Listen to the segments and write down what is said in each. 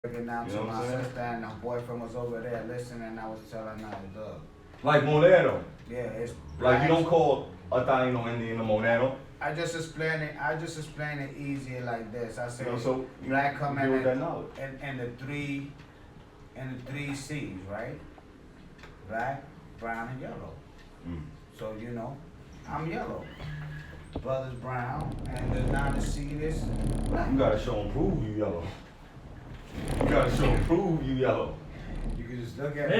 breaking down to my sister, and her boyfriend was over there listening, and I was telling her, look. Like Monero. Yeah, it's like you don't call a Taino Indian a Monero. I just explain it easier like this. I say so black come in the three C's, right? Black, brown, and yellow. So I'm yellow. Brother's brown, and the C is black. You gotta show and prove you yellow. You gotta show and prove you yellow. You can just look at me.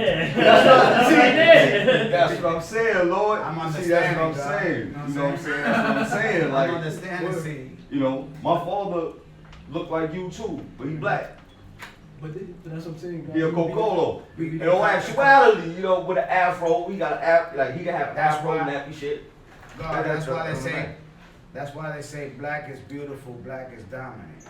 That's what I'm saying, Lord. I'm understanding. That's what I'm saying. You know what I'm saying? That's what I'm saying. Like, I'm understanding. See. My father looked like you too, but he black. But that's what I'm saying. He a Cocolo. In all actuality, with an afro, he got an he can have afro nappy shit. God, that's why they say black is beautiful, black is dominant.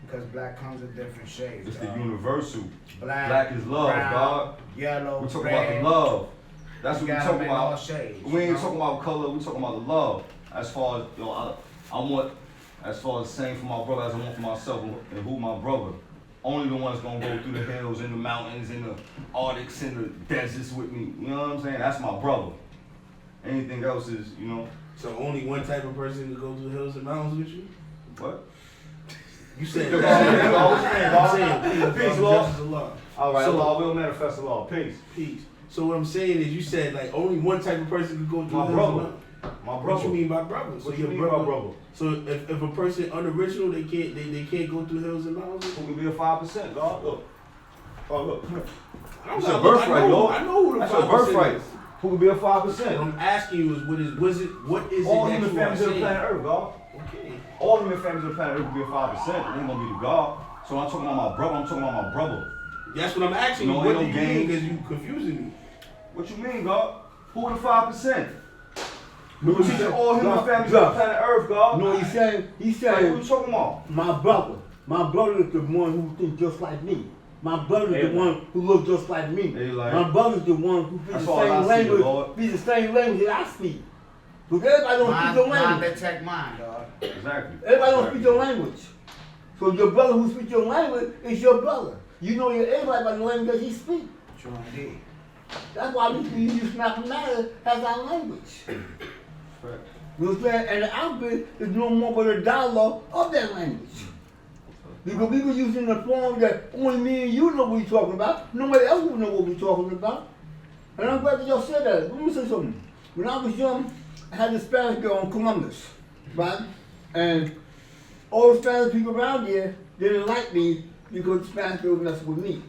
Because black comes in different shades. It's the universal. Black is love, brown, dog. Yellow, we talking red. about the love. That's what we talking about. All shades, we ain't talking about color, we talking about the love. As far as I want as far as the same for my brother as I want for myself and who my brother. Only the ones gonna go through the hills and the mountains and the Arctics and the deserts with me. You know what I'm saying? That's my brother. Anything else is, So only one type of person to go through the hills and mountains with you? What? You said peace, Lord. All right, Allah will manifest the law. Peace. So what I'm saying is, you said like only one type of person could go through my the brother. hills and mountains. My brother. What you mean by brother? What you mean by brother? So if a person unoriginal, they can't go through hills and mountains. Who can be a 5%, God? Look. Oh look. That's your birthright, Lord. I know who the That's your birthright. Who can be a 5%? What I'm asking you is what is all it that human you are families of the saying? planet Earth, God. Okay. All human families of the planet Earth can be a 5%. It ain't gonna be the God. So I'm talking about my brother. I'm talking about my brother. That's what I'm asking you. What do you mean? Because you confusing me. What you mean, God? Who are the 5%? We teaching all human families of the planet Earth, God. No, he's saying, what you talking about? My brother is the one who thinks just like me. My brother is the one who looks just like me. My brother is the one who speaks the same language. Speaks the same language that I speak. Because everybody don't speak your language. Mind detect mind, dog. Exactly. Everybody don't speak your language. So your brother who speaks your language is your brother. You know everybody by the language that he speaks. True indeed. That's why we use mathematics as our language. Right. You know what I'm saying? And the alphabet is no more but a dialogue of that language. Because we were using the form that only me and you know what we're talking about. Nobody else will know what we're talking about. And I'm glad that y'all said that. Let me say something. When I was young, I had this Spanish girl on Columbus, right? And all the Spanish people around here didn't like me because the Spanish girl was messing with me.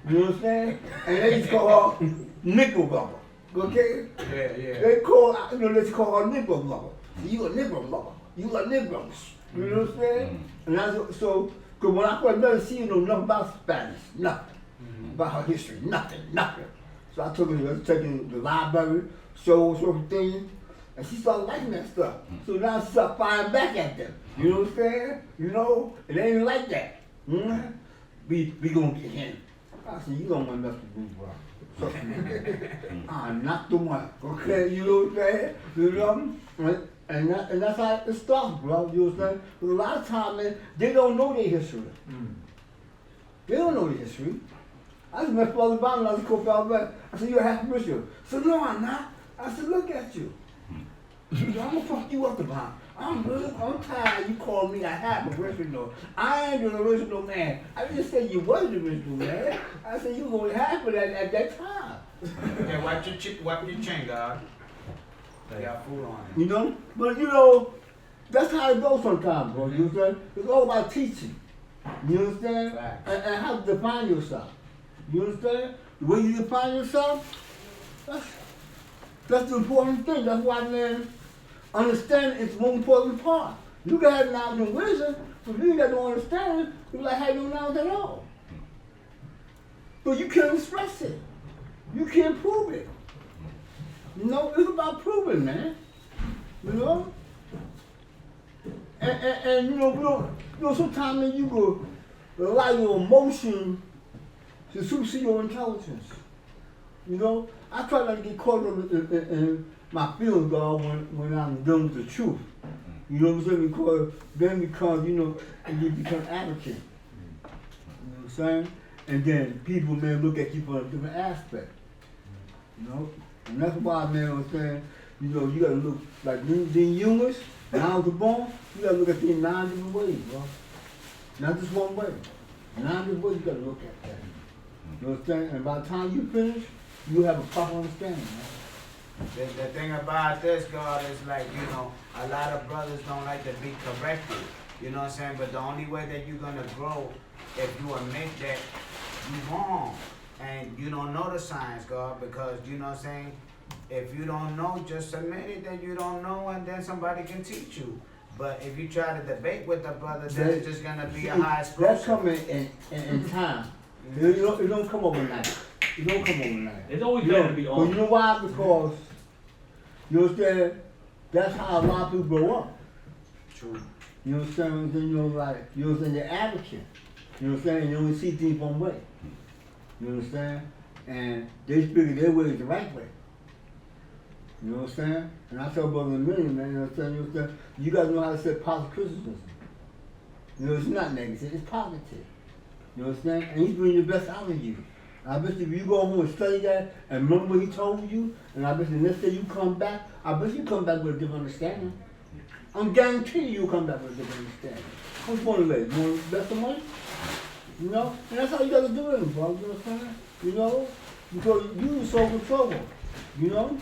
You know what I'm saying? And they used to call her nickel lover. Okay? Yeah. They call her Negro lover. You a Negro lover. You got Negroes. You know what I'm saying? And that's so, because when I first met her, she didn't know nothing about Spanish. Nothing. About her history. Nothing. So I took her to taking the library, shows, things, and she started liking that stuff. So now she started firing back at them. You know what I'm saying? And they ain't like that. We gonna get him. I said, you don't want to mess with me, bro. I'm not the one, okay? You know what I'm saying? You know? And that's how it starts, bro. You know what I'm saying? Because a lot of times, man, they don't know their history. They don't know their history. I just met Father Brown and I was co-founder. I said, you're half Christian. I said, no, I'm not. I said, look at you. I'm gonna fuck you up tomorrow. I'm tired. You call me a half original. I ain't the original man. I didn't say you was the original man. I said you were gonna half of that at that time. Yeah, wipe your chin, dog. They got food on it. You know? But that's how it goes sometimes, bro. You understand? It's all about teaching. You understand? And how to define yourself. You understand? The way you define yourself, that's the important thing. That's why, man, understanding is the most important part. You can have knowledge and wisdom, but if you ain't got no understanding, you like have no knowledge at all. But you can't express it. You can't prove it. It's about proving, man. You know? And sometimes you go allow your emotion to supersede your intelligence. I try not to get caught up in my feelings, God, when I'm dealing with the truth. You know what I'm saying? Because then it become arrogant. saying? And then people may look at you from a different aspect. You know? And that's why, man, you know what I'm saying? You know, you gotta look like the humans, when I was born, you gotta look at things 9 different ways, bro. Not just one way. 9 different ways you gotta look at that. You know what I'm saying? And by the time you finish, you have a proper understanding, man. The thing about this, God, is like, you know, a lot of brothers don't like to be corrected. You know what I'm saying? But the only way that you're gonna grow if you admit that you're wrong and you don't know the signs, God, because you know what I'm saying? If you don't know, just admit it that you don't know and then somebody can teach you. But if you try to debate with the brother, then it's just gonna be a high explosive. That's coming in time. It don't come overnight. It don't come overnight. It's always better to be But honest. you know why? Because, you understand, that's how a lot of people grow up. True. You know what I'm saying? You know, like, you know what I'm saying, you're advocate. You know what I'm saying? You only see things one way. You understand? And they figure their way is the right way. You know what I'm saying? And I tell brothers in a million, man, you know what I'm saying? You know what I'm saying? You gotta know how to set positive criticism. You know, it's not negative, it's positive. You know what I'm saying? And he's bringing the best out of you. I bet you if you go home and study that and remember what he told you, and I bet you the next day you come back, I bet you come back with a different understanding. I'm guaranteeing you'll come back with a different understanding. What's one of the legs? You want to invest some money? You know? And that's how you gotta do it, bro. You know what I'm saying? You know? Because you the sole control. You know?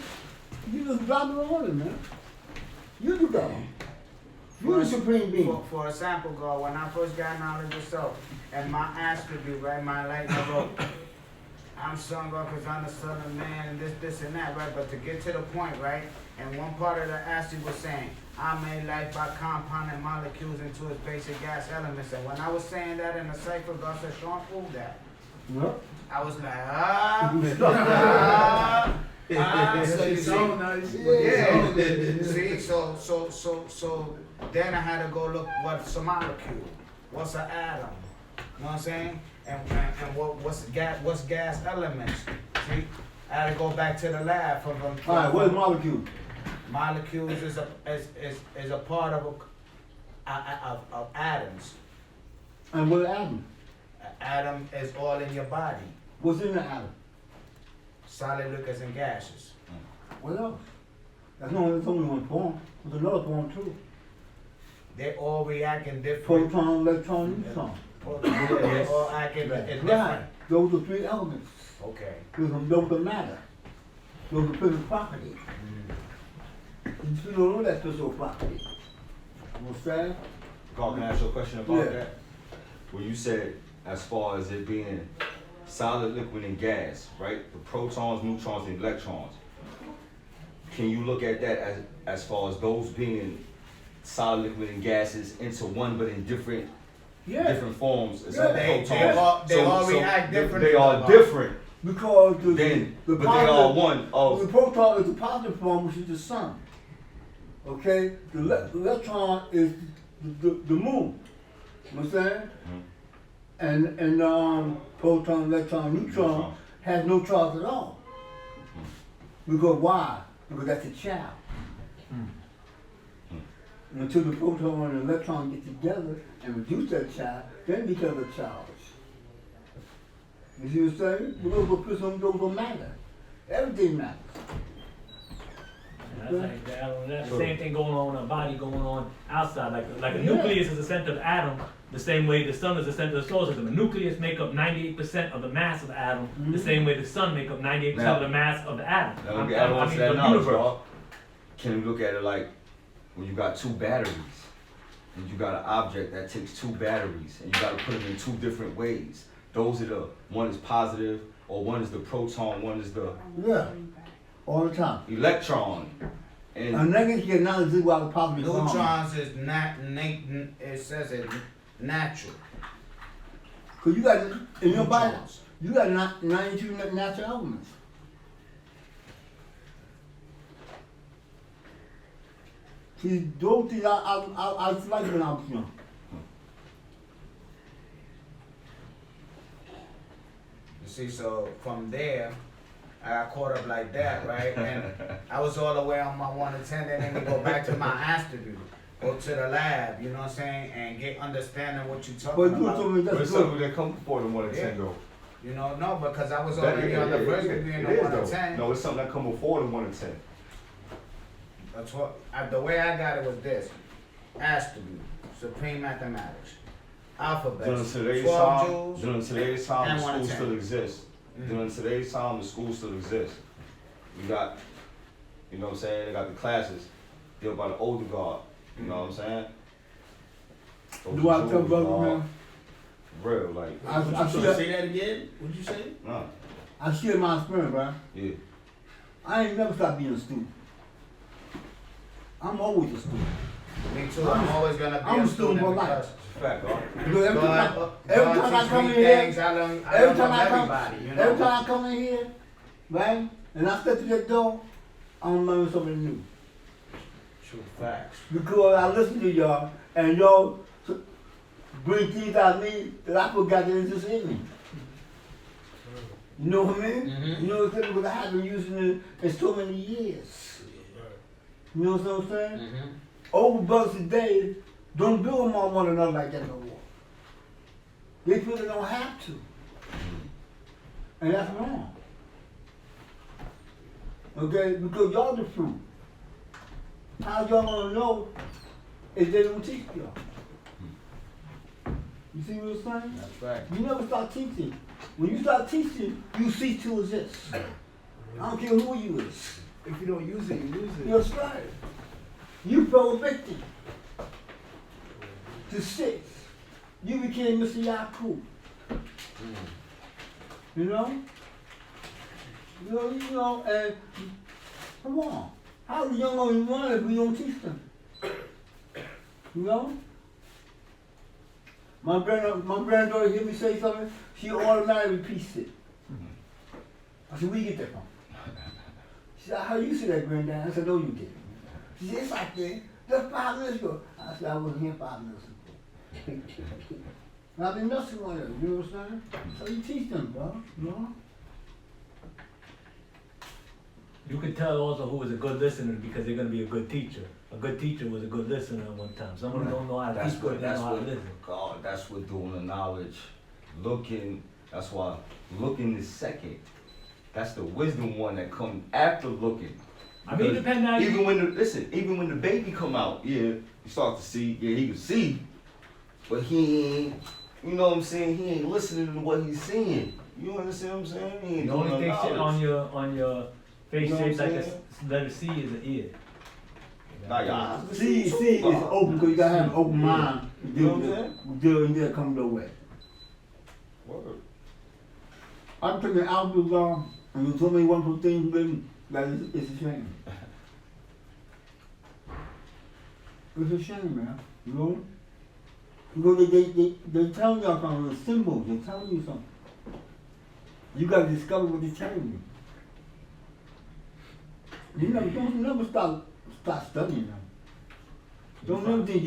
You just drop it on him, man. You do that. You're the supreme being. For example, God, when I first got knowledge of self, and my attribute, right, my light, I wrote, I'm son, God, because I'm the son of man, and this, and that, right? But to get to the point, right, and one part of the attribute was saying, I made life by compounding molecules into its basic gas elements. And when I was saying that in the cipher, God said, Sean, prove that. Yep. I was like, so you see, so then I had to go look what's a molecule, what's an atom, you know what I'm saying, and what's gas elements. See, I had to go back to the lab for them. All right, what is molecule? Molecules is a part of atoms. And what is atom? An atom is all in your body, What's in the atom? solid, liquids, and gases. What else? That's only one form. There's another form too. They all react in different. Proton, electron, neutron. They all act in Right. different. Those are 3 elements. Okay. Those are matter. Those are physical properties. You don't know that physical property. You know what I'm saying? God, can I ask you a question about Yeah. that? When you said, as far as it being solid, liquid, and gas, right? The protons, neutrons, and electrons. Can you look at that as far as those being solid, liquid, and gases into one, but in different forms? It's like They all react differently. They are different. Because But they are one of. the proton is the positive form, which is the sun. Okay? The electron is the moon. You know what I'm saying? And proton, electron, neutron has no charge at all. Because why? Because that's a child. And until the proton and the electron get together and reduce that charge, then it becomes a charge. You see what I'm saying? Those are prisms, those are matter. Everything matters. That's the same thing going on in our body, going on outside. Like a nucleus is the center of the atom, the same way the sun is the center of the solar system. The nucleus make up 98% of the mass of the atom, the same way the sun make up 98% of the mass of the atom. Now, let me add on to that knowledge, y'all. Can you look at it like when you got 2 batteries, and you got an object that takes 2 batteries, and you got to put them in 2 different ways. Those are one is positive, or one is the proton, one is the All the time. electron. And And negative get knowledge is why the positive is wrong. Neutrons is it says it natural. Cause you got, in your body, Neutrons. you got 92 natural elements. See, those things I like when I was young. You see, so from there, I got caught up like that, right? And I was all the way on my 1 to 10, then let me go back to my attribute. go to the lab, you know what I'm saying, and get understanding what you're But talking you about. told me But that's it's good. something that come before the 1 and 10 though. You know, no, because I was That- already yeah, on the yeah, first yeah, degree in it the is 1 and though. 10. No, it's something that come before the 1 and 10. That's what, the way I got it was this. Attribute, supreme mathematics, alphabet, During today's 12 time, jewels, during today's time, and the 1 and school 10. still exists. During today's time, the school still exists. You got, you know what I'm saying? They got the classes built by the older guard. You know what I'm saying? Those Do I tell jewels, brother, dog, man? real, like, I see that. say that again. What'd you say? nah, I share my experience, right? yeah. I ain't never stopped being a student. I'm always a student. Me too, I'm always gonna be I'm a a student student for because life. It's a fact, dog. Because every time God I teach come me in here, things, I learn every from time I come, everybody, you know. every time I come in here, right, and I step to that door, I'm learning something new. True facts. Because I listen to y'all, and y'all bring things out of me that I forgot that exist in me. You know what I mean? Mhm. You know what I'm saying? Because I have been using it in so many years. You know what I'm saying? Mm-hmm. Old brothers today don't build on one another like that no more. They feel they don't have to. And that's wrong. Okay? Because y'all the fruit. How y'all gonna know if they don't teach y'all? You see what I'm saying? That's right. You never start teaching. When you start teaching, you cease to exist. I don't care who you is. If you don't use it, you lose it. You're right. You fell a victim to 6. You became Mr. Yakub. You know? You know, and come on. How the young gonna run if we don't teach them? You know? My granddaughter hear me say something, she automatically repeats it. I said, where you get that from? She said, how you say that, Granddad? I said, no, you didn't. She said, it's like that. That's 5 minutes ago. I said, I wasn't here 5 minutes ago. And I've been messing with them, you know what I'm saying? So you teach them, bro, you know? You could tell also who was a good listener because they're gonna be a good teacher. A good teacher was a good listener at one time. Someone who don't know how to teach, but they know how to listen. God, that's what doing the knowledge. Looking, that's why looking is second. That's the wisdom one that comes after looking. I mean, Because depending on even when even when the baby come out, yeah, you start to see, yeah, he can see, but he ain't, you know what I'm saying? He ain't listening to what he's seeing. You understand what I'm saying? He ain't the only doing thing no shit knowledge. on your face You know what shaped like I'm a saying? letter C is an ear. Nah, your eyes can See, too, it's God. open because you gotta have an open mind to You know what I'm deal and they'll come your way. Word. I'm taking algebra and there's so many wonderful things written that it's a shame. It's a shame, man. You know? Because they tell y'all something, the symbols, they tell you something. You gotta discover what they're telling you. Don't never stop studying them. Don't ever think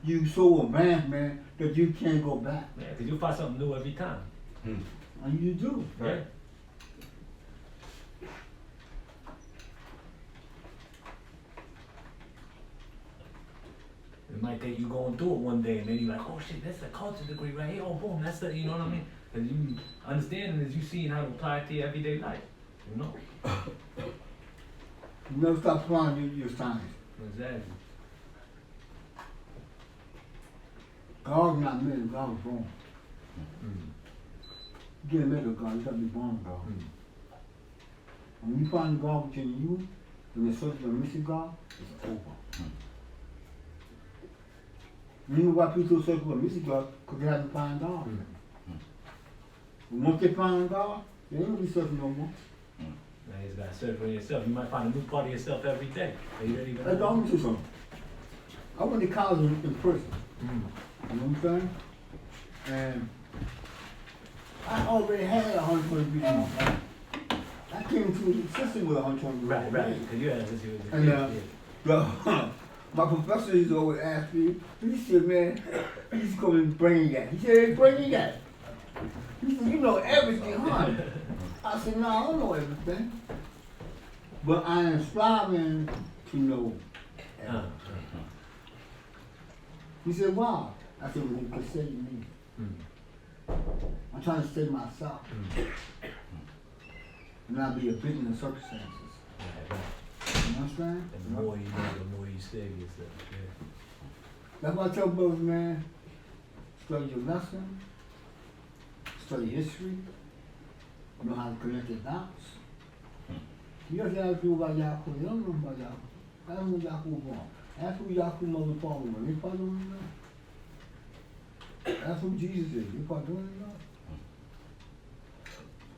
you so advanced, man, that you can't go back. Yeah, because you find something new every time. And you do. Yeah. It might take you going through it one day and then you're like, oh shit, that's a culture degree right here. Oh, boom, that's the, you know what I mean? Because you understanding is you seeing how to apply it to your everyday life, you know? You never stop applying your science. Exactly. God's not made, God was born. Mm. You can't make a God, you gotta be born with God. Mm. When you find God within you, and the search for a missing God, it's over. You know why people search for a missing God? Because they haven't found God. And once they find God, they ain't gonna be searching no more. Now you just gotta search for yourself. You might find a new part of yourself every day. But you don't even Hey, don't do something. I went to college in person. Mm. You know what I'm saying? And I already had 120 degrees. I came to the system with 120 degrees. Right. Because you had this, you was a And kid. my professor used to always ask me, he said, man, he used to call me brain guy. He said, hey, brain guy. He said, you know everything, huh? I said, no, I don't know everything. But I am striving to know everything. He said, wow. I said, well, you consider me. I'm trying to save myself. And not be a victim of circumstances. You understand? And the more you know, the more you save yourself. Yeah. That's why I tell brothers, man, study your lesson, study history, know how to connect the dots. You have to ask people about Yaakov. You don't know about Yaakov. Ask them what Yaakov was born. Ask who Yaakov mother and father were. They probably don't even know. That's who Jesus is. They probably don't even know.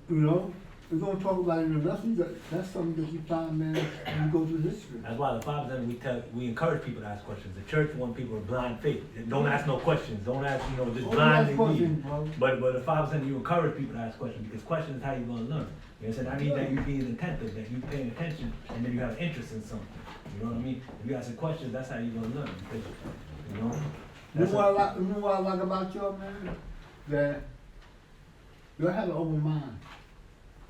You know? We don't talk about it in the lessons. That's something that you find, man, when you go through history. That's why the 5% we encourage people to ask questions. The church want people to blind faith. Don't ask no questions. Don't ask, just blindly read. But the 5% you encourage people to ask questions because questions is how you're gonna learn. You know what I'm saying? I need that you being attentive, that you paying attention, and then you have interest in something. You know what I mean? If you ask questions, that's how you're gonna learn. Because, you know what I like about y'all, man? That y'all have an open mind.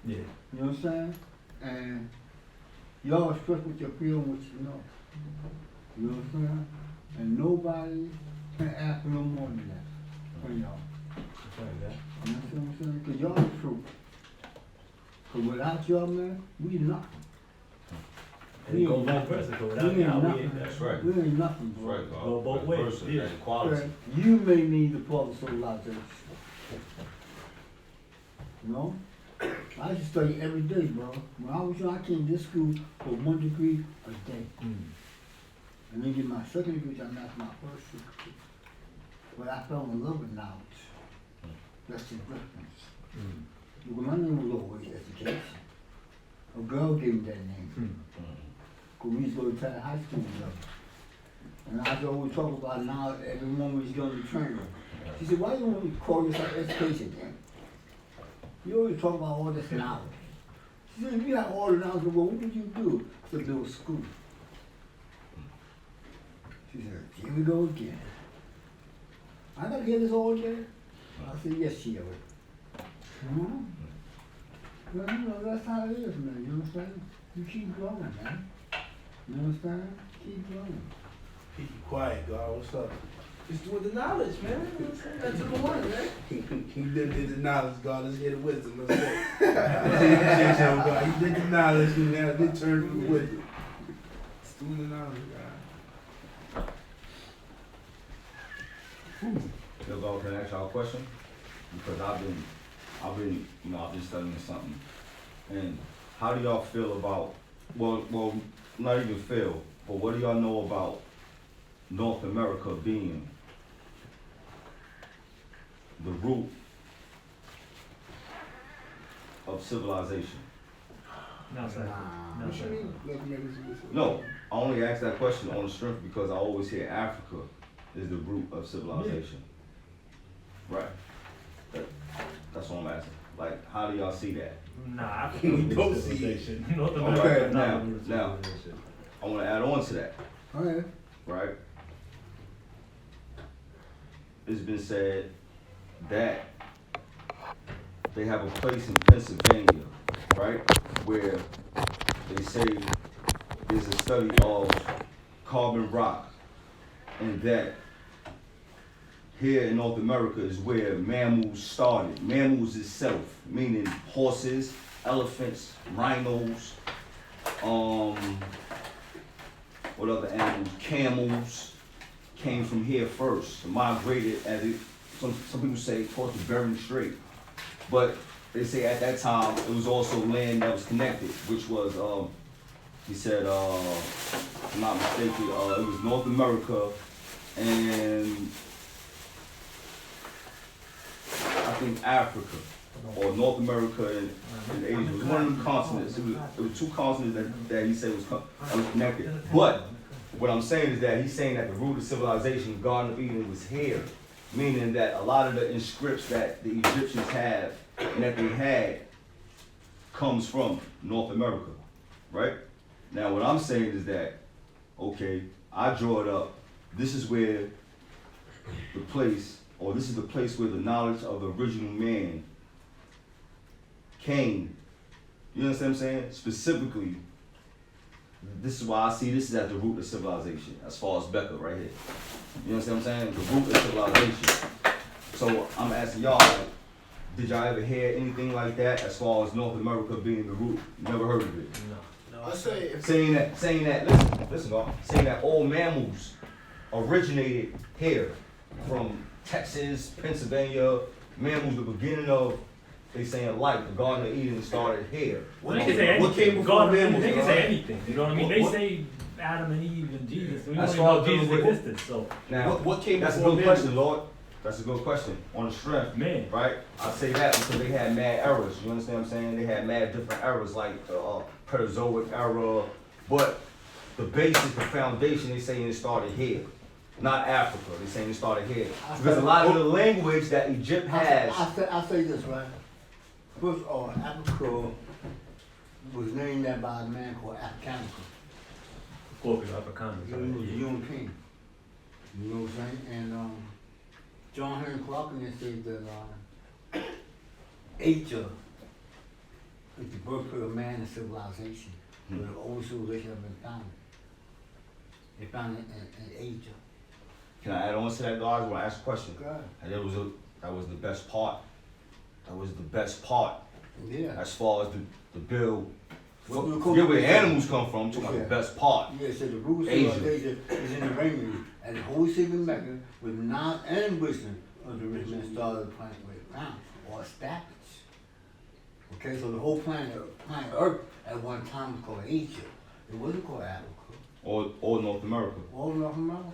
Yeah. You know what I'm saying? And y'all express what you feel and what you know. You know what I'm saying? And nobody can ask for no more than that from y'all. That's right, that. You know what I'm saying? Because y'all the truth. Because without y'all, man, we nothing. And it goes vice versa. So without We ain't y'all, we nothing. ain't That's right. We ain't nothing, That's bro. right, God. Go both ways. Person, Yeah. that equality. Okay, you may need the Father civilization. You know? I used to study every day, bro. When I was young, I came to this school for 1 degree a day. And then get my second degree, which I matched my first degree. But I fell in love with knowledge. That's the difference. Because my name was always education. A girl gave me that name. Because we used to go to high school together. And I used to always talk about now everyone was going to train. She said, why do you want to call yourself education then? You always talk about all this knowledge. She said, if you have all the knowledge, well, what did you do to build school? She said, here we go again. I gotta hear this all day? I said, yes, she would. Well, that's how it is, man. You know what I'm saying? You keep growing, man. You know what I'm saying? Keep growing. Keep you quiet, God. What's up? Just doing the knowledge, man. You know what I'm saying? That's the one, man. He did the knowledge, God. Let's hear the wisdom. Let's go. God. He did the knowledge, and now they turn to the wisdom. It's doing the knowledge, God. Yo, God, can I ask y'all a question? Because I've been studying something. And how do y'all feel about, well, not even feel, but what do y'all know about North America being the root of civilization? No, sir. No, What you sir. mean? No, I only ask that question on the strength because I always hear Africa is the root of civilization. Right. That's what I'm asking. Like, how do y'all see that? Nah, I feel we Don't see civilization. North Okay, America, not now, the root of now. civilization. I want to add on to that, All right. right? It's been said that they have a place in Pennsylvania, right, where they say there's a study of carbon rock, and that here in North America is where mammals started. Mammals itself, meaning horses, elephants, rhinos, what other animals? Camels came from here first, migrated as it, some people say towards the Bering Strait. But they say at that time it was also land that was connected, which was, he said, if I'm not mistaken, it was North America and I think Africa, or North America and Asia. It was one of the continents. It was two continents that he said was connected. But what I'm saying is that he's saying that the root of civilization, Garden of Eden, was here, meaning that a lot of the inscripts that the Egyptians have and that they had comes from North America, right? Now what I'm saying is that, okay, I draw it up. This is where the place, or this is the place where the knowledge of the original man came. You understand what I'm saying? Specifically this is why I see this is at the root of civilization, as far as Becca right here. You understand what I'm saying? The root of civilization. So I'm asking y'all, like, did y'all ever hear anything like that as far as North America being the root? Never heard of it. No. I say if Saying that, listen, y'all, saying that all mammals originated here from Texas, Pennsylvania, mammals, the beginning of, they saying life, the Garden of Eden started here. Well, they can say anything. What came before God, mammals, they can God? say anything. You know what I mean? They What- say Adam and Eve and Jesus. We That's don't even know all Jesus good with- existed. So Now, What came that's a before good mammals? question, Lord. That's a good question. On the strength, man, right? I say that because they had mad errors. You understand what I'm saying? They had mad different errors, like the Proterozoic era. But the basis, the foundation, they saying it started here, not Africa. They saying it started here because a lot of the language that Egypt has. I say this, right? First of all, Africa was named that by a man called Africanica. Scorpio, Africanus. He was a young king. You know what I'm saying? And John Henry Clark said that Asia is the birthplace of man and civilization. Where the old civilization have been founded. They found it in Asia. Can I add on to that, though? I just want to ask a question. God. And that was the best part. That was the best part Yeah. as far as the build. What do you Forget call where it? animals come from. I'm talking about Yeah. the best part. Yeah, so the root of Asia. civilization is in the rain, and the whole city of Mecca with knowledge and wisdom of the rich man started the planet where it round or established. Okay, so the whole planet Earth at one time was called Asia. It wasn't called Africa Or North America. or North America.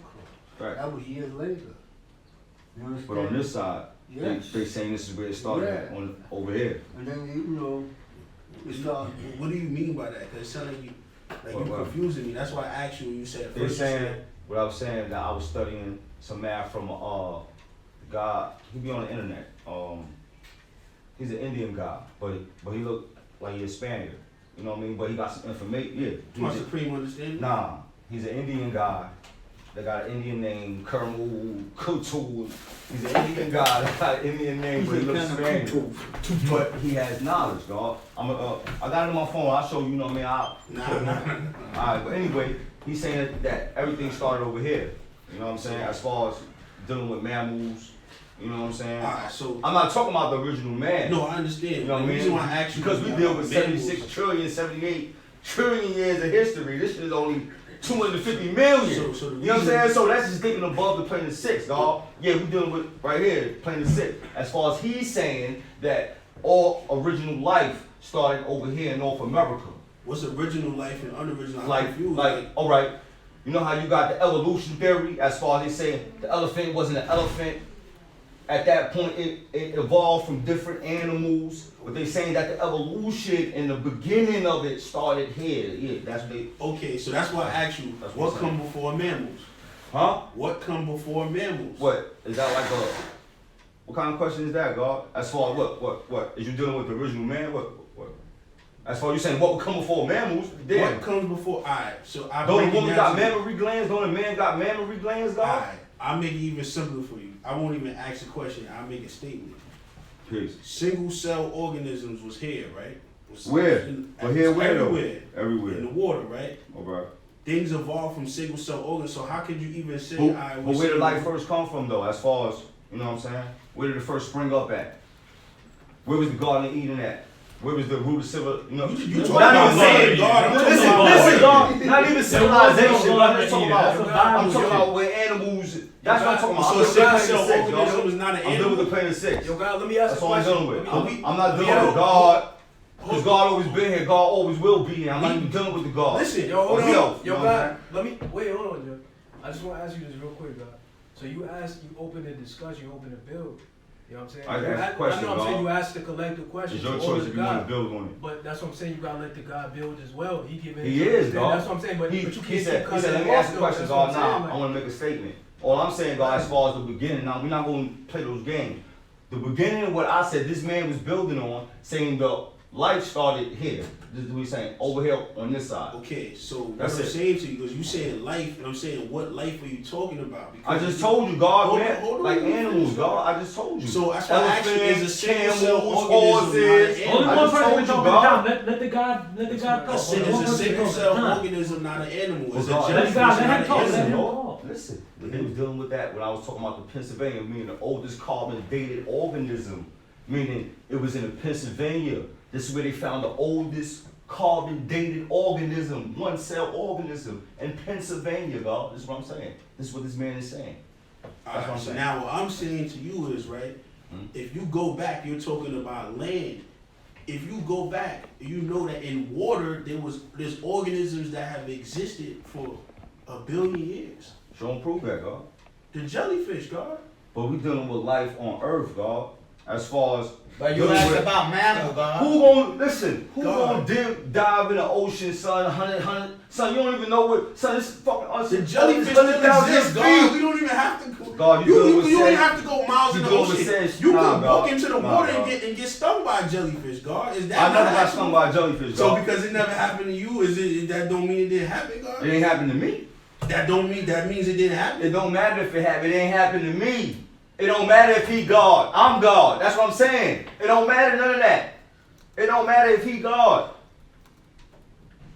Right. That was years later. You understand? But on this side, Yes. they saying this is where it started at, Yeah. on over here. And then you know, it started. What do you mean by that? Because it sounds like you What? confusing me. That's why I asked you when you said They first. You saying said, what I was saying, that I was studying some math from guy. He be on the internet. He's an Indian guy, but he look like he's a Spaniard. You know what I mean? But he got some information. Yeah. my He's a- supreme understanding. Nah, he's an Indian guy that got an Indian name, Kermul Kutu. He's an Indian guy that got an Indian name, but he looks Spaniard. But he has knowledge, dog. I got it on my phone. I'll show you. You know what I mean? Nah. Alright, but anyway, he's saying that everything started over here. You know what I'm saying? As far as dealing with mammals, you know what I'm saying? Alright, so I'm not talking about the original man. no, I understand. You know what I The mean? reason why I asked you Because we about deal with mammals- 76 trillion, 78 trillion years of history. This shit is only 250 million. So the You know what I'm reason- saying? So that's just thinking above the plane of 6, dog. Yeah, we dealing with right here, plane of 6. As far as he's saying that all original life started over here in North America. What's original life and unoriginal? I'm Like, confused. all right, you know how you got the evolution theory, as far as they say the elephant wasn't an elephant. At that point, it evolved from different animals, but they saying that the evolution in the beginning of it started here. Yeah, that's what they, Okay, so that's why I asked you, That's what what I'm come before mammals? huh? What come before mammals? What, is that like what kind of question is that, God? As far as what? Is you dealing with the original man? What? As far as you saying what would come before mammals, then. What comes before? Alright, so I Don't break the it woman down got to- mammary glands? Don't the man got mammary glands, God? Alright, I'll make it even simpler for you. I won't even ask a question, I'll make a statement. Peace. Single cell organisms was here, right? Where? But here where though? Everywhere. Everywhere. In the water, right? Alright. Things evolved from single cell organs, so how could you even say But where did life first come from though, as far as, you know what I'm saying? Where did it first spring up at? Where was the Garden of Eden at? Where was the root of civil, you know? You talking not about even saying, God, I'm talking listen, about listen, God. God, not even civilization, but I'm just talking That's a about, Bible I'm talking shit. about where animals, that's what I'm talking about. So I'm a dealing with single plane of cell 6, organism dog. is not an I'm dealing animal? with the plane of 6. Yo, God, let me ask That's a all I'm question. dealing with. Let me- I'm not let me dealing with ask- God, because God always been here, God always will be here. I'm not even dealing with the God. Listen, Yo, hold Or on. self, you Yo, know what I'm God, let me wait. Hold on, Joe. I just want to ask you this real quick, God. So you open the discussion, you open the build. You know what I'm saying? I You asked a question, I know what I'm saying. God. You asked the collective question. It's your to choice order if you want God. to build on it. But that's what I'm saying. You gotta let the God build as well. He giving. He his is, understanding. dog. That's what I'm saying. But you He can't said, keep cutting let me him ask off, the though. question, That's what God. I'm saying, Now, like- I want to make a statement. All I'm saying, God, as far as the beginning, now, we're not going to play those games. The beginning of what I said, this man was building on, saying the life started here. This is what we're saying, over here on this side. Okay, so what That's I'm it. saying to you is you saying life, and I'm saying what life are you talking about? I just told you, God, Hold on, man, hold on, like hold on, animals, hold on. God. I just told you. So that's why I asked you, is a sickle cell camels, organism horses. not an Only animal? I one just person told can you, talk God. at a time. Let the God talk. Is Only one a person sickle can cell talk at a time. organism not an animal? Is a Well, God, jellyfish let not him an talk, let him animal? talk. Listen, they was dealing with that when I was talking about the Pennsylvania, meaning the oldest carbon dated organism, meaning it was in Pennsylvania. This is where they found the oldest carbon dated organism, one cell organism in Pennsylvania, God. This is what I'm saying. This is what this man is saying. That's what I'm Alright, so saying. now what I'm saying to you is, right, if you go back, you're talking about land. If you go back, you know that in water there's organisms that have existed for 1 billion years. Show and prove that, God. The jellyfish, God. But we dealing with life on earth, God. As far as But you dealing asked with- about mammal, God. Who gonna listen? Who God. gonna dive in the ocean, son? 100, son. You don't even know what, son. This is fucking us. The jellyfish still exists, God. We don't even have to go. God, You dealing don't with even sex. have to go miles You in the dealing with ocean. sex. You Nah, can God. walk into the Nah, water God. and get stung by a jellyfish, God. Is that I never not got actual? stung by a jellyfish, So God. because it never happened to you, that don't mean it didn't happen, God? It ain't happened to me. That means it didn't happen. It don't matter if it happened. It ain't happened to me. It don't matter if he God. I'm God. That's what I'm saying. It don't matter none of that. It don't matter if he God.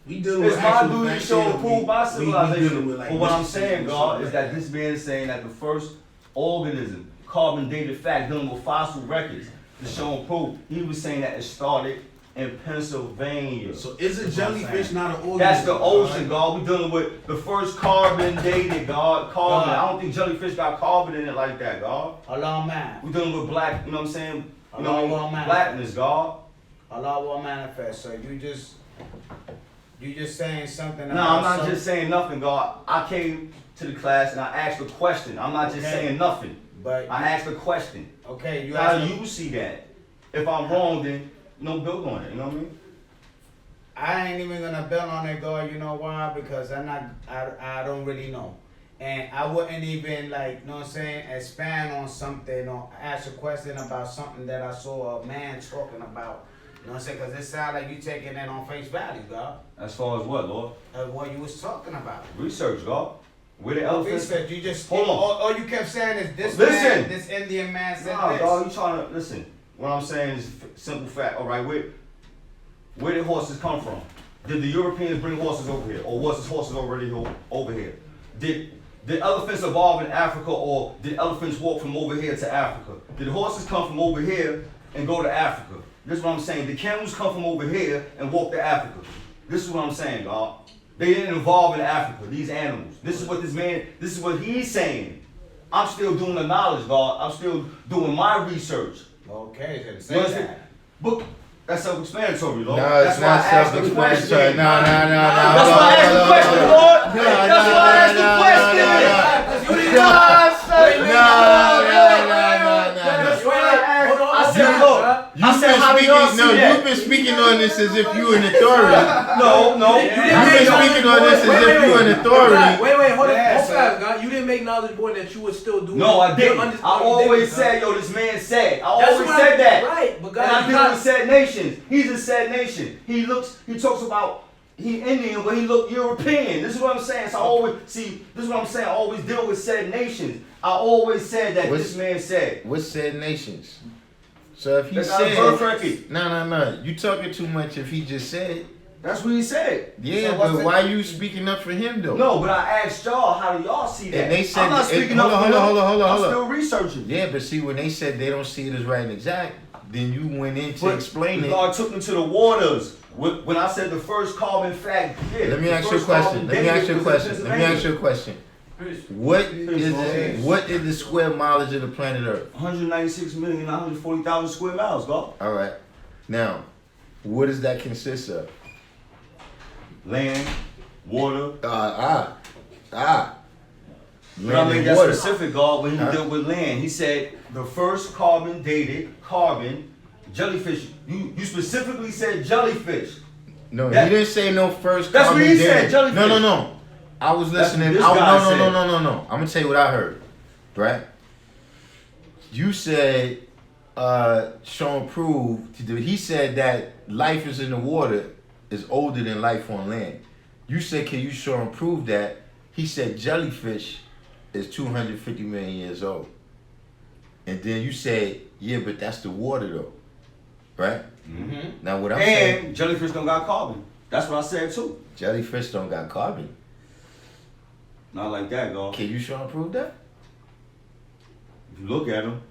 We dealing It's with my actual duty to facts show here. and prove my We civilization. dealing with, like, But what I'm mysticism saying, or God, something is like that this man is saying that the first organism, carbon dated fact, dealing with fossil records, to show and prove, he was saying that it started in Pennsylvania. So is a That's what I'm jellyfish saying. not an organism? That's the God? ocean, God. We dealing with the first carbon dated, God. Carbon. God. I don't think jellyfish got carbon in it like that, God. Allah man. We dealing with black, you know what I'm saying? You Allah know, man. blackness, God. Allah will manifest. So you just saying something about No, I'm not something, just saying nothing, God. I came to the class and I asked a question. I'm not just Okay. saying nothing. but I asked a question. okay, you How asked do you see that? If I'm wrong, then build on it. You know what I mean? I ain't even gonna build on it, God. You know why? Because I don't really know. And I wouldn't even like, you know what I'm saying, expand on something or ask a question about something that I saw a man talking about. You know what I'm saying? Because it sounds like you taking it on face value, God. As far as what, Lord? Of what you was talking about. Research, God. Where the elephants? Research, you just, Hold on. all you kept saying is this Listen. man, this Indian man said Nah, this. dog, you trying to listen. What I'm saying is simple fact. All right, where did horses come from? Did the Europeans bring horses over here, or was horses already over here? Did elephants evolve in Africa, or did elephants walk from over here to Africa? Did horses come from over here and go to Africa? This is what I'm saying. Did camels come from over here and walk to Africa? This is what I'm saying, God. They didn't evolve in Africa, these animals. This is what he's saying. I'm still doing the knowledge, God. I'm still doing my research. Okay, so You say understand? that. But that's self-explanatory, Lord. No, That's it's why not I asked the question. self-explanatory. No. That's why I asked the question, Lord. That's why I asked the question. That's why I asked. I said, look. I said, how do y'all see that? You've been speaking on this as if you an authority. No. You've been speaking on this as if you an authority. Wait, hold Yeah, on. so- God. You didn't make knowledge point that you were still doing. No, I didn't. Understand- I always said, yo, this man said. I That's always what said that. Right, but God, And I you deal not- with said nations. He's a said nation. He talks about he Indian, but he look European. This is what I'm saying. So I always see. This is what I'm saying. I always deal with said nations. I always said that What's- this man said. What said nations? So if he That's not a birth said, record. no, you talking too much. If he just said, That's what he said. yeah, So what's but it- why you speaking up for him though? No, but I asked y'all, how do y'all see that? And they said- I'm not and- speaking hold up on, for hold on, them. hold on, I'm hold on. still researching. Yeah, but see, when they said they don't see it as right and exact, then you went in to explain it. God took me to the waters. When I said the first carbon fact, yeah. Let me the ask you a first question. carbon Let me dated ask you a was in question. Let me ask you a question. What Peace. what is the square mileage of the planet Earth? 196,940,000 square miles, God. All right. Now, what does that consist of? Land, water. Land But I made and that water. specific, God, when he Huh? dealt with land. He said the first carbon dated jellyfish. You specifically said jellyfish. No, That- he didn't say no first. That's what carbon he dating. said, jellyfish. No. I was That's listening. what this No. guy said. I'm gonna tell you what I heard. Right? You said show and prove to do. He said that life is in the water is older than life on land. You said, can you show and prove that? He said jellyfish is 250 million years old. And then you said, yeah, but that's the water though, right? Mm-hmm. Now what I'm saying, And jellyfish don't got carbon. That's what I said too. jellyfish don't got carbon. Not like that, God. Can you show and prove that? If you look at them,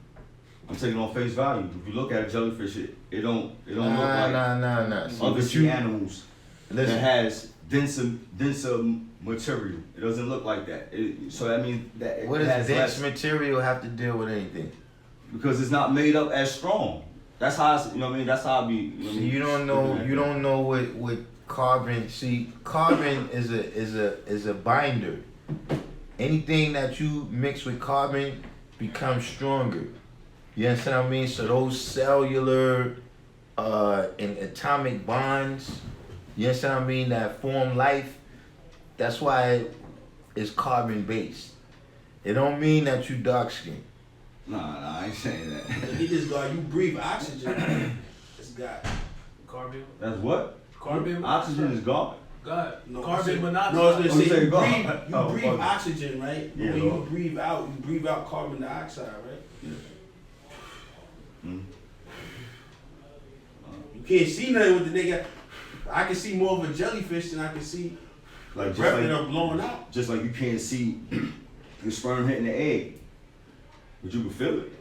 I'm taking it on face value. If you look at a jellyfish, it don't look like Nah. See, other but sea animals listen. that has denser material. It doesn't look like that. So that means that it What does has dense less, material have to deal with anything? because it's not made up as strong. That's how I, you know what I mean. That's how I be. You know what I See, mean? you don't know. You don't know what carbon. See, carbon is a binder. Anything that you mix with carbon becomes stronger. You understand what I mean? So those cellular and atomic bonds, you understand what I mean, that form life. That's why it's carbon based. It don't mean that you dark skinned. Nah, I ain't saying that. Look at this guy. You breathe oxygen. This guy. Carbon. That's what? Carbon. Oxygen is God. God. No, Carbon monoxide. No, I was Oh, gonna you say say you God. breathe, Oh, breathe okay. oxygen, right? Yeah, When Lord. you breathe out carbon dioxide, right? Yeah. Mm. You can't see nothing with the nigga. I can see more of a jellyfish than I can see Like breath just that like, are blowing out. just like you can't see the sperm hitting the egg, but you can feel it.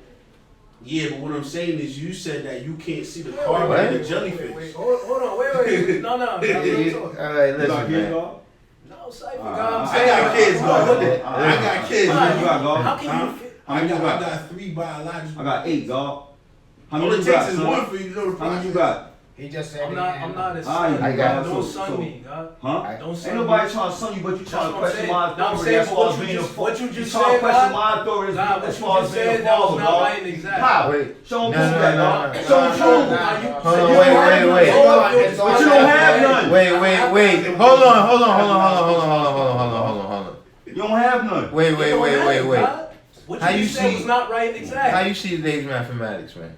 Yeah, but what I'm saying is you said that you can't see the Wait, carbon wait, in the Wait, jellyfish. hold on, wait. No. All right, You got listen, kids, man. God? No, Cypher, I God, I'm I saying. got kids, Hold on, God. look at- I got kids. How man. many you got, God? How can Huh? you fit? How many you I got? got 3 biological. I got 8, God. How All many it you takes got, is son? one for you to know the How many process. you got? He just said I'm not a I son. I got- Don't so- son so- me, God. Huh? Don't Ain't son nobody me. trying to son you, but you That's trying to what I'm question saying. my No, I'm authority saying, as but far what as you being a just- what you just trying to said, question God? my authority God, what as you far just as being a said, that was father, not God. right and exact. How? Wait. Show them No, proof no, that, no, God. no, Show them no, proof. no, Hold on, wait. But you don't have none. Wait. Hold on. You don't have none. Wait. What How you you just said see- was not right and exact. How you see today's mathematics, man?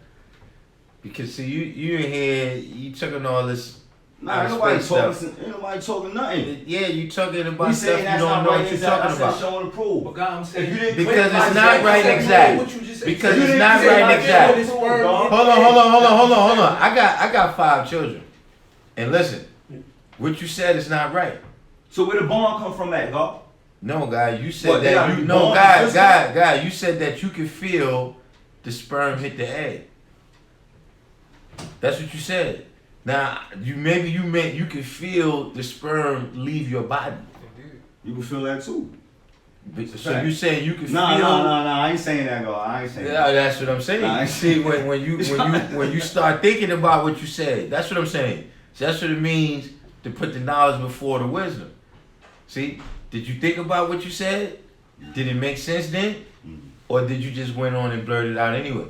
Because see, you in here, you talking all this. Nah, ain't outer nobody space talking. stuff. Ain't nobody talking nothing. Yeah, you talking We about stuff saying you that's don't not know right what you're exact. I talking said about. show and But prove. God, I'm saying. If you didn't Because quit, it's not right and exact. What you just said. Because You it's didn't not say right and like exact. this, dog. Hold on. I got 5 children, and listen, what you said is not right. So where the bond come from at, God? No, guy, you said What, they that gotta you be no, born guy, consistent? you said that you could feel the sperm hit the egg. That's what you said. Now, you meant you could feel the sperm leave your body. You can feel that too. So you saying you could feel? No. I ain't saying that, God. I ain't saying Yeah, that. that's what I'm saying. Nah, I See, when you start thinking about what you said, that's what I'm saying. So that's what it means to put the knowledge before the wisdom. See, did you think about what you said? Did it make sense then, or did you just went on and blurted it out anyway?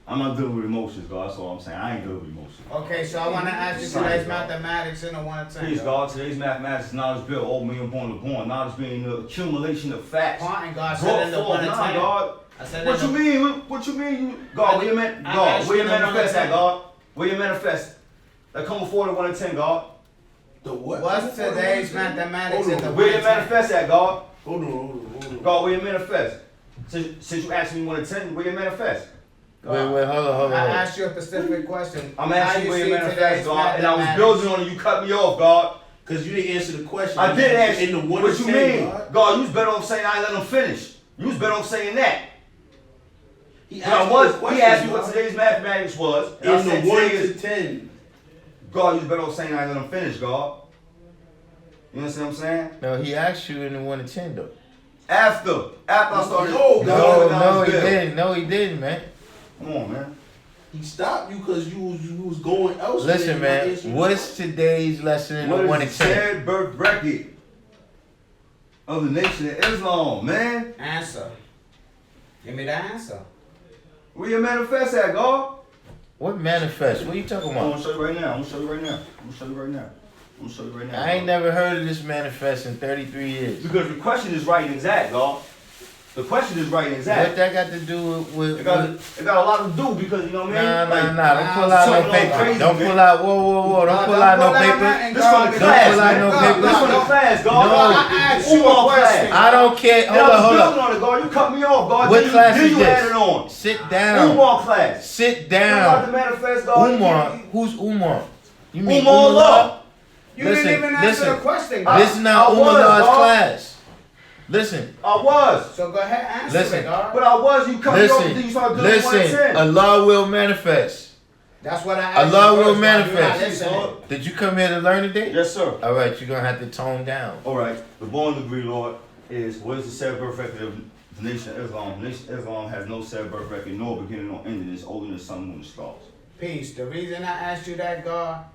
I'm not dealing with emotions, God. That's all I'm saying. I ain't dealing with emotions. Okay, so I want to ask you today's mathematics in a 1 to 10. Please, God, today's mathematics is knowledge built, old man born to born. Knowledge being the accumulation of facts. And God said Brought in the forth 1 to now, 10. God. I said What in you the, mean? What you mean? God, where you man? I God, asked where you you the 1 to manifest 10. at, God? Where you manifest? That come before the 1 to 10, God. The what? what's today's mathematics in the 1 Where to you 10? manifest at, God? Hold on. God, where you manifest? Since you asked me 1 to 10, where you manifest? Wait, hold I on. asked you a specific question. I'm How asking you where you see manifest, today's God, and I was mathematics? building on it. You cut me off, God. Because you didn't answer the question. I did ask in the you. 1 What to you 10, mean? God. God, you was better off saying I ain't let him finish. You was better off saying that. He But I asked you a was. question, He asked me what God. today's mathematics was. And I In said the 1 today is. to 10. God, you was better off saying I ain't let him finish, God. You understand what I'm saying? No, he asked you in the 1 to 10 though. After I started. No, No, he didn't. No, he didn't, man. Come on, man. He stopped you because you was going elsewhere. Listen, and man. I asked you- What's today's lesson in the What 1 is to the 10? sad birth record of the nation of Islam, man? Answer. Give me the answer. Where you manifest at, God? What manifest? What are you talking I'm about? gonna show you right now. I'm gonna show you right now. I ain't never heard of this manifest in 33 years. Because the question is right and exact, God. The question is right and What exact. that got to do with? It got a lot to do because you know what I mean. Nah. Don't pull out no talking all paper. crazy, Don't man. pull out. Whoa. Don't pull out no paper. This from the Don't class, pull out man. no This paper. from the class, God. No. I asked you a question. I don't care. I was Hold building up. on it, God. You cut me off, God. What class then is you this? added on. Sit down. Umar class. Sit You about to down. manifest, God. Umar. Who's Umar? You mean Umar Allah. You didn't even answer the question, God. This is not I was, Umar's dog. class. Listen. I was. So go ahead, answer Listen. it, God. But I was. You cut me off and then you started doing 1 Listen. 10. Allah will manifest. That's what I asked Allah you will first, God. You're not manifest. listening. Did you come here to learn today? Yes, sir. All right, you're gonna have to tone down. All right. The born degree, Lord, is what is the said birth record of the Nation of Islam? The Nation of Islam has no said birth record, nor beginning nor ending. It's older than the sun, moon, and stars. Peace. The reason I asked you that, God,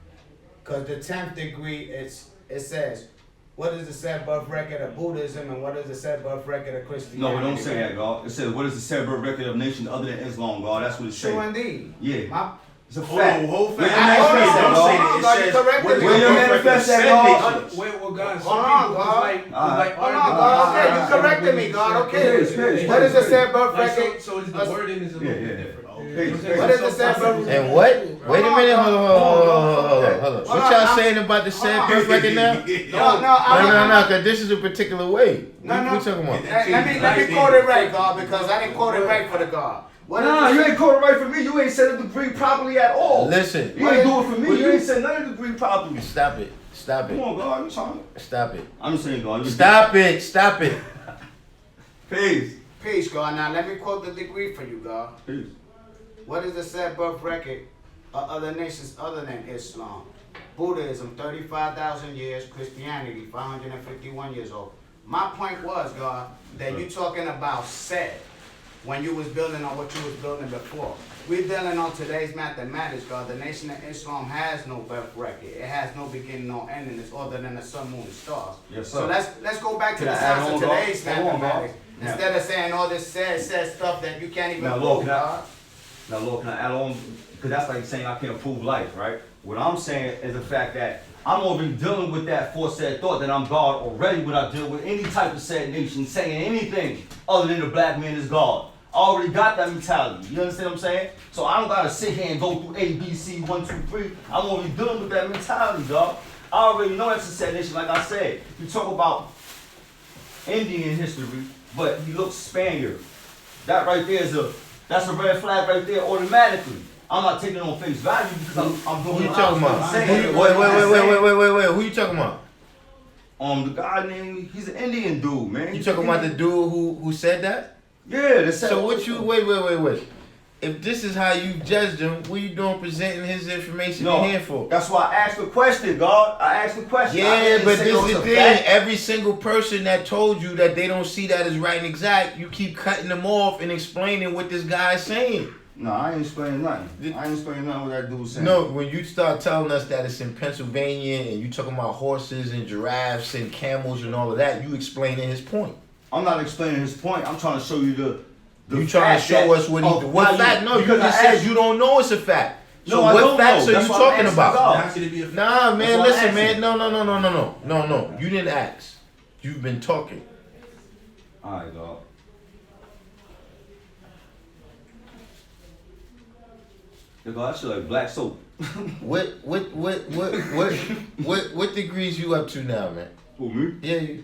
because the 10th degree, it says, what is the said birth record of Buddhism and what is the said birth record of Christianity? No, it don't say that, God. It says, what is the said birth record of nation other than Islam, God? That's what it True says. indeed. Yeah. It's a Hold fact. on, hold Where fast. your manifest that, Don't say God? that. It You says, corrected what me. is Where the your birth record manifest of that, said God? nations? Wait, well, God, some Hold on, people God. like Alright. Hold on, God. Okay, you corrected me, God. Okay. What is the said birth record? So it's the wording is a little Yeah. bit different. Hey, What is the said birth And what? Wait a minute. Hold on. What y'all saying about the said birth record now? No. Because this is a particular way. No. What you talking about? Let me quote it right, God, because I didn't quote it right for the God. What is Nah, the- you ain't called it right for me. You ain't said the degree properly at all. Listen. You ain't do it for me. You ain't said none of the degree properly. Stop it. Come on, God. You trying Stop it. I'm just saying, God. Stop it. Peace. Peace, God. Now let me quote the degree for you, God. Peace. What is the said birth record of other nations other than Islam? Buddhism, 35,000 years. Christianity, 551 years old. My point was, God, that you talking about said when you was building on what you was building before. We're dealing on today's mathematics, God. The nation of Islam has no birth record. It has no beginning, no ending. It's other than the sun, moon, and stars. Yes, sir. So let's go back to Can the I add science of on, God? today's Hold on, God. mathematics. Now- Instead of saying all this said stuff that you can't even Now, prove, Lord, can I- God. Now, Lord, can I add on? Because that's like saying I can't prove life, right? What I'm saying is the fact that I'm already dealing with that foresaid thought that I'm God already when I deal with any type of said nation saying anything other than the black man is God. I already got that mentality. You understand what I'm saying? So I don't gotta sit here and go through A, B, C, 1, 2, 3. I'm already dealing with that mentality, dog. I already know that's a said nation, like I said. You talk about Indian history, but he looks Spaniard. That right there that's a red flag right there automatically. I'm not taking it on face value because I'm doing Who you what talking I'm about? saying. Wait. Who you talking about? The guy named, he's an Indian dude, man. You talking about the dude who said that? Yeah, the said. So what you wait. If this is how you judged him, what you doing presenting his information in here for? That's why I asked the question, God. I asked the question. Yeah, but this is the thing. Fact. Every single person that told you that they don't see that as right and exact, you keep cutting them off and explaining what this guy's saying. No, I ain't explaining nothing. I ain't explaining nothing what that dude saying. No, when you start telling us that it's in Pennsylvania and you talking about horses and giraffes and camels and all of that, you explaining his point. I'm not explaining his point. I'm trying to show you the You trying to show us what he what fact? No, you just said you don't know it's a fact. So No, I what don't facts know. are That's you why I'm talking asking about? God. How could it be a Nah, man, That's what listen, I'm man. No. You didn't ask. You've been talking. Alright, dog. Yo, God, that shit like black soap. What degrees you up to now, man? Who, me? Yeah. You,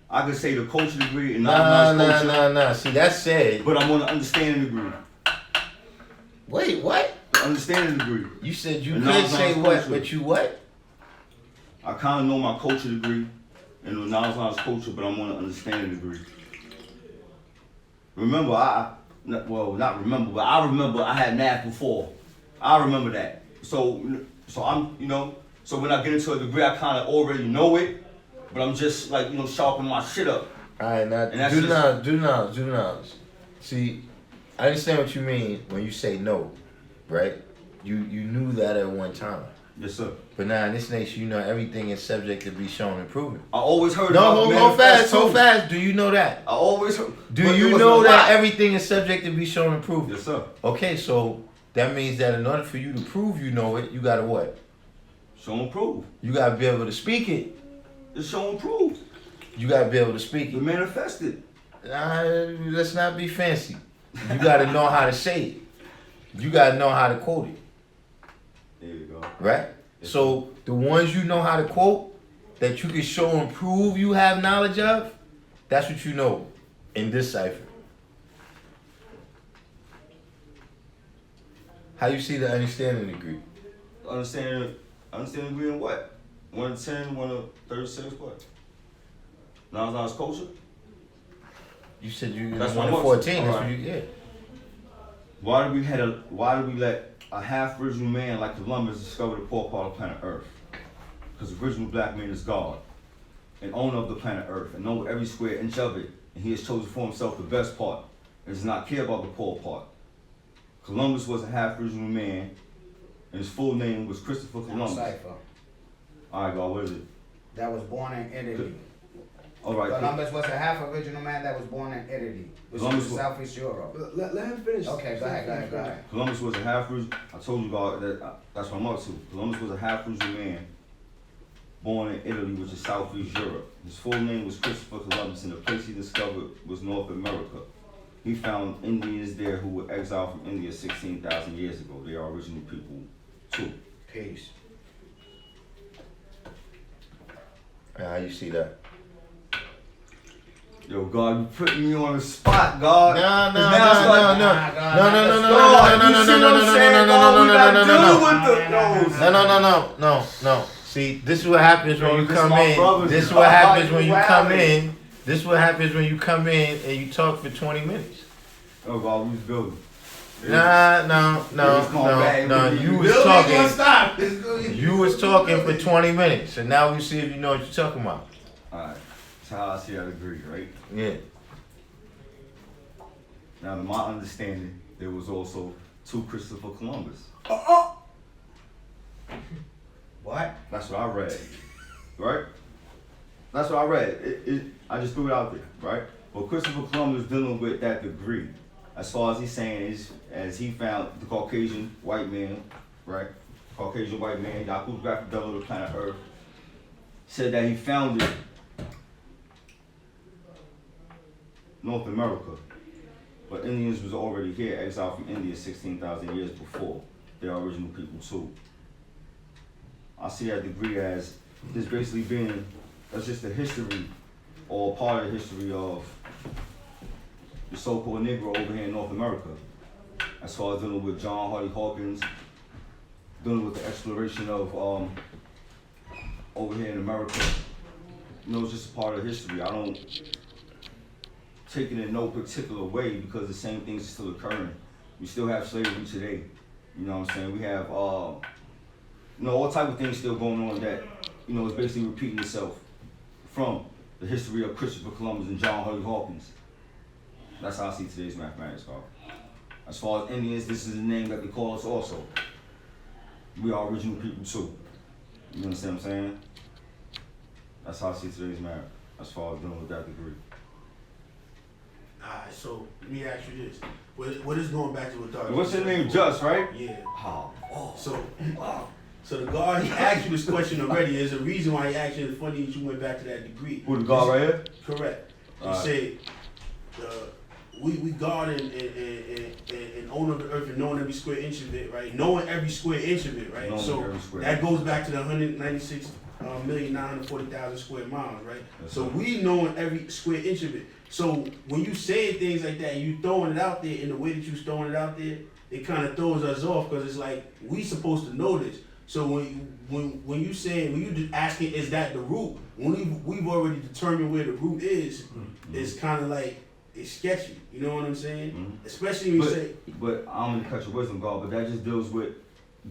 I could say the culture degree and non-culture. Nah. See, that's said. But I'm on the understanding degree. Wait, what? The understanding degree. You said you And could say what, culture. but you what? I kind of know my culture degree and the knowledge culture, but I'm on the understanding degree. Remember, I remember I had math before. I remember that. So I'm, so when I get into a degree, I kind of already know it, but I'm just like, sharpening my shit up. All right, now And that's do knowledge. See, I understand what you mean when you say no, right? You knew that at one time. Yes, sir. But now in this nation, you know everything is subject to be shown and proven. I always heard No, about hold fast. manifest Do you know that? I always heard. Do but it you wasn't know a that lot. everything is subject to be shown and proven? Yes, sir. Okay, so that means that in order for you to prove you know it, you gotta what? Show and prove. You gotta be able to speak it. It's show and prove. You gotta be able to speak It it. manifested. Let's not be fancy. You gotta know how to say it. You gotta know how to quote it. There you go. Right? So the ones you know how to quote, that you can show and prove you have knowledge of, that's what you know in this cipher. How you see the understanding degree? Understand agree in what? 1 to 10, 1 to 36, what? Knowledge culture? You said you That's 1 to what 14. I'm- That's alright. what you get. Why do we let a half original man like Columbus discover the core part of planet Earth? Because the original black man is God, and owner of the planet Earth, and know every square inch of it, and he has chosen for himself the best part, and does not care about the poor part. Columbus was a half original man, and his full name was Christopher Columbus. Cipher. Alright, God, what is it? That was born in Italy. Alright, Columbus was a half original man that was born in Italy, which Columbus is was- Southeast Europe. Let him finish. Okay, go ahead. Columbus was a half original. I told you God that's what I'm up to. Columbus was a half original man, born in Italy, which is Southeast Europe. His full name was Christopher Columbus, and the place he discovered was North America. He found Indians there who were exiled from India 16,000 years ago. They are original people too. Peace. How you see that? Yo, God, you put me on the spot, God. No. See, this is what happens when you come in. This is what happens when you come in. This is what happens when you come in and you talk for 20 minutes. Oh, God, we was building. No. You was talking. You was talking for 20 minutes, and now we see if you know what you're talking about. Alright, that's how I see that degree, right? Yeah. Now, to my understanding, there was also 2 Christopher Columbus. What? That's what I read, right? That's what I read. I just threw it out there, right? But Christopher Columbus dealing with that degree, as far as he's saying is, as he found the Caucasian white man, right? Caucasian white man, Yaku's graphic double of the planet Earth, said that he founded North America, but Indians was already here, exiled from India 16,000 years before. They are original people too. I see that degree as just basically being, that's just a history or part of the history of the so-called Negro over here in North America. As far as dealing with John Hardy Hawkins, dealing with the exploration of over here in America. You know, it's just a part of history. I don't take it in no particular way because the same things are still occurring. We still have slavery today. You know what I'm saying? We have you know, all type of things still going on that, you know, is basically repeating itself from the history of Christopher Columbus and John Hardy Hawkins. That's how I see today's mathematics, Carl. As far as Indians, this is the name that they call us also. We are original people too. You understand what I'm saying? That's how I see today's math, as far as dealing with that degree. Alright, so let me ask you this. What is going back to what Darkim What's your said name, before? Just, right? Yeah. Oh. So the guard, he asked you this question already. There's a reason why he asked you. It's funny that you went back to that degree. Who, the guard right here? Correct. You Alright. said, we guard and own of the earth and knowing every square inch of it, right? Knowing every square inch of it, right? Knowing So every square that inch. goes back to the 196,940,000 square miles, right? Yes, So sir. we knowing every square inch of it. So when you say things like that, you throwing it out there in the way that you throwing it out there, it kind of throws us off because it's like we supposed to know this. So when you saying, when you just asking, is that the root? When we've already determined where the root is, it's kind of like it's sketchy. You know what I'm saying? Mhm. Especially when you say, But I'm gonna cut your wisdom, God, but that just deals with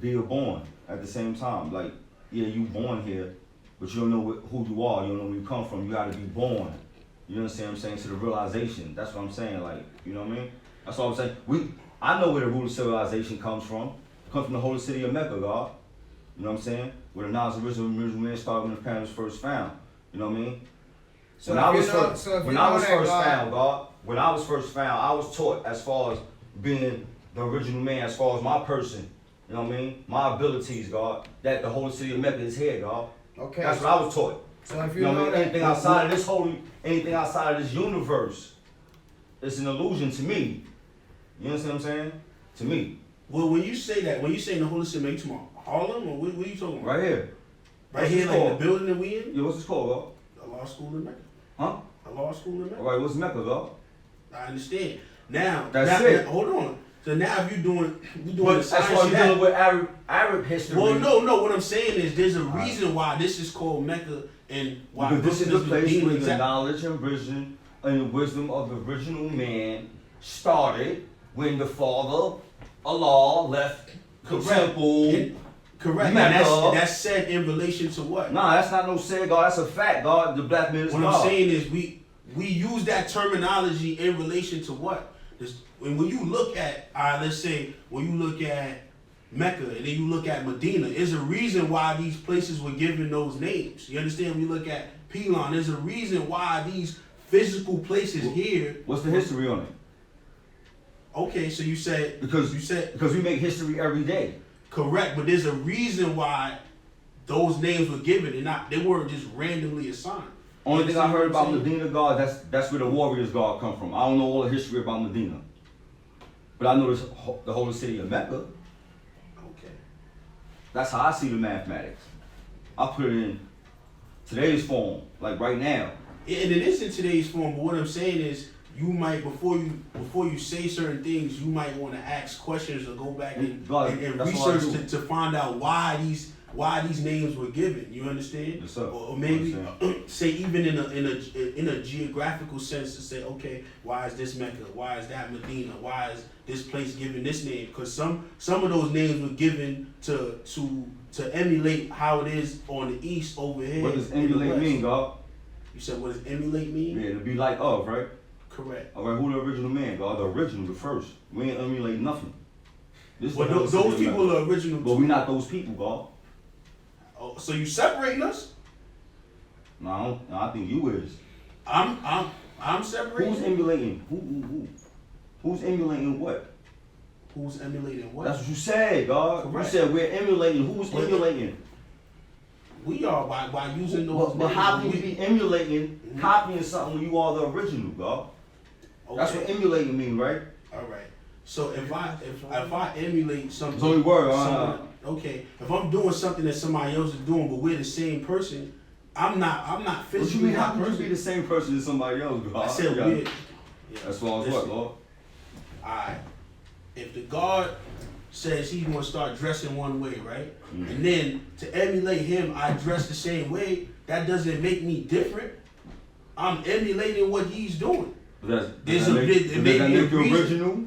being born at the same time. Like, yeah, you born here, but you don't know who you are. You don't know where you come from. You gotta be born. You understand what I'm saying? To the realization. That's what I'm saying. Like, you know what I mean? That's all I'm saying. I know where the root of civilization comes from. It comes from the holy city of Mecca, God. You know what I'm saying? Where the knowledge of original man started when the planet was first found. You know what I mean? So When if I you was know- first, so if when you I know was that first God- found, God, when I was first found, I was taught as far as being the original man, as far as my person, you know what I mean? My abilities, God, that the whole city of Mecca is here, God. Okay. That's what I was taught. So if You know what I mean? Anything outside of this anything outside of this universe, it's an illusion to me. You understand what I'm saying? To me. Well, when you say that, when you say the Holy Spirit, you talking about Harlem, or what are you talking about? Right here. Right What's here, this like called? the building that we in? Yeah, what's this called, A law school in Mecca. Huh? A law school in Mecca. Alright, what's Mecca, dog? I understand. Now, That's it. hold on. So now, if you're doing the But that's science why of you're that- dealing with Arab history. Well, no. What I'm saying is, there's a reason why this is called Mecca, and why Because this is the Brooklyn place deemed where the exact- knowledge and vision and the wisdom of the original man started when the Father, Allah, left the temple. Correct. And Mecca. that's said in relation to what? Nah, that's not no say, God. That's a fact, God. The black man is What God. I'm saying is we use that terminology in relation to what? When you look at, let's say, when you look at Mecca and then you look at Medina, there's a reason why these places were given those names. You understand? When you look at Pelon, there's a reason why these physical places here. What's the history on it? Okay, so you said Because we make history every day. correct, but there's a reason why those names were given, and they weren't just randomly assigned. Only thing I heard about Medina. Medina, God, that's where the warriors, God, come from. I don't know all the history about Medina. But I know the holy city of Mecca. Okay. That's how I see the mathematics. I put it in today's form, like right now. And it is in today's form, but what I'm saying is, you might before you say certain things, you might want to ask questions or go back and God, that's what I research do. to find out why these names were given. You understand? Yes, sir. Or maybe Understand. say even in a geographical sense to say, okay, why is this Mecca? Why is that Medina? Why is this place given this name? Because some of those names were given to emulate how it is on the east over here. What does in the emulate west. mean, God? You said what does emulate mean? Yeah, to be like of, right? Correct. All right, who the original man, God? The original, the first. We ain't emulate nothing. This is Well, the holy those city of people Mecca. are original But too. we not those people, God. Oh, so you separating us? No, I think you is. I'm separating. Who's emulating? Who? Who's emulating what? Who's emulating what? That's what you said, God. Correct. You said we're emulating. Who's Well, emulating? We are by using those. But how can names. you be emulating, copying something when you are the original, God? Okay. That's what emulating mean, right? All right. So if I emulate something, It's only word. okay. If I'm doing something that somebody else is doing, but we're the same person, I'm not What you physically mean? How that can you person. be the same person as somebody else, God? I said Yeah. we're. Yeah. As far as what, Listen. Lord? Alright. If the God says he's gonna start dressing one way, right? Mm. And then to emulate him, I dress the same way, that doesn't make me different. I'm emulating what he's doing. Does There's that a- make, there does may that be a make you reason. original?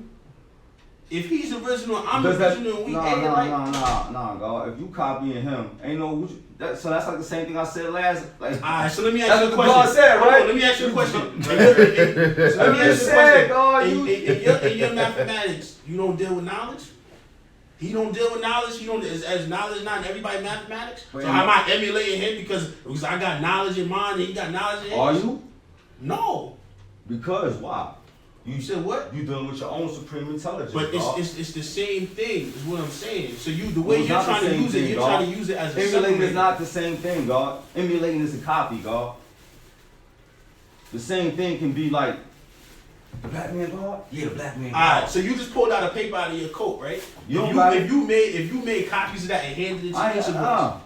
If he's original, I'm Does that- original, and we nah, ain't like. nah, God. If you copying him, ain't no. So that's like the same thing I said last. Like, Alright, so let me ask That's you a what question. God said, Hold right? on, let me ask you a question. So let me I'm ask you a just saying, God. question. In your mathematics, you don't deal with knowledge? He don't deal with knowledge. He don't as knowledge not in everybody mathematics. But So am I emulating him because I got knowledge in mine and he got knowledge in his? Are you? No. Because why? You said what? You dealing with your own supreme intelligence. But God. it's the same thing, is what I'm saying. So the Well, way it's you're not the trying to same use it, thing, you're dog. trying to use it as a Emulating separator. is not the same thing, God. Emulating is a copy, God. The same thing can be like the black man, God. Yeah, the black man. Alright, so you just pulled out a paper out of your coat, right? You don't got it. If you made copies of that and handed it to each of us,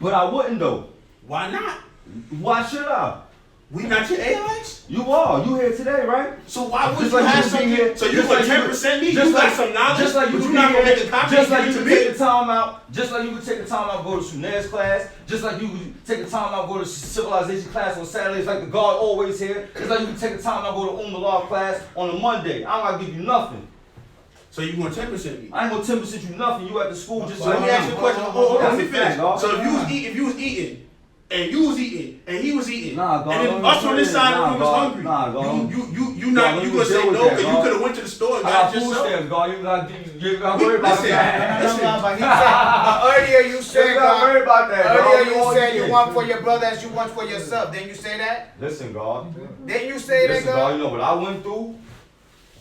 But I wouldn't though. why not? Why should I? We not your aliens? You are. You here today, right? So why would Just you like have you would be something? here- So you just would like you 10% me? just You got like- some knowledge, Just like you but would you be not gonna here- make a copy just and like give you it could to take me? the time out, just like you could take the time out, go to Sunna's class, just like you could take the time out, go to civilization class on Saturdays, like the God always here, just like you could take the time out, go to Law class on a Monday. I'm not gonna give you nothing. So you want 10% me? I ain't gonna 10% you nothing. You at the school just So let me ask you a question. Hold on, let me That's a fact, finish. dog. So if you was eating, and you was eating, and he was eating, Nah, dog, and then don't us on this say side of the that. room was Nah, hungry, dog. Nah, dog. you Dog, not let you me gonna say deal with no that, because you dog. could have went to the store and I got got it food yourself. stamps, dog. You gotta worry about Listen, that. listen. But he said, earlier you You said, gotta worry about that, dog. earlier you all said you get. want for your brother as you want for yourself. Didn't you say that? Listen, God. Didn't you say that, Listen, God? God. You know what I went through?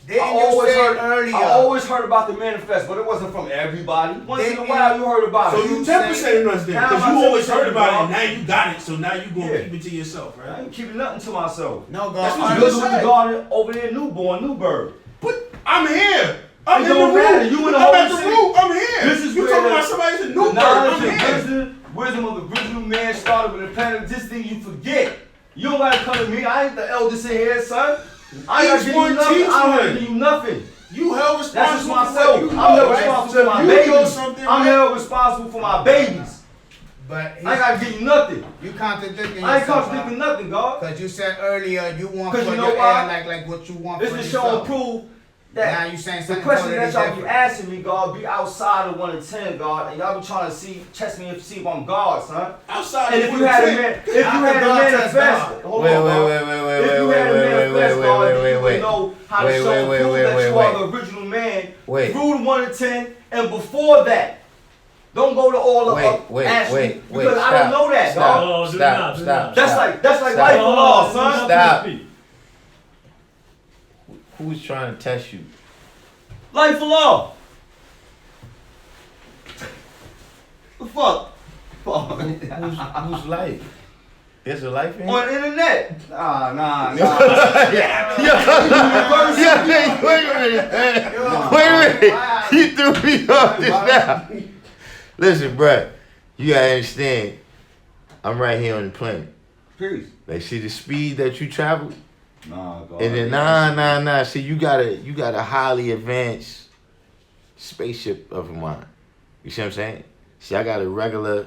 Didn't you say earlier? I always heard about the manifest, but it wasn't from everybody. Once in a while, you heard about So it. you 10% us then, Now because I'm you always 10%, heard about it, dog. and now you got it, so now you gonna Yeah. keep it to yourself, I right? ain't keeping nothing to myself. No, That's God. what I'm you good with the said. garden over there, Newburgh. But I'm here. I'm It in the don't room. matter. You in the I'm whole at the city. room. I'm here. This is you where talking the- about somebody's in The Newburgh. knowledge I'm and here. wisdom of the original man started with the planet. This thing you forget. You don't gotta come to me. I ain't the eldest in here, son. I ain't gotta Each give one you nothing. teach I don't one. gotta give you nothing. You held That's just responsible for myself. what you I'm know, held right? responsible So for my you know babies. something, I'm right? held responsible for my babies. But I ain't gotta give you nothing. you contradicting I ain't yourself. contradicting nothing, God. Because you said earlier you want 'Cause for you know your why? air like what you want It's for to yourself. show and prove Now that you saying the something question totally that y'all be different. asking me, God, be outside of 1 to 10, God, and y'all be trying to test me and see if I'm God, son. Outside And of if you had a 10, man, if you How had can a God test manifest, God? hold Wait, on, wait, God. wait, wait, wait, If wait, you wait, had a wait, wait, manifest, wait, God, wait, then wait, you wait. would know how to Wait, show wait, and wait, prove wait, that wait, you wait. are the original man Wait. through the 1 to 10, and before that. Don't go to all of Wait, because I don't know that, Stop, dog. Oh, do not, do not. That's like Stop. life and law, son. Stop. Who's trying to test you? Life and law. The fuck? Whose life? Is there life in On here? the internet. Nah. Yeah, wait a minute, man. Wait a minute. You threw me off just now. Listen, bruh. You gotta understand. I'm right here on the planet. Peace. Like, see the speed that you travel? Nah, God. And then nah. See, you got a highly advanced spaceship of mine. You see what I'm saying? See, I got a regular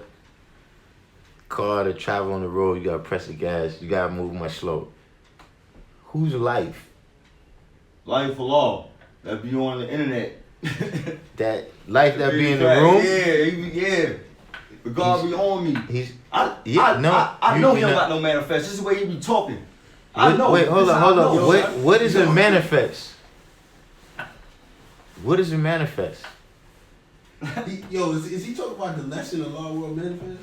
car to travel on the road. You gotta press the gas. You gotta move much slower. Whose life? Life for law. That be on the internet. That life that be in the room? Yeah. But God be on me. He's I you know he know- don't got no manifest. This is the way he be talking. I know. Wait, hold This on. how I know. What is a manifest? What is a manifest? Yo, is he talking about the lesson of Law World Manifest?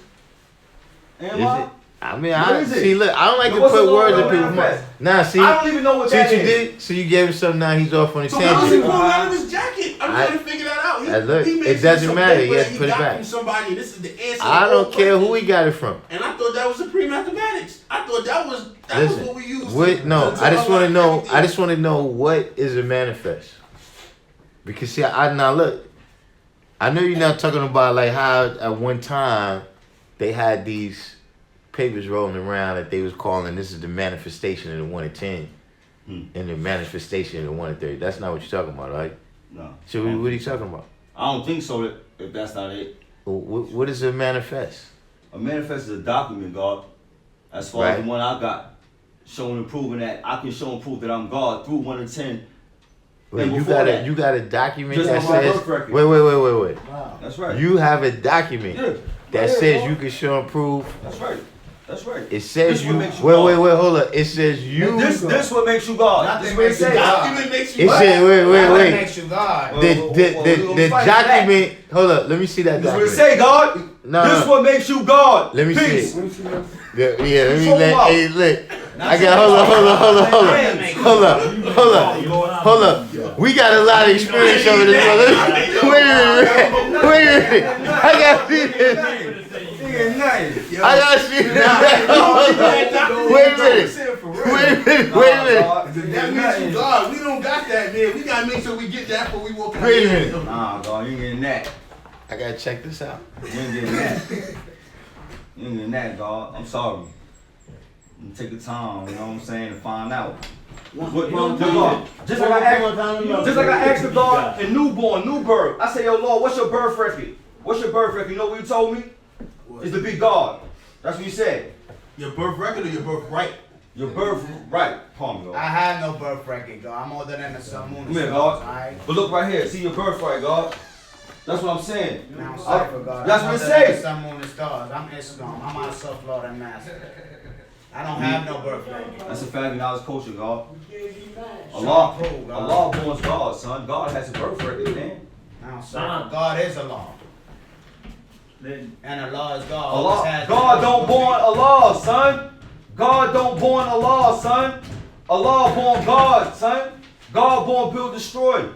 Am Is I? it? I mean, What is it? see. Look, I don't like to What's put the words Lord in people's manifest? mouth. Nah, see. I don't even know what See that what you is. did? So you gave him something. Now he's off on a So how is he tangent. pulling out of his jacket? I'm I- trying to figure that out. Look, it mentioned doesn't some matter. paper He has that to put it got back. From somebody, and this is the answer. I to don't all care who questions. he got it from. And I thought that was the pre-mathematics. I thought that was Listen, what we used. what? No, to I just want to unlock know. everything. I just want to know what is a manifest. Because see, I now look. I know you're not talking about like how at one time they had these papers rolling around that they was calling this is the manifestation of the 1 to 10 and the manifestation of the 1 to 30. That's not what you're talking about, right? No. So what are you talking about? I don't think so. If that's not it. What is a manifest? A manifest is a document, God. As far as Right. the one I got, showing and proving that I can show and prove that I'm God through 1 to 10. Wait, And you before got that, you got a document just that on my says birth record. wait. That's right. You have a document Yeah. that Right says here, you God. can show and prove. That's right. That's right. It says This you. what makes you Wait, God. hold up. It says you. This what makes you God. Nothing This what it makes you says. God. Document makes you. It what? said That wait. makes you God. Well, The we fight for that. document. Hold up. Let me see that This what it document. say, God. No, This no. what makes you God. Let me see Peace. it. Yeah, let me Talking let. about- Hey, look. I Nothing got. makes you Hold God. up. Hold up. We got a lot of experience over this. Wait a minute. I got to see this. Nigga, nothing. I got to see this. Wait a minute. That makes you God. We don't got that, man. We gotta make sure we get that before we walk out. Wait a here. minute. Nah, God, you ain't getting that. I gotta check this out. You ain't getting that. You ain't getting that, God. I'm sorry. You take the time, you know what I'm saying, to find out. Just like I asked the God in Newburgh. I say, yo, Lord, what's your birth record? What's your birth record? You know what you told me? Is to be God. That's what you said. Your birth record or your birth right? Your birth right. Palm, God. I have no birth record, God. I'm older than the sun, moon, and Come here, stars, God. alright? But look right here. See your birthright, God. That's what I'm saying. Now I'm sorry for God. That's I'm what it older than the says. sun, moon, and stars. I'm Islam. I'm out of South Florida and Master. I don't have no birth record. That's a family knowledge culture, God. Allah, Allah born God, son. God has a birth record, man. Now I'm sorry for God is Allah. And Allah is God. Allah, Always has God been. don't born Allah, son. God don't born Allah, son. Allah born God, son. God born, build, destroy.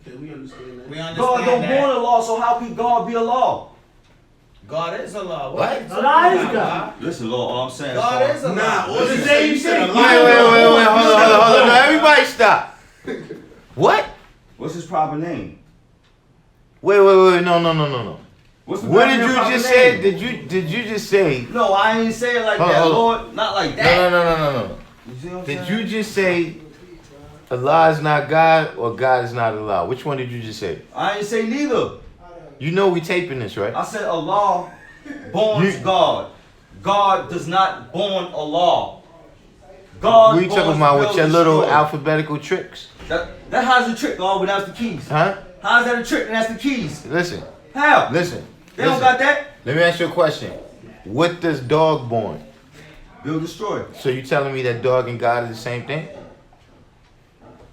Okay, we understand that. We understand God don't that. born a law, so how can God be a law? God is a law. What? are you talking Allah is about, God. Listen, Lord, all I'm saying God is is a law. Nah, all It's you the say, same you said a thing. lie. Wait, hold on. Everybody stop. What? what's his proper name? Wait, no. What's the What proper did you proper just name? say? Did you just say? No, I ain't say it like Hold that, on. Lord. Not like that. No. You see what I'm Did saying? you just say Allah is not God or God is not Allah? Which one did you just say? I ain't say neither. You know we taping this, right? I said Allah borns God. God does not born Allah. God We talking borns about build, with your little destroy. alphabetical tricks, That how's a trick, God, when that's the keys? huh? How's that a trick and that's the keys? Listen, How? listen. They don't got that? Let me ask you a question. What does dog born? Build, destroy. So you telling me that dog and God is the same thing?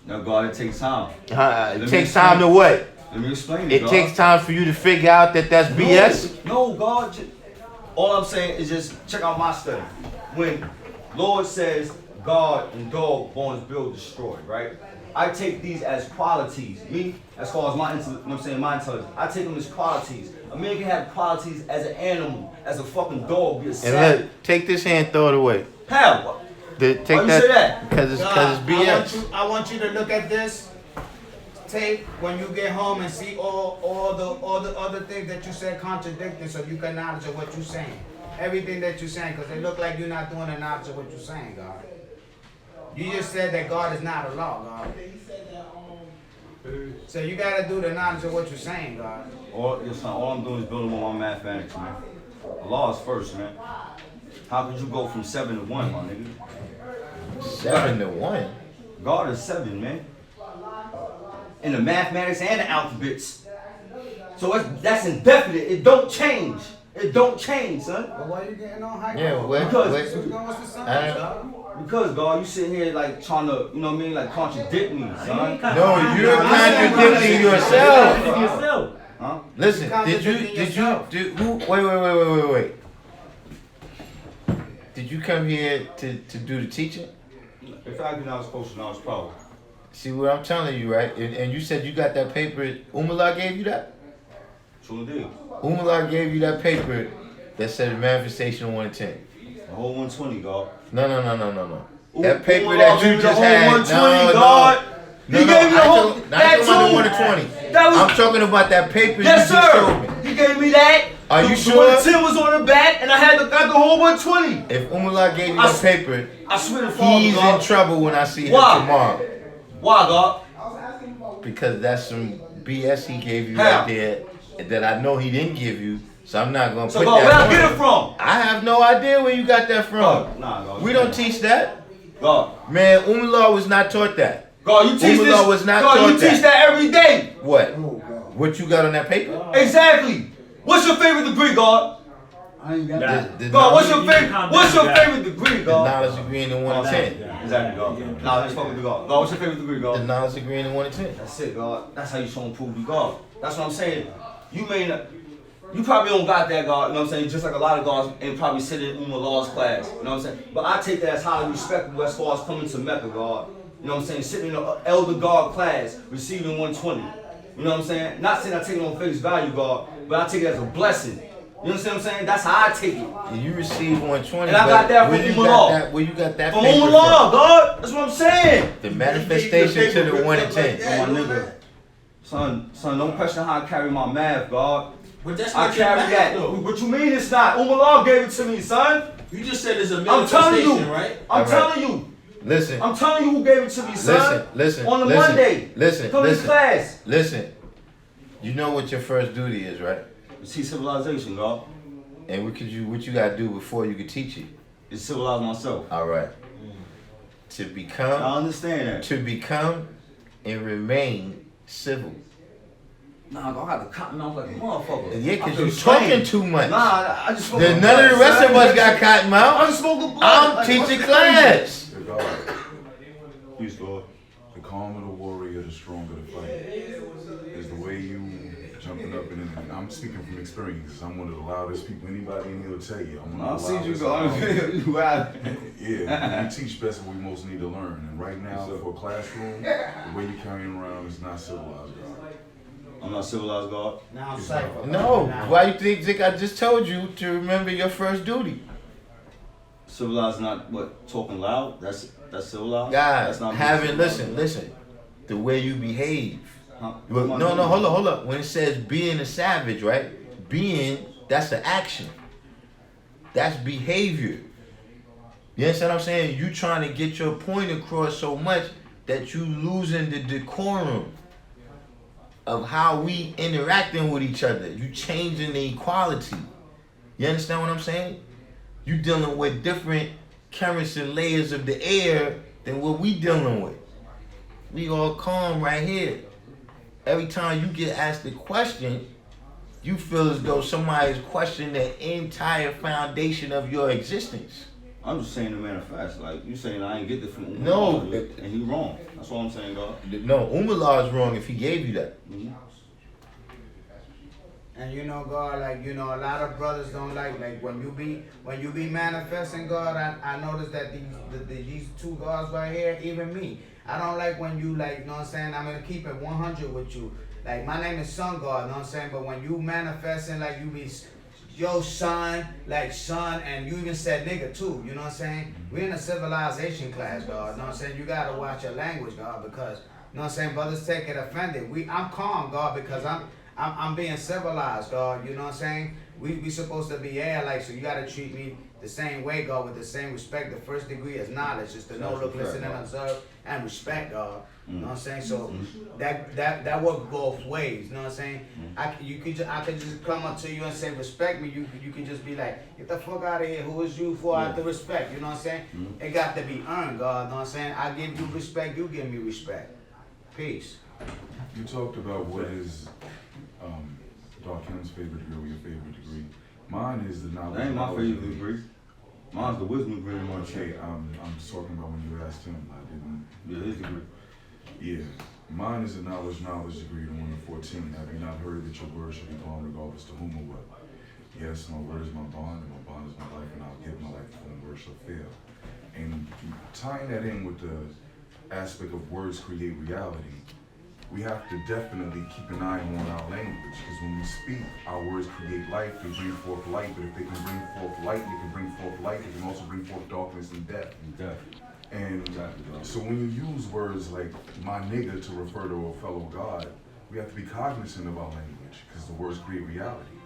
Now, God, it takes time. It me takes time to explain. what? Let me explain it, It God. takes time for you to figure out that that's BS. No, God. All I'm saying is just check out my study. When Lord says God and dog born, build, destroy, right? I take these as qualities. Me, as far as my intelligence, you know what I'm saying, my intelligence, I take them as qualities. A man can have qualities as an animal, as a fucking dog, be a And savage. look, take this hand, throw it away. How? Take Why you say that? because it's God, BS. I want you to look at this tape when you get home and see all the other things that you said contradicting, so you can acknowledge of what you're saying. Everything that you're saying, because it look like you're not doing acknowledge of what you're saying, God. You just said that God is not a law, God. So you gotta do the knowledge of what you're saying, God. All I'm doing is building on my mathematics, man. Allah is first, man. How could you go from 7 to 1, my nigga? 7 to 1. God is 7, man. In the mathematics and the alphabets. So that's indefinite. It don't change. It don't change, son. But why you getting on high? Yeah, God? wait, Because- wait. What's the sign, God? Because God, you sitting here like trying to, you know what I mean, like contradict me, son. No, you're contradicting Contradicting yourself. yourself. Huh? Listen, Contradicting yourself. wait. Did you come here to do the teaching? If I did, I was supposed to know, it's probably. See what I'm telling you, right? And you said you got that paper. Umar gave you that? Sure did. Umar gave you that paper that said the manifestation of 1 to 10. The whole 120, God. No. Ooh, That paper Umar that gave you me just the whole had. 120, God. He gave me the whole. Not That talking about the 1 too. to 20. That was. I'm talking about that paper Yes, you just showed sir. me. He gave me that. Are you The sure? 110 was on the back, and I got the whole 120. If Umar gave you I that s- paper, I swear to Father, he's in God. trouble when I see him Why? tomorrow. Why, God? Because that's some BS he gave you How? right there that I know he didn't give you. So I'm not gonna So, put God, that where I on get you. it from? I have no idea where you got that from. God, nah, God. We don't teach that. God. Man, Umar was not taught that. God, you teach Umar this. was not God, you taught teach that every day. What? What you got on that paper? Exactly. What's your favorite degree, God? I ain't got That. The God, what's you- your you favorite? calm What's down, your God. favorite degree, the God? knowledge agreeing in 1 to 10. Exactly, God. Nah, let's fuck with the God. God, what's your favorite degree, The God? knowledge agreeing in 1 to 10. That's it, God. That's how you show and prove you God. That's what I'm saying. You may not. You probably don't got that, God. You know what I'm saying? Just like a lot of gods, and probably sit in Umar Law's class. You know what I'm saying? But I take that as highly respectable as far as coming to Mecca, God. You know what I'm saying? Sitting in an elder God class, receiving 120. You know what I'm saying? Not saying I take it on face value, God, but I take it as a blessing. You understand what I'm saying? That's how I take it. And you received 120. And I got but that where from you Umar got Law. that? Where you got that From paper Umar Law, God. That's what I'm saying. The manifestation to the 1 to 10. Oh, my nigga. Son, don't question how I carry my math, God. But that's I not your carry math, that. though. What you mean it's not? Umar Law gave it to me, son. You just said it's a I'm telling you. manifestation, right? I'm All right. telling you. Listen. I'm telling you who gave it to me, son. Listen. On the listen, Monday. Listen. Come to Listen. class. Listen. You know what your first duty is, right? See civilization, God. And what you gotta do before you can teach it? It's civilize myself. All right. To I become understand that. and remain civil. Nah, God, I got the cotton mouth like a motherfucker. Yeah, I because feel you talking trained. too much. Nah, I just smoke Then a none of the blunt, rest son. of us got cotton I mouth. just smoke a blunt. I'm Like, teaching what's class. To God, Peace, God. the calmer the warrior, the stronger the fight. Is the way you jumping up and I'm speaking from experience. I'm one of the loudest people. Anybody in here will tell you. I'm one I'll of the see you loudest. go on video. You out. Yeah, we teach best what we most need to learn. And right now, for a classroom, the way you're carrying around is not civilized, God. I'm not civilized, God. Now, Cypher. No. Why you think, Zick, I just told you to remember your first duty? Civilized, not what, talking loud? That's civilized? God, That's not having, being civilized. listen. The way you behave. Huh? Well, no, hold up. When it says being a savage, right? Being, that's the action. That's behavior. You understand what I'm saying? You trying to get your point across so much that you losing the decorum of how we interacting with each other. You changing the equality. You understand what I'm saying? You dealing with different currents and layers of the air than what we dealing with. We all calm right here. Every time you get asked a question, you feel as though somebody's questioning the entire foundation of your existence. I'm just saying to manifest. Like, you saying I ain't get this from Umar. No. And he wrong. That's all I'm saying, God. No, Umallah is wrong if he gave you that. Mm-hmm. And you know, God, like, you know, a lot of brothers don't like when you be manifesting, God, I noticed that these two gods right here, even me, I don't like when you, like, you know what I'm saying, I'm gonna keep it 100 with you. Like, my name is Son God, you know what I'm saying, but when you manifesting, like, you be yo son, like son, and you even said nigga too, you know what I'm saying? We're in a civilization class, God, you know what I'm saying? You gotta watch your language, God, because, you know what I'm saying, brothers take it offended. I'm calm, God, because I'm being civilized, God, you know what I'm saying? We supposed to be like, so you gotta treat me the same way, God, with the same respect. The first degree is knowledge, just to know, look, listen, and observe, and respect, God. You know what I'm saying? So that work both ways. You know what I'm saying? I could just come up to you and say respect me. You could just be like, get the fuck out of here. Who is you for? I have to respect. You know what I'm saying? It got to be earned, God. You know what I'm saying? I give you respect. You give me respect. Peace. You talked about what is Darkim's favorite degree or your favorite degree. Mine is the knowledge. That ain't my favorite degree. Mine's the wisdom degree. Okay, I'm just talking about when you asked him. I didn't. Yeah, his degree. Yeah. Mine is a knowledge degree, the one to 14. Have you not heard that your word shall be bond regardless to whom or what? Yes, my word is my bond, and my bond is my life, and I'll give my life for whom word shall fail. And tying that in with the aspect of words create reality, we have to definitely keep an eye on our language, because when we speak, our words create life, they bring forth light, but if they can bring forth light, they can bring forth light, they can also bring forth darkness and death. And so when you use words like my nigga to refer to a fellow God, we have to be cognizant of our language, because the words create reality.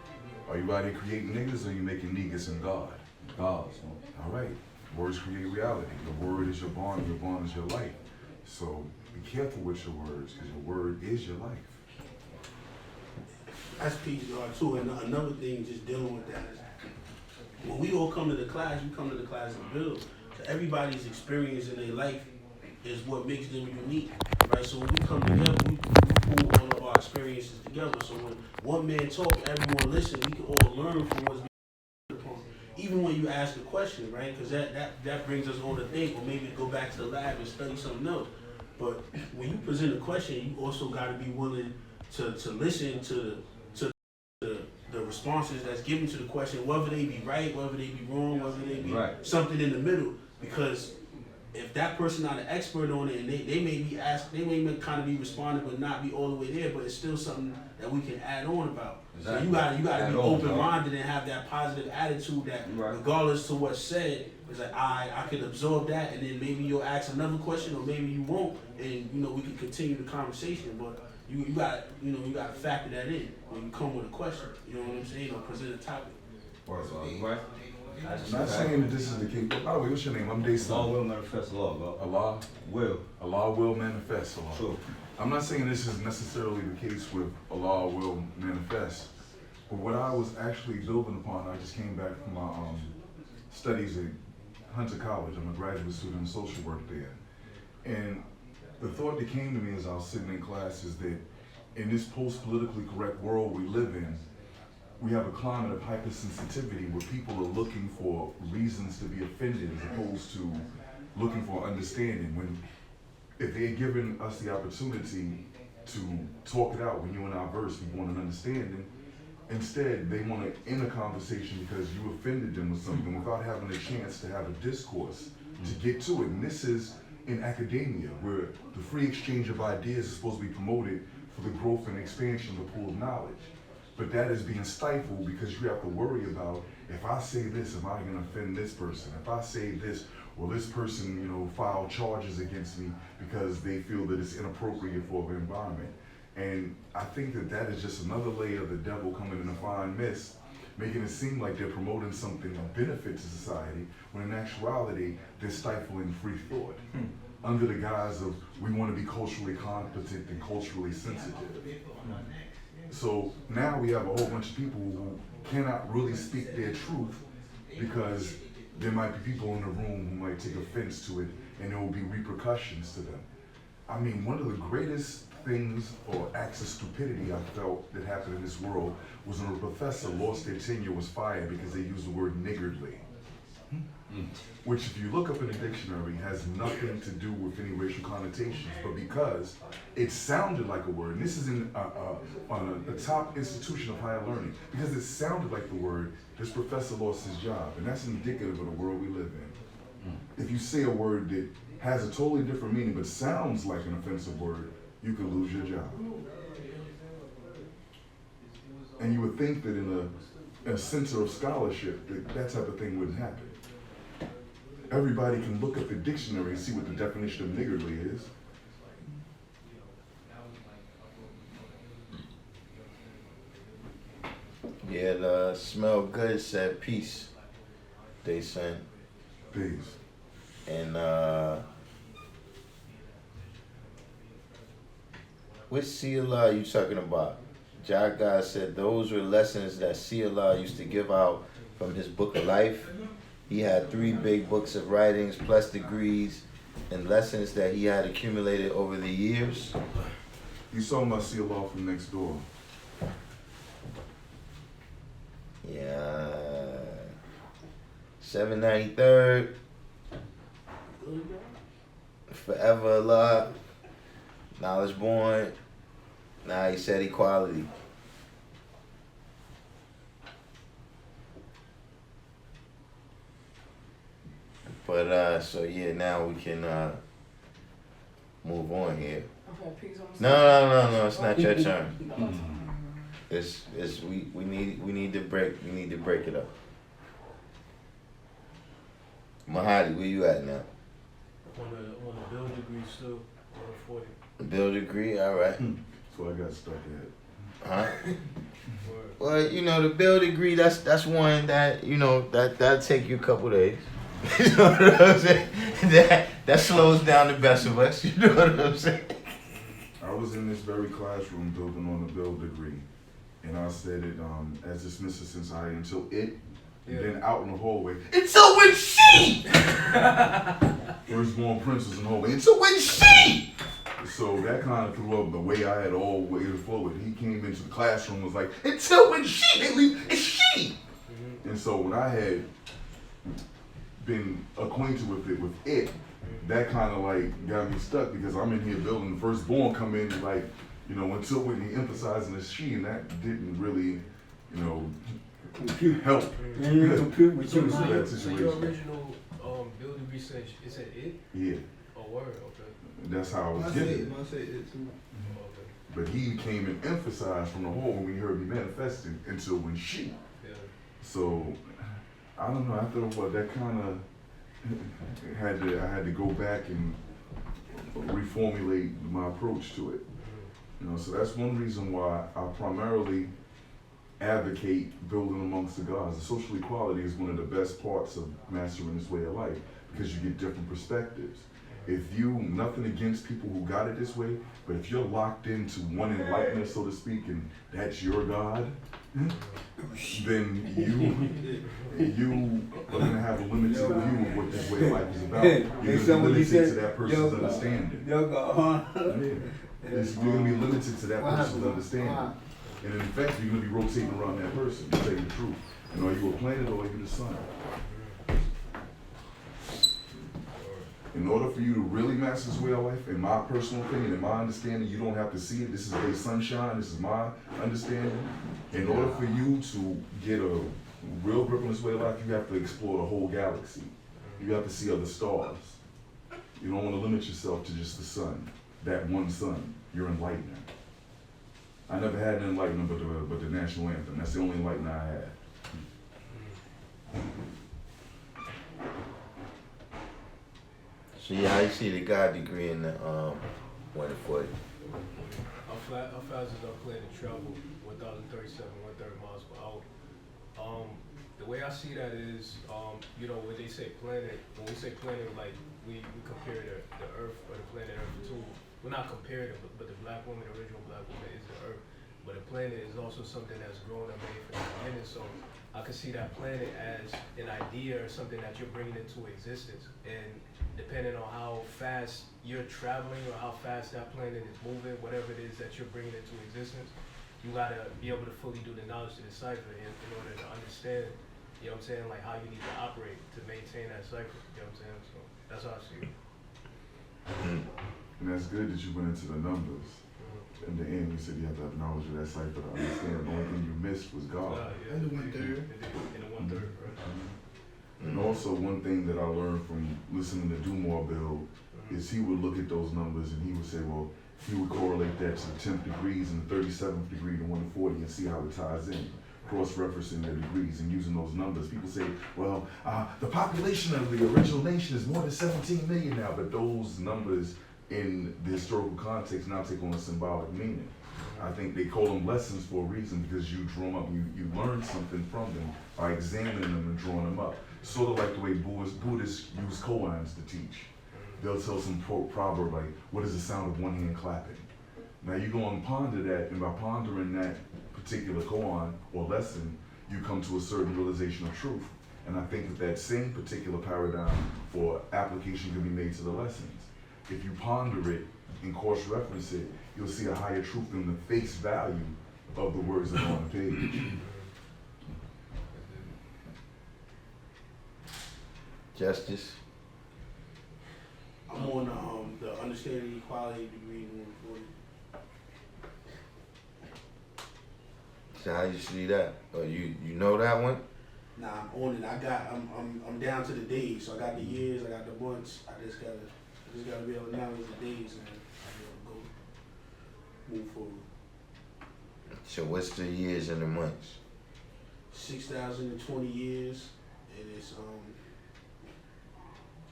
Are you out here creating niggas, or are you making niggas in God? Gods. All right, words create reality. The word is your bond is your life. So be careful with your words, because your word is your life. That's peace, God, too. And another thing, just dealing with that is, when we all come to the class, we come to the class to build. So everybody's experience in their life is what makes them unique, right? So when we come together, we pull all of our experiences together. So when one man talk, everyone listen, we can all learn from what's being upon. Even when you ask a question, right? Because that brings us on to think, or maybe go back to the lab and study something else. But when you present a question, you also got to be willing to listen to the responses that's given to the question, whether they be right, whether they be wrong, whether they be something in the middle. Because if that person not an expert on it, and they may be asked, they may kind of be responding, but not be all the way there, but it's still something that we can add on about. Exactly. So you gotta be open-minded and have that positive attitude that regardless to what's said, it's like I could absorb that, and then maybe you'll ask another question, or maybe you won't, and we can continue the conversation. But you gotta factor that in when you come with a question. You know what I'm saying? Or present a topic. Right. I'm not saying that this is the case. By the way, what's your name? I'm Dason. Allah will manifest Allah, God. Allah will manifest Allah. True. I'm not saying this is necessarily the case with Allah will manifest. But what I was actually building upon, I just came back from my studies at Hunter College. I'm a graduate student in social work there. And the thought that came to me as I was sitting in class is that in this post-politically correct world we live in, we have a climate of hypersensitivity where people are looking for reasons to be offended as opposed to looking for understanding. When if they had given us the opportunity to talk it out when you and I verse, we want an understanding. Instead, they want to end a conversation because you offended them with something without having a chance to have a discourse to get to it. And this is in academia, where the free exchange of ideas is supposed to be promoted for the growth and expansion of the pool of knowledge. But that is being stifled because you have to worry about, if I say this, am I going to offend this person? If I say this, will this person, you know, file charges against me because they feel that it's inappropriate for the environment? And I think that that is just another layer of the devil coming in a fine mist, making it seem like they're promoting something of benefit to society, when in actuality, they're stifling free thought under the guise of, we want to be culturally competent and culturally sensitive. So now we have a whole bunch of people who cannot really speak their truth because there might be people in the room who might take offense to it and there will be repercussions to them. I mean, one of the greatest things or acts of stupidity I felt that happened in this world was when a professor lost their tenure, was fired because they used the word niggardly. Which, if you look up in the dictionary, has nothing to do with any racial connotations, but because it sounded like a word, and this is in a top institution of higher learning, because it sounded like the word, this professor lost his job, and that's indicative of the world we live in. If you say a word that has a totally different meaning but sounds like an offensive word, you could lose your job. And you would think that in a center of scholarship, that type of thing wouldn't happen. Everybody can look up the dictionary and see what the definition of niggardly is. Yeah, the Smell Good said peace. They sent. Peace. And which CLR you talking about? Jaga said those were lessons that CLR used to give out from his book of life. He had 3 big books of writings plus degrees and lessons that he had accumulated over the years. You saw my CLR from next door. Yeah. 793rd. Forever Allah. Knowledge born. Now he said equality. But so yeah, now we can move on here. No, it's not your turn. It's we need to break it up. Mahadi, where you at now? On the build degree still, 140. Build degree, all right. So I got stuck at. Huh? Well, you know, the build degree, that's one that, you know, that'll take you a couple days. You know what I'm saying? That slows down the best of us. You know what I'm saying? I was in this very classroom building on the build degree, and I said it as dismissive since I until it, and then out in the hallway until when she firstborn prince was in the hallway until when she. So that kind of threw up the way I had always flowed. He came into the classroom and was like, until when she, they leave, it's she. And so when I had been acquainted with it, that kind of like got me stuck because I'm in here building the firstborn come in and like, you know, until when he emphasizing the she, and that didn't really, you know, help. Compute with you. So that So situation. your original build degree said it? Yeah, Oh, word, okay. that's how I was getting it. But he came and emphasized from the whole when he heard me manifesting until when she. Yeah. So I don't know. After a while, that kind of I had to go back and reformulate my approach to it. You know, so that's one reason why I primarily advocate building amongst the gods. The social equality is one of the best parts of mastering this way of life because you get different perspectives. If you, nothing against people who got it this way, but if you're locked into one enlightenment, so to speak, and that's your God, then you are going to have a limited view of what this way of life is about. You're going to be limited to that person's understanding. You're going to be limited to that person's understanding. And in fact, you're going to be rotating around that person, to tell you the truth. And are you a planet or are you the sun? In order for you to really master this way of life, in my personal opinion, in my understanding, you don't have to see it. This is a sunshine. This is my understanding. In order for you to get a real grip on this way of life, you have to explore the whole galaxy. You have to see other stars. You don't want to limit yourself to just the sun, that one sun. You're enlightening. I never had an enlightenment but the national anthem. That's the only enlightenment I had. So yeah, how you see the God degree in the 140? How fast is our plane to travel? 1,037, 130 miles per hour. The way I see that is, you know, when they say planet, when we say planet, like we compare the Earth or the planet Earth to, we're not comparing it, but the black woman, the original black woman is the Earth. But a planet is also something that's grown and made from the beginning. So I can see that planet as an idea or something that you're bringing into existence. And depending on how fast you're traveling or how fast that planet is moving, whatever it is that you're bringing into existence, you gotta be able to fully do the knowledge to decipher in order to understand, you know what I'm saying, like how you need to operate to maintain that cycle, you know what I'm saying? So that's how I see it. And that's good that you went into the numbers. In the end, you said you have to have knowledge of that cipher to understand. The only thing you missed was God. Yeah, And the 1/3. In the 1/3, right? And also one thing that I learned from listening to Dumore Bill is he would look at those numbers and he would say, well, he would correlate that to the 10th degrees and the 37th degree to 140 and see how it ties in, cross-referencing their degrees and using those numbers. People say, well, the population of the original nation is more than 17 million now, but those numbers in the historical context now take on a symbolic meaning. I think they call them lessons for a reason because you draw them up, you learn something from them by examining them and drawing them up. Sort of like the way Buddhists use koans to teach. They'll tell some proverb like, what is the sound of one hand clapping? Now you go and ponder that, and by pondering that particular koan or lesson, you come to a certain realization of truth. And I think that same particular paradigm for application can be made to the lessons. If you ponder it and cross-reference it, you'll see a higher truth than the face value of the words that are on the page. Justice. I'm on the understanding equality degree in 140. So how you see that? Or you know that one? Nah, I'm on it. I'm down to the days. So I got the years, I got the months. I just gotta be able to manage the days and I'll be able to move forward. So what's the years and the months? 6,020 years, and it's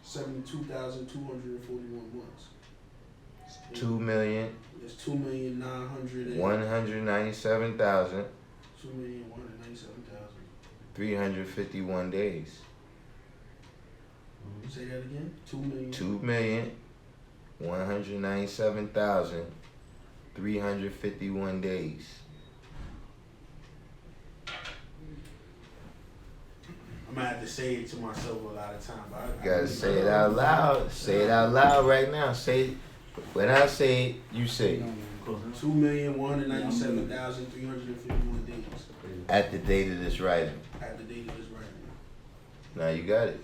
72,241 months. 2,000,000. It's 2,900,000. 197,000. 2,197,000. 351 days. Say that again. 2,000,000. 2,197,351 days. I'm gonna have to say it to myself a lot of time, but You gotta say it out loud. Say it out loud right now. Say it. When I say it, you say it. 2,197,351 days. At the date of this writing. At the date of this writing. Now you got it.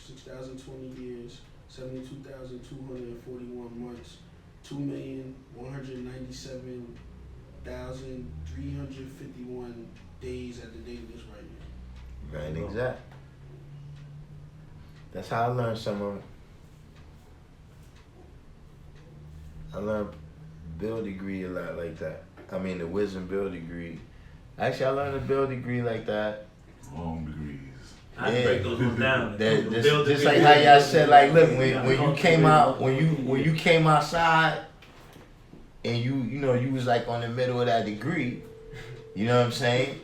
6,020 years, 72,241 months, 2,197,351 days at the date of this writing. Right, exact. That's how I learned some of it. I learned Bill degree a lot like that. I mean the wisdom Bill degree. Actually, I learned a Bill degree like that. Long degrees. I break those ones down. Just like how y'all said, like, look, when you came out, when you came outside, and you know you was like on the middle of that degree, you know what I'm saying,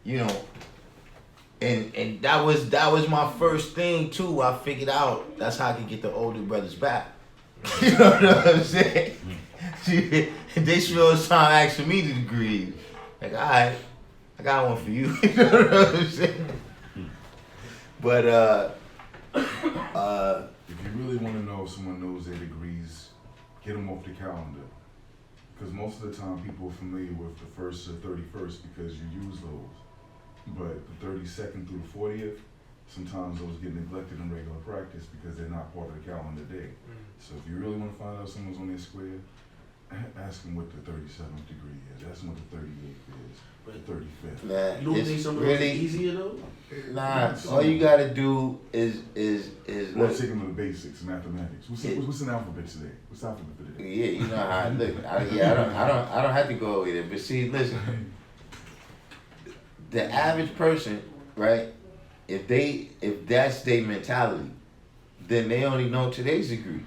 you know, and that was my first thing too. I figured out that's how I could get the older brothers back. You know what I'm saying? They sure was trying to ask me the degree. Like, all right, I got one for you. You know what I'm saying? But If you really want to know if someone knows their degrees, get them off the calendar. Because most of the time people are familiar with the 1st or 31st because you use those. But the 32nd through the 40th, sometimes those get neglected in regular practice because they're not part of the calendar day. So if you really want to find out someone's on their square, ask them what the 37th degree is. Ask them what the 38th is. The 35th. Man, You don't it's think some of those really are easier though? nah. All you gotta do is Or look. take them to the basics, mathematics. What's the alphabet today? What's the alphabet for today? Yeah, you know how I look. I don't have to go over there. But see, listen, the average person, right? If that's their mentality, then they only know today's degree.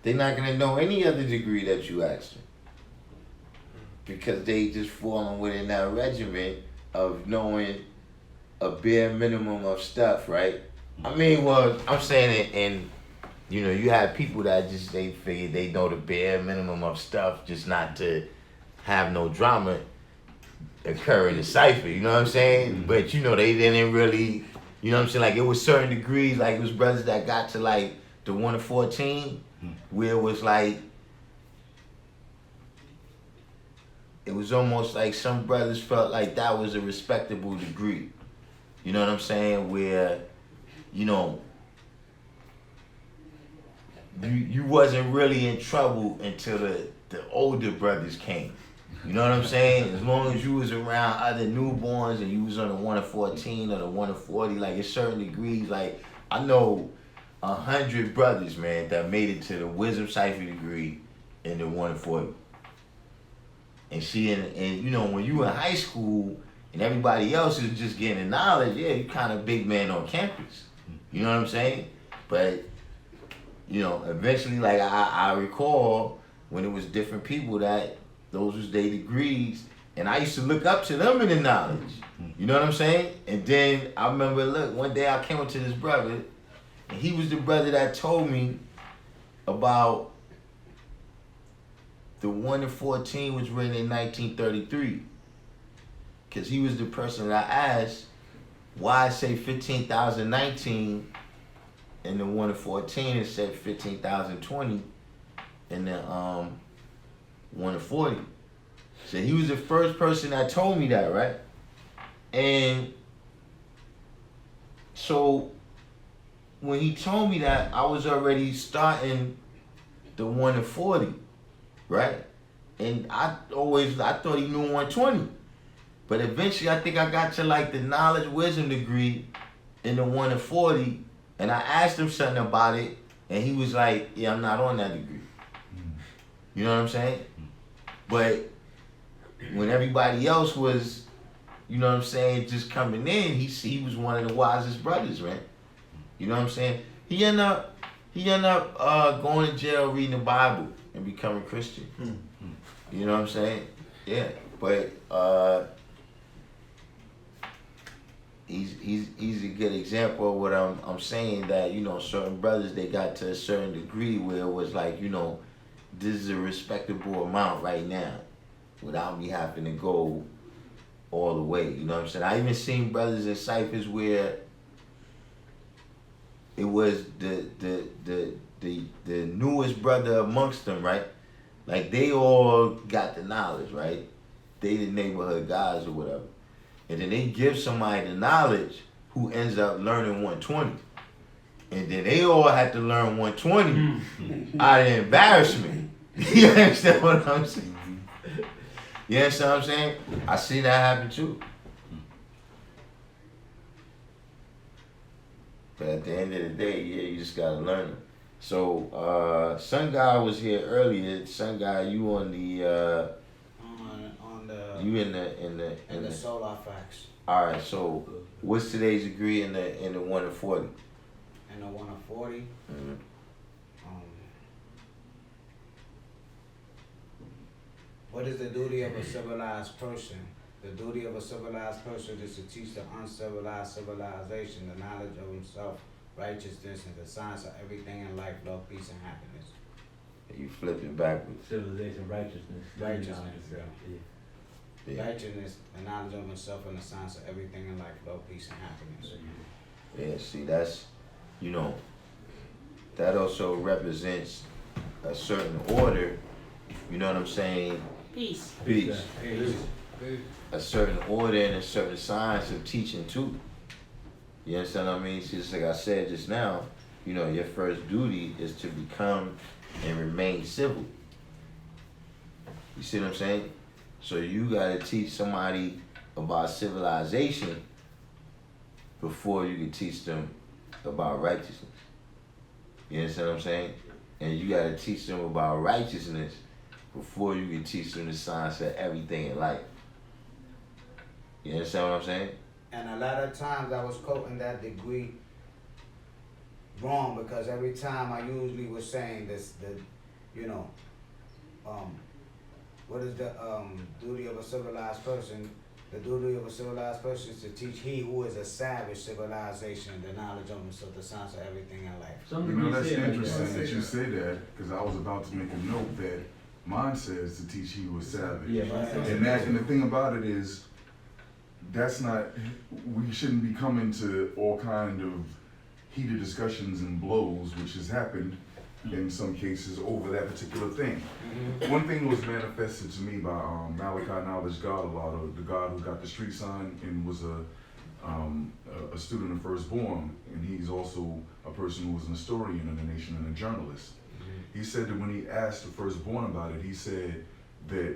They're not gonna know any other degree that you ask them, because they just falling within that regimen of knowing a bare minimum of stuff, right? I mean, well, I'm saying it, and you know, you have people that just they figure they know the bare minimum of stuff, just not to have no drama occur in the cipher. You know what I'm saying? But you know, they didn't really, you know what I'm saying? Like it was certain degrees, like it was brothers that got to like the 1 to 14, where it was like, it was almost like some brothers felt like that was a respectable degree. You know what I'm saying? Where, you know, you wasn't really in trouble until the older brothers came. You know what I'm saying? As long as you was around other newborns and you was on the 1 to 14 or the 1 to 40, like in certain degrees, like I know 100 brothers, man, that made it to the wisdom cipher degree in the 1 to 40. And see, and you know, when you in high school and everybody else is just getting the knowledge, yeah, you kind of big man on campus. You know what I'm saying? But, you know, eventually, like I recall when it was different people that those was their degrees, and I used to look up to them in the knowledge. You know what I'm saying? And then I remember, look, one day I came up to this brother, and he was the brother that told me about the 1 to 14 was written in 1933. Because he was the person that I asked why I say 15,019 in the 1 to 14 and said 15,020 in the 1 to 40. So he was the first person that told me that, right? And so when he told me that, I was already starting the 1 to 40, right? And I thought he knew 120. But eventually I think I got to like the knowledge wisdom degree in the 1 to 40, and I asked him something about it, and he was like, yeah, I'm not on that degree. You know what I'm saying? But when everybody else was, you know what I'm saying, just coming in, he was one of the wisest brothers, man. You know what I'm saying? He ended up going to jail, reading the Bible, and becoming Christian. You know what I'm saying? Yeah. But he's a good example of what I'm saying, that, you know, certain brothers, they got to a certain degree where it was like, you know, this is a respectable amount right now without me having to go all the way. You know what I'm saying? I even seen brothers in ciphers where it was the newest brother amongst them, right? Like they all got the knowledge, right? They the neighborhood guys or whatever. And then they give somebody the knowledge who ends up learning 120. And then they all had to learn 120 out of embarrassment. You understand what I'm saying? You understand what I'm saying? I see that happen too. But at the end of the day, yeah, you just gotta learn it. So, Sun Guy was here earlier. Sun Guy, you on the you in the solar facts. All right. So, what's today's degree in the 1 to 40? In the 1 to 40. Mm-hmm. What is the duty of a civilized person? The duty of a civilized person is to teach the uncivilized civilization the knowledge of himself, righteousness, and the science of everything in life, love, peace, and happiness. You flipped it backwards. Civilization, righteousness. Righteousness, Yeah. Righteousness, the knowledge of himself, and the science of everything in life, love, peace, and happiness. Yeah, see, that's, you know, that also represents a certain order, you know what I'm saying? Peace. Peace. A certain order and a certain science of teaching too. You understand what I mean? See, just like I said just now, you know, your first duty is to become and remain civil. You see what I'm saying? So you gotta teach somebody about civilization before you can teach them about righteousness. You understand what I'm saying? And you gotta teach them about righteousness before you can teach them the science of everything in life. You understand what I'm saying? And a lot of times I was quoting that degree wrong, because every time I usually was saying this, what is the duty of a civilized person? The duty of a civilized person is to teach he who is a savage civilization the knowledge of the science of everything in life. Some You know, that's degrees say that. interesting that you say that, because I was about to make a note that mine says to teach he was savage. Yeah, mine says And the thing about it is, that's not, we shouldn't be coming to all kind of heated discussions and blows, which has happened in some cases over that particular thing. One thing was manifested to me by Malachi Knowledge God, a lot of the God who got the street sign and was a student of Firstborn, and he's also a person who was an historian in the nation and a journalist. He said that when he asked the Firstborn about it, he said that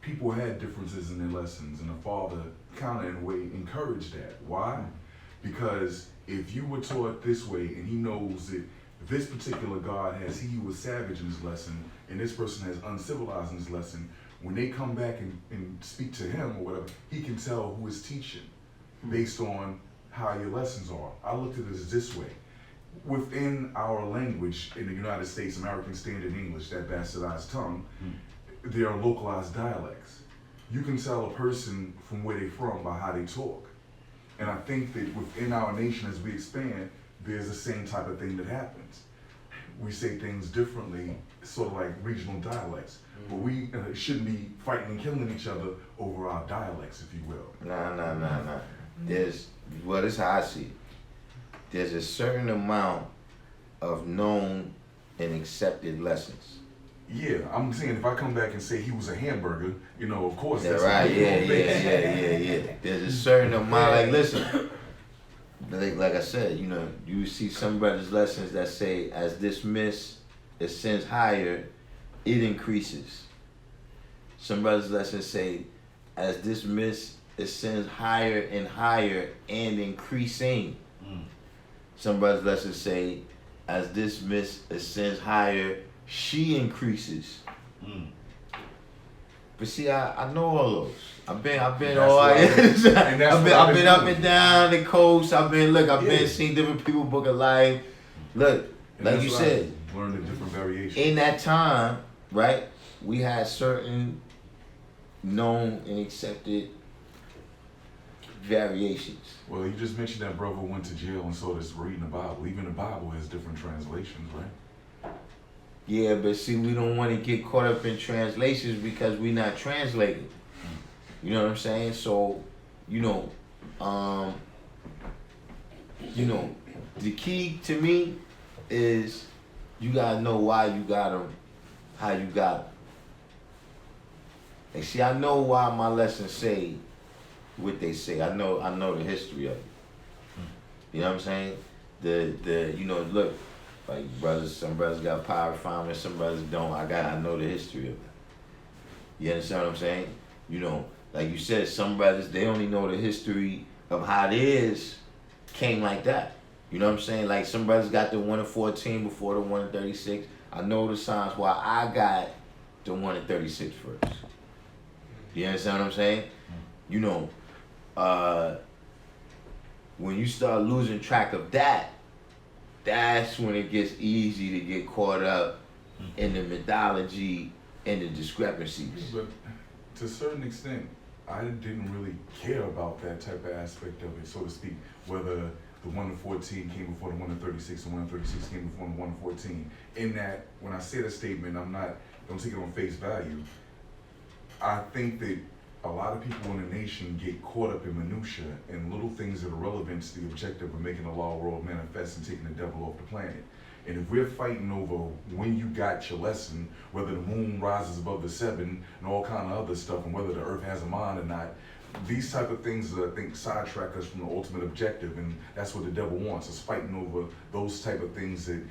people had differences in their lessons, and the father kind of in a way encouraged that. Why? Because if you were taught this way, and he knows that this particular God has he who was savage in his lesson, and this person has uncivilized in his lesson, when they come back and speak to him or whatever, he can tell who is teaching based on how your lessons are. I looked at it as this way. Within our language in the United States, American Standard English, that bastardized tongue, there are localized dialects. You can tell a person from where they're from by how they talk. And I think that within our nation, as we expand, there's the same type of thing that happens. We say things differently, sort of like regional dialects, but we shouldn't be fighting and killing each other over our dialects, if you will. Nah. This is how I see it. There's a certain amount of known and accepted lessons. Yeah, I'm saying if I come back and say he was a hamburger, you know, of course Yeah, that's right. a Yeah. There's a certain amount. Like, listen. Like I said, you know, you see some brothers' lessons that say, as this mist ascends higher, it increases. Some brothers' lessons say, as this mist ascends higher and higher and increasing. Some brothers' lessons say, as this mist ascends higher, she increases. But see, I know all those. I've been all I've been up and down the coast. I've been seeing different people book of life. Look, And like that's you what said, I learned the different variations. in that time, right, we had certain known and accepted variations. Well, you just mentioned that brother went to jail and saw this reading the Bible. Even the Bible has different translations, right? Yeah, but see, we don't want to get caught up in translations because we're not translating. You know what I'm saying? So, the key to me is you gotta know why you got them, how you got them. And see, I know why my lessons say what they say. I know the history of it. You know what I'm saying? Look, like some brothers got power refinement, some brothers don't. I know the history of it. You understand what I'm saying? Like you said, some brothers, they only know the history of how theirs came like that. You know what I'm saying? Like some brothers got the 1 in 14 before the 1 in 36. I know the signs why I got the 1 in 36 first. You understand what I'm saying? When you start losing track of that, that's when it gets easy to get caught up in the mythology and the discrepancies. But to a certain extent, I didn't really care about that type of aspect of it, so to speak, whether the 1 in 14 came before the 1 in 36 and 1 in 36 came before the 1 in 14. In that, when I say the statement, don't take it on face value. I think that a lot of people in the nation get caught up in minutia and little things that are relevant to the objective of making the law world manifest and taking the devil off the planet. And if we're fighting over when you got your lesson, whether the moon rises above the 7 and all kind of other stuff, and whether the earth has a mind or not, these type of things, I think, sidetrack us from the ultimate objective, and that's what the devil wants, is fighting over those type of things that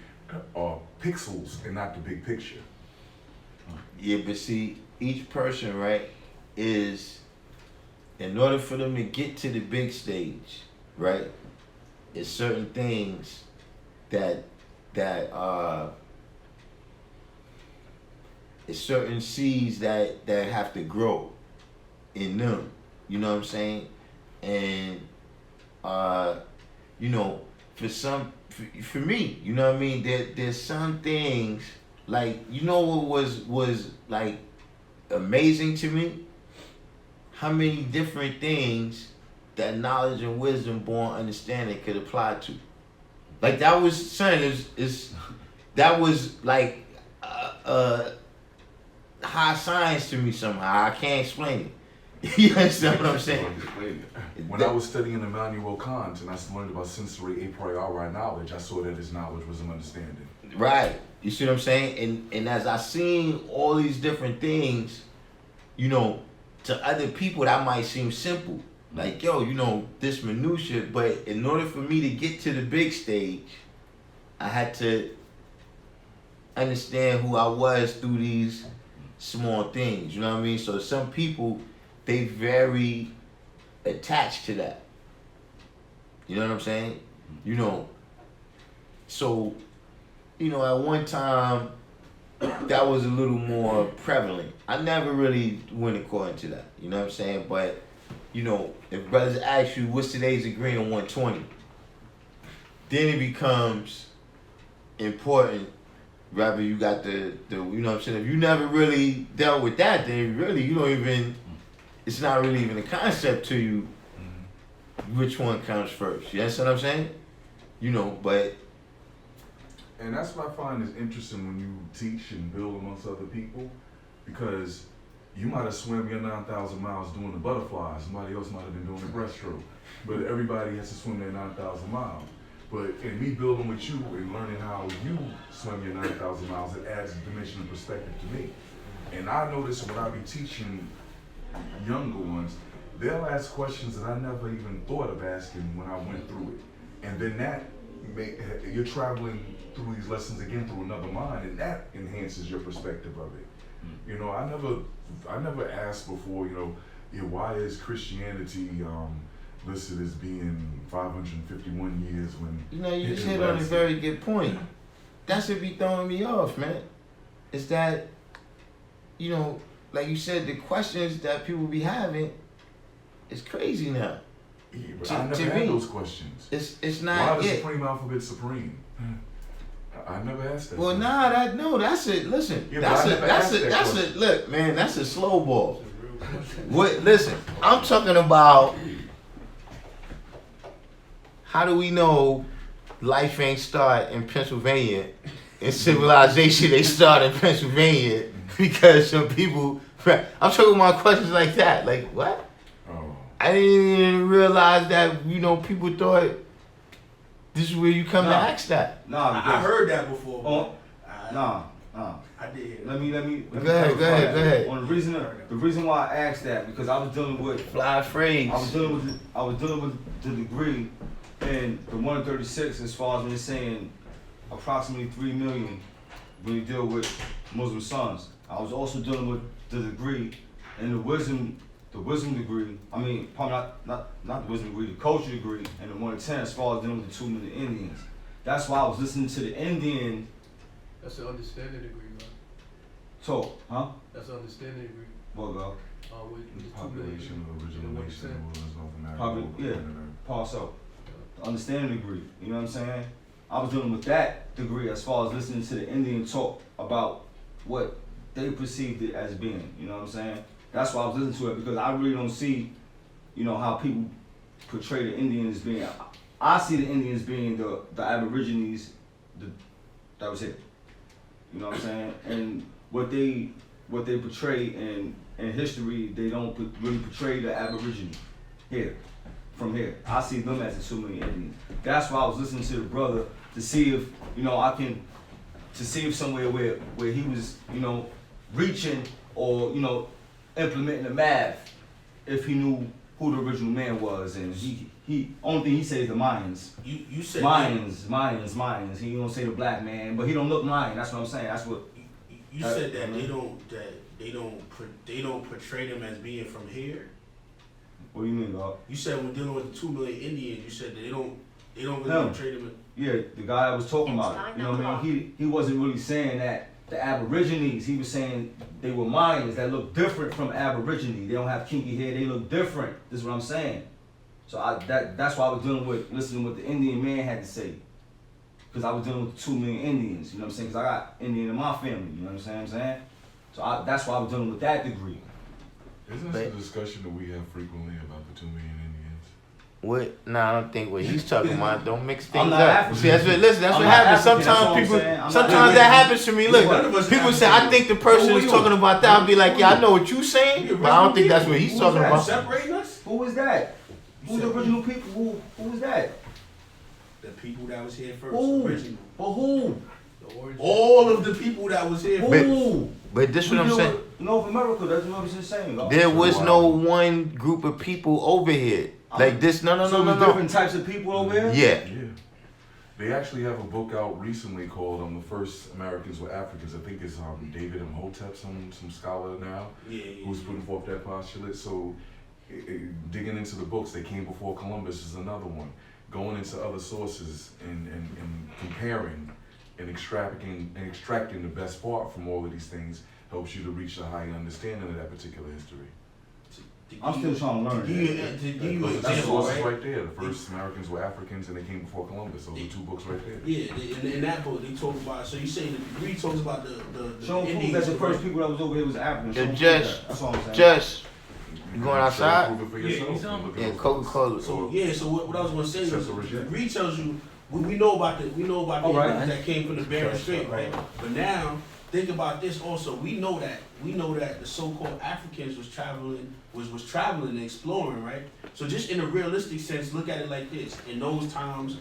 are pixels and not the big picture. Yeah, but see, each person, right, is, in order for them to get to the big stage, right, it's certain things that it's certain seeds that have to grow in them. You know what I'm saying? And you know, for me, you know what I mean, there's some things, like, you know what was like amazing to me? How many different things that knowledge and wisdom born understanding could apply to. Like, that was, son, that was like high science to me somehow. I can't explain it. You understand what I'm saying? When I was studying Immanuel Kant and I learned about sensory a priori knowledge, I saw that his knowledge was an understanding. Right. You see what I'm saying? And as I seen all these different things, you know, to other people that might seem simple. Like, yo, you know, this minutia, but in order for me to get to the big stage, I had to understand who I was through these small things, you know what I mean? So some people, they very attached to that. You know what I'm saying? You know, so, you know, at one time, that was a little more prevalent. I never really went according to that, you know what I'm saying? But, you know, if brothers ask you what's today's degree in 120, then it becomes important. Rather, you got the you know what I'm saying? If you never really dealt with that, then really you don't even, it's not really even a concept to you which one comes first. You understand what I'm saying? You know, but. And that's what I find is interesting when you teach and build amongst other people, because you might have swam your 9,000 miles doing the butterfly. Somebody else might have been doing the breaststroke. But everybody has to swim their 9,000 miles. But in me building with you and learning how you swim your 9,000 miles, it adds a dimension of perspective to me. And I notice when I be teaching younger ones, they'll ask questions that I never even thought of asking when I went through it. And then you're traveling through these lessons again through another mind, and that enhances your perspective of it. You know, I never asked before, you know, why is Christianity listed as being 551 years when... You know, you just hit on a very good point. That should be throwing me off, man. It's that, you know, like you said, the questions that people be having is crazy now. Yeah, but I never had those questions. It's not. Why the supreme alphabet supreme? I never asked that. Well, that's it. Listen, Yeah, that's it. Look, man, that's a slow ball. What? Listen, I'm talking about. How do we know life ain't start in Pennsylvania and civilization ain't start in Pennsylvania because some people... I'm talking about questions like that. Like, what? Oh. I didn't even realize that, you know, people thought this is where you come to ask that. I heard that before. Oh, I did. Let me Go ahead. On the reason why I asked that, because I was dealing with Fly phrase. I was dealing with the degree in the 136 as far as when it's saying approximately 3 million when you deal with Muslim sons. I was also dealing with the degree in the wisdom degree. I mean, probably not the wisdom degree, the culture degree, and the 110 as far as dealing with the 2 million Indians. That's why I was listening to the Indian. That's the understanding degree, man. Talk, huh? That's the understanding degree. What, go? With the 2 Population of original million, nation, North America. Probably, yeah. Pass out. The understanding degree, you know what I'm saying? I was dealing with that degree as far as listening to the Indian talk about what they perceived it as being, you know what I'm saying? That's why I was listening to it, because I really don't see, you know, how people portray the Indians being. I see the Indians being the Aborigines that was here. You know what I'm saying? And what they portray in history, they don't really portray the Aborigine here. From here, I see them as the 2 million Indians. That's why I was listening to the brother to see if, you know, to see if somewhere where he was, you know, reaching or, you know, implementing the math, if he knew who the original man was, and he only thing he says is the Mayans. You said Mayans. He don't say the black man, but he don't look Mayan. That's what I'm saying. That's what you said that they don't portray them as being from here. What do you mean, dog? You said when dealing with the 2 million Indians, you said that they don't really portray them. Yeah, the guy I was talking about, you know what I mean? He wasn't really saying that the Aborigines, he was saying they were Mayans that look different from Aborigines. They don't have kinky hair, they look different. This is what I'm saying. So that's why I was listening what the Indian man had to say. Because I was dealing with 2 million Indians, you know what I'm saying? Because I got Indian in my family, you know what I'm saying? So that's why I was dealing with that degree. Isn't this a discussion that we have frequently about the 2 million Indians? What? Nah, I don't think what he's talking about. Don't mix I'm things not up. African. See, that's what I'm happens. not African, that's Sometimes all I'm people, saying. I'm not sometimes that African. happens to me. Look, None of us people say, African. I think the person Who is you? talking about that. I'll be like, yeah, I know what you're saying, but I don't think that's what he's Who's talking that? about. Separating us? Who was that? Who's the original people? Who was that? The people that was here first, Who? original. But who? The origin. All of the people that was here first. Who? But this what I'm saying. North America, that's what I'm saying. dog. There was no one group of people over here like this. No. there's different types of people over here? Yeah. Yeah. They actually have a book out recently called The First Americans Were Africans. I think it's David Imhotep, some scholar now, who's putting forth that postulate. So digging into the books, they came before Columbus is another one. Going into other sources and comparing and extracting the best part from all of these things helps you to reach a higher understanding of that particular history. I'm still trying to learn. To give you an Those are the example, sources right? right there. The first Americans were Africans and they came before Columbus. Those are 2 books right there. Yeah, in that book they talk about. So you say the degree talks about the Show proof that the first people that was over here was African. The Show judge, proof that. That's all I'm saying. Judge, you going outside? Prove it for Yeah, yourself. you saw Look at Yeah, those Coca-Cola. books. So what I was gonna say is Just a the reject. degree tells you we know about the Right. Indians that came from the Bering Strait, right? But now think about this also. We know that the so-called Africans was traveling and exploring, right? So just in a realistic sense, look at it like this. In those times,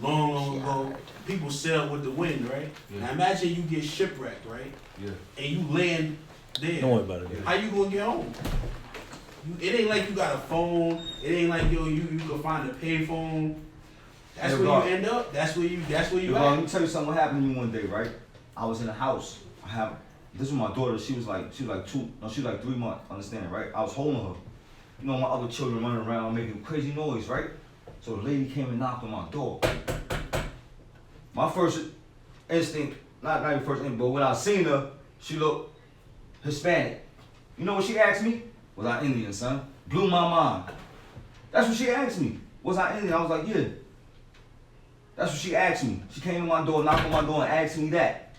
long ago, people sailed with the wind, right? Yeah. Now imagine you get shipwrecked, right? Yeah. And you land there. Don't worry about it. How you gonna get home? It ain't like you got a phone. It ain't like you can find a payphone. That's Yeah, where bro. you end up. That's where you Let at. me tell you something. What happened to me one day, right? I was in a house. This was my daughter. She was like 3 months. Understand, right? I was holding her. You know, my other children running around making crazy noise, right? So the lady came and knocked on my door. My first instinct, not even first instinct, but when I seen her, she looked Hispanic. You know what she asked me? Was I Indian, son? Blew my mind. That's what she asked me. Was I Indian? I was like, yeah. That's what she asked me. She came to my door, knocked on my door, and asked me that.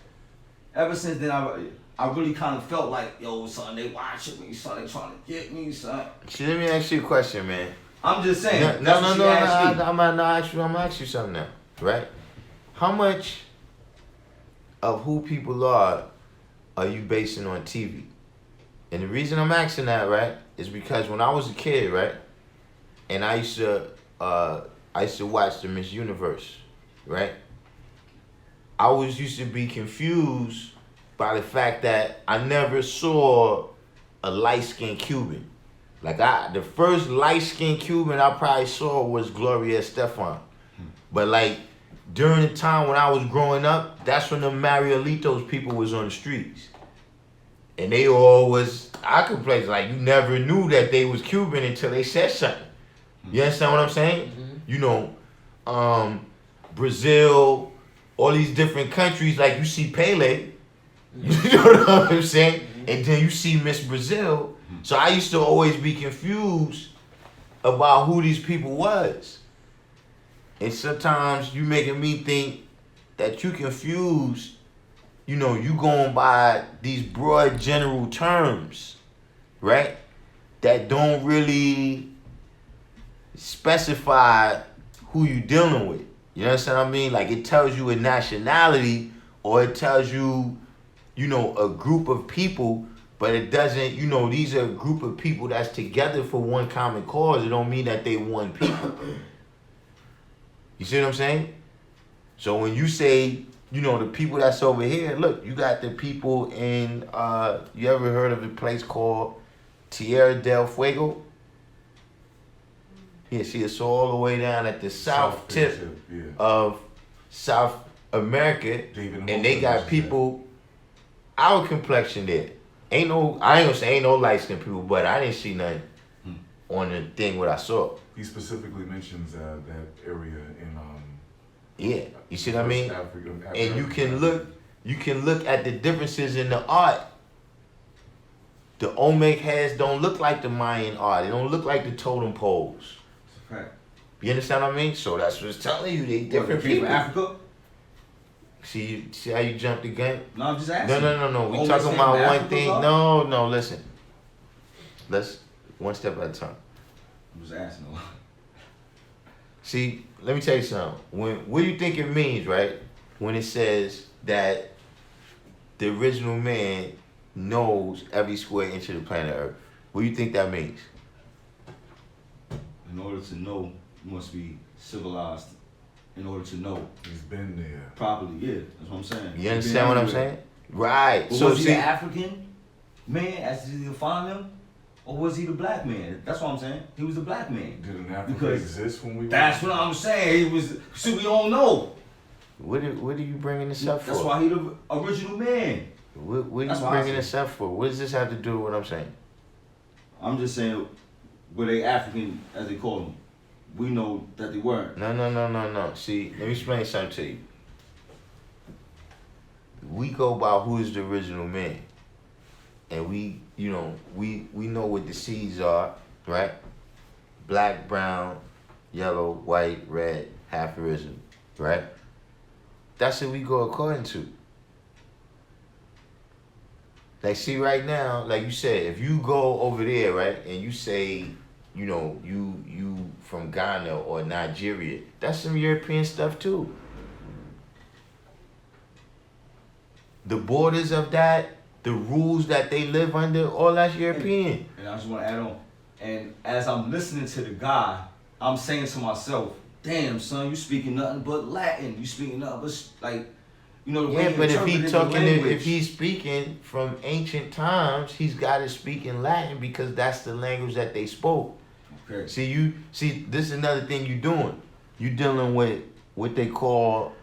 Ever since then, I really kind of felt like, yo, son, they watching me, son, they trying to get me, son. See, let me ask you a question, man. I'm just saying. No, that's what she asked me. I'm gonna ask you something now, right? How much of who people are you basing on TV? And the reason I'm asking that, right, is because when I was a kid, right, and I used to watch the Miss Universe, right? I always used to be confused by the fact that I never saw a light-skinned Cuban. Like the first light-skinned Cuban I probably saw was Gloria Estefan. But like during the time when I was growing up, that's when the Marielitos people was on the streets. And they all was occupied. Like you never knew that they was Cuban until they said something. You understand what I'm saying? Mm-hmm. You know, Brazil, all these different countries, like you see Pele. You know what I'm saying? And then you see Miss Brazil. So I used to always be confused about who these people was. And sometimes you making me think that you confused, you know, you going by these broad general terms, right? That don't really specify who you dealing with. You understand what I mean? Like it tells you a nationality or it tells you, you know, a group of people, but it doesn't, you know, these are a group of people that's together for one common cause. It don't mean that they one people. You see what I'm saying? So when you say, you know, the people that's over here, look, you got the people in, you ever heard of a place called Tierra del Fuego? Yeah, see, it's all the way down at the south tip Yeah. of South America, David and they got Moses, people our complexion there. I ain't gonna say ain't no light skinned people, but I didn't see nothing on the thing what I saw. He specifically mentions that area in Yeah, you see what I mean? Africa, And you can look at the differences in the art. The Olmec heads don't look like the Mayan art. They don't look like the totem poles. Right. You understand what I mean? So that's what's telling you they different People people. from Africa? See how you jumped the gun? No, I'm just asking. No. We Olmec talking came about from one Africa, thing. bro? No, listen. Let's one step at a time. I'm just asking. See, let me tell you something. What do you think it means, right? When it says that the original man knows every square inch of the planet Earth. What do you think that means? In order to know, you must be civilized. In order to know He's been there. properly, yeah, that's what I'm saying. You understand what I'm saying? Right. But So was he see, the African man as he defined him, or was he the black man? That's what I'm saying. He was the black man. Did an Africa Because exist when we were? That's what I'm saying. He was. See, we don't know. what are you bringing this up for? That's why he the original man. What are That's you why I bringing said- this up for? What does this have to do with what I'm saying? I'm just saying, were they African as they call them? We know that they weren't. No. See, let me explain something to you. We go by who is the original man. And we know what the seeds are, right? Black, brown, yellow, white, red, half arisen, right? That's what we go according to. Like, see, right now, like you said, if you go over there, right, and you say, you from Ghana or Nigeria, that's some European stuff too. The borders of that, the rules that they live under, all that's European. And I just want to add on. And as I'm listening to the guy, I'm saying to myself, "Damn, son, you speaking nothing but Latin. You speaking nothing but the way Yeah, you but if interpret he the talking, language. if he's speaking from ancient times, he's got to speak in Latin because that's the language that they spoke. Okay. See, this is another thing you're doing. You're dealing with what they call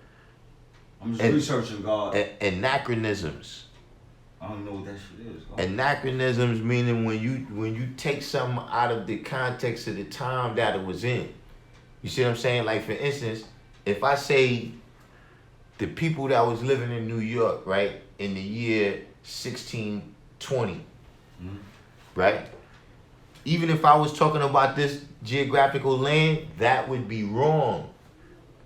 I'm just researching God. anachronisms. I don't know what that shit is. God. Anachronisms meaning when you take something out of the context of the time that it was in. You see what I'm saying? Like, for instance, if I say the people that was living in New York, right, in the year 1620, right? Even if I was talking about this geographical land, that would be wrong.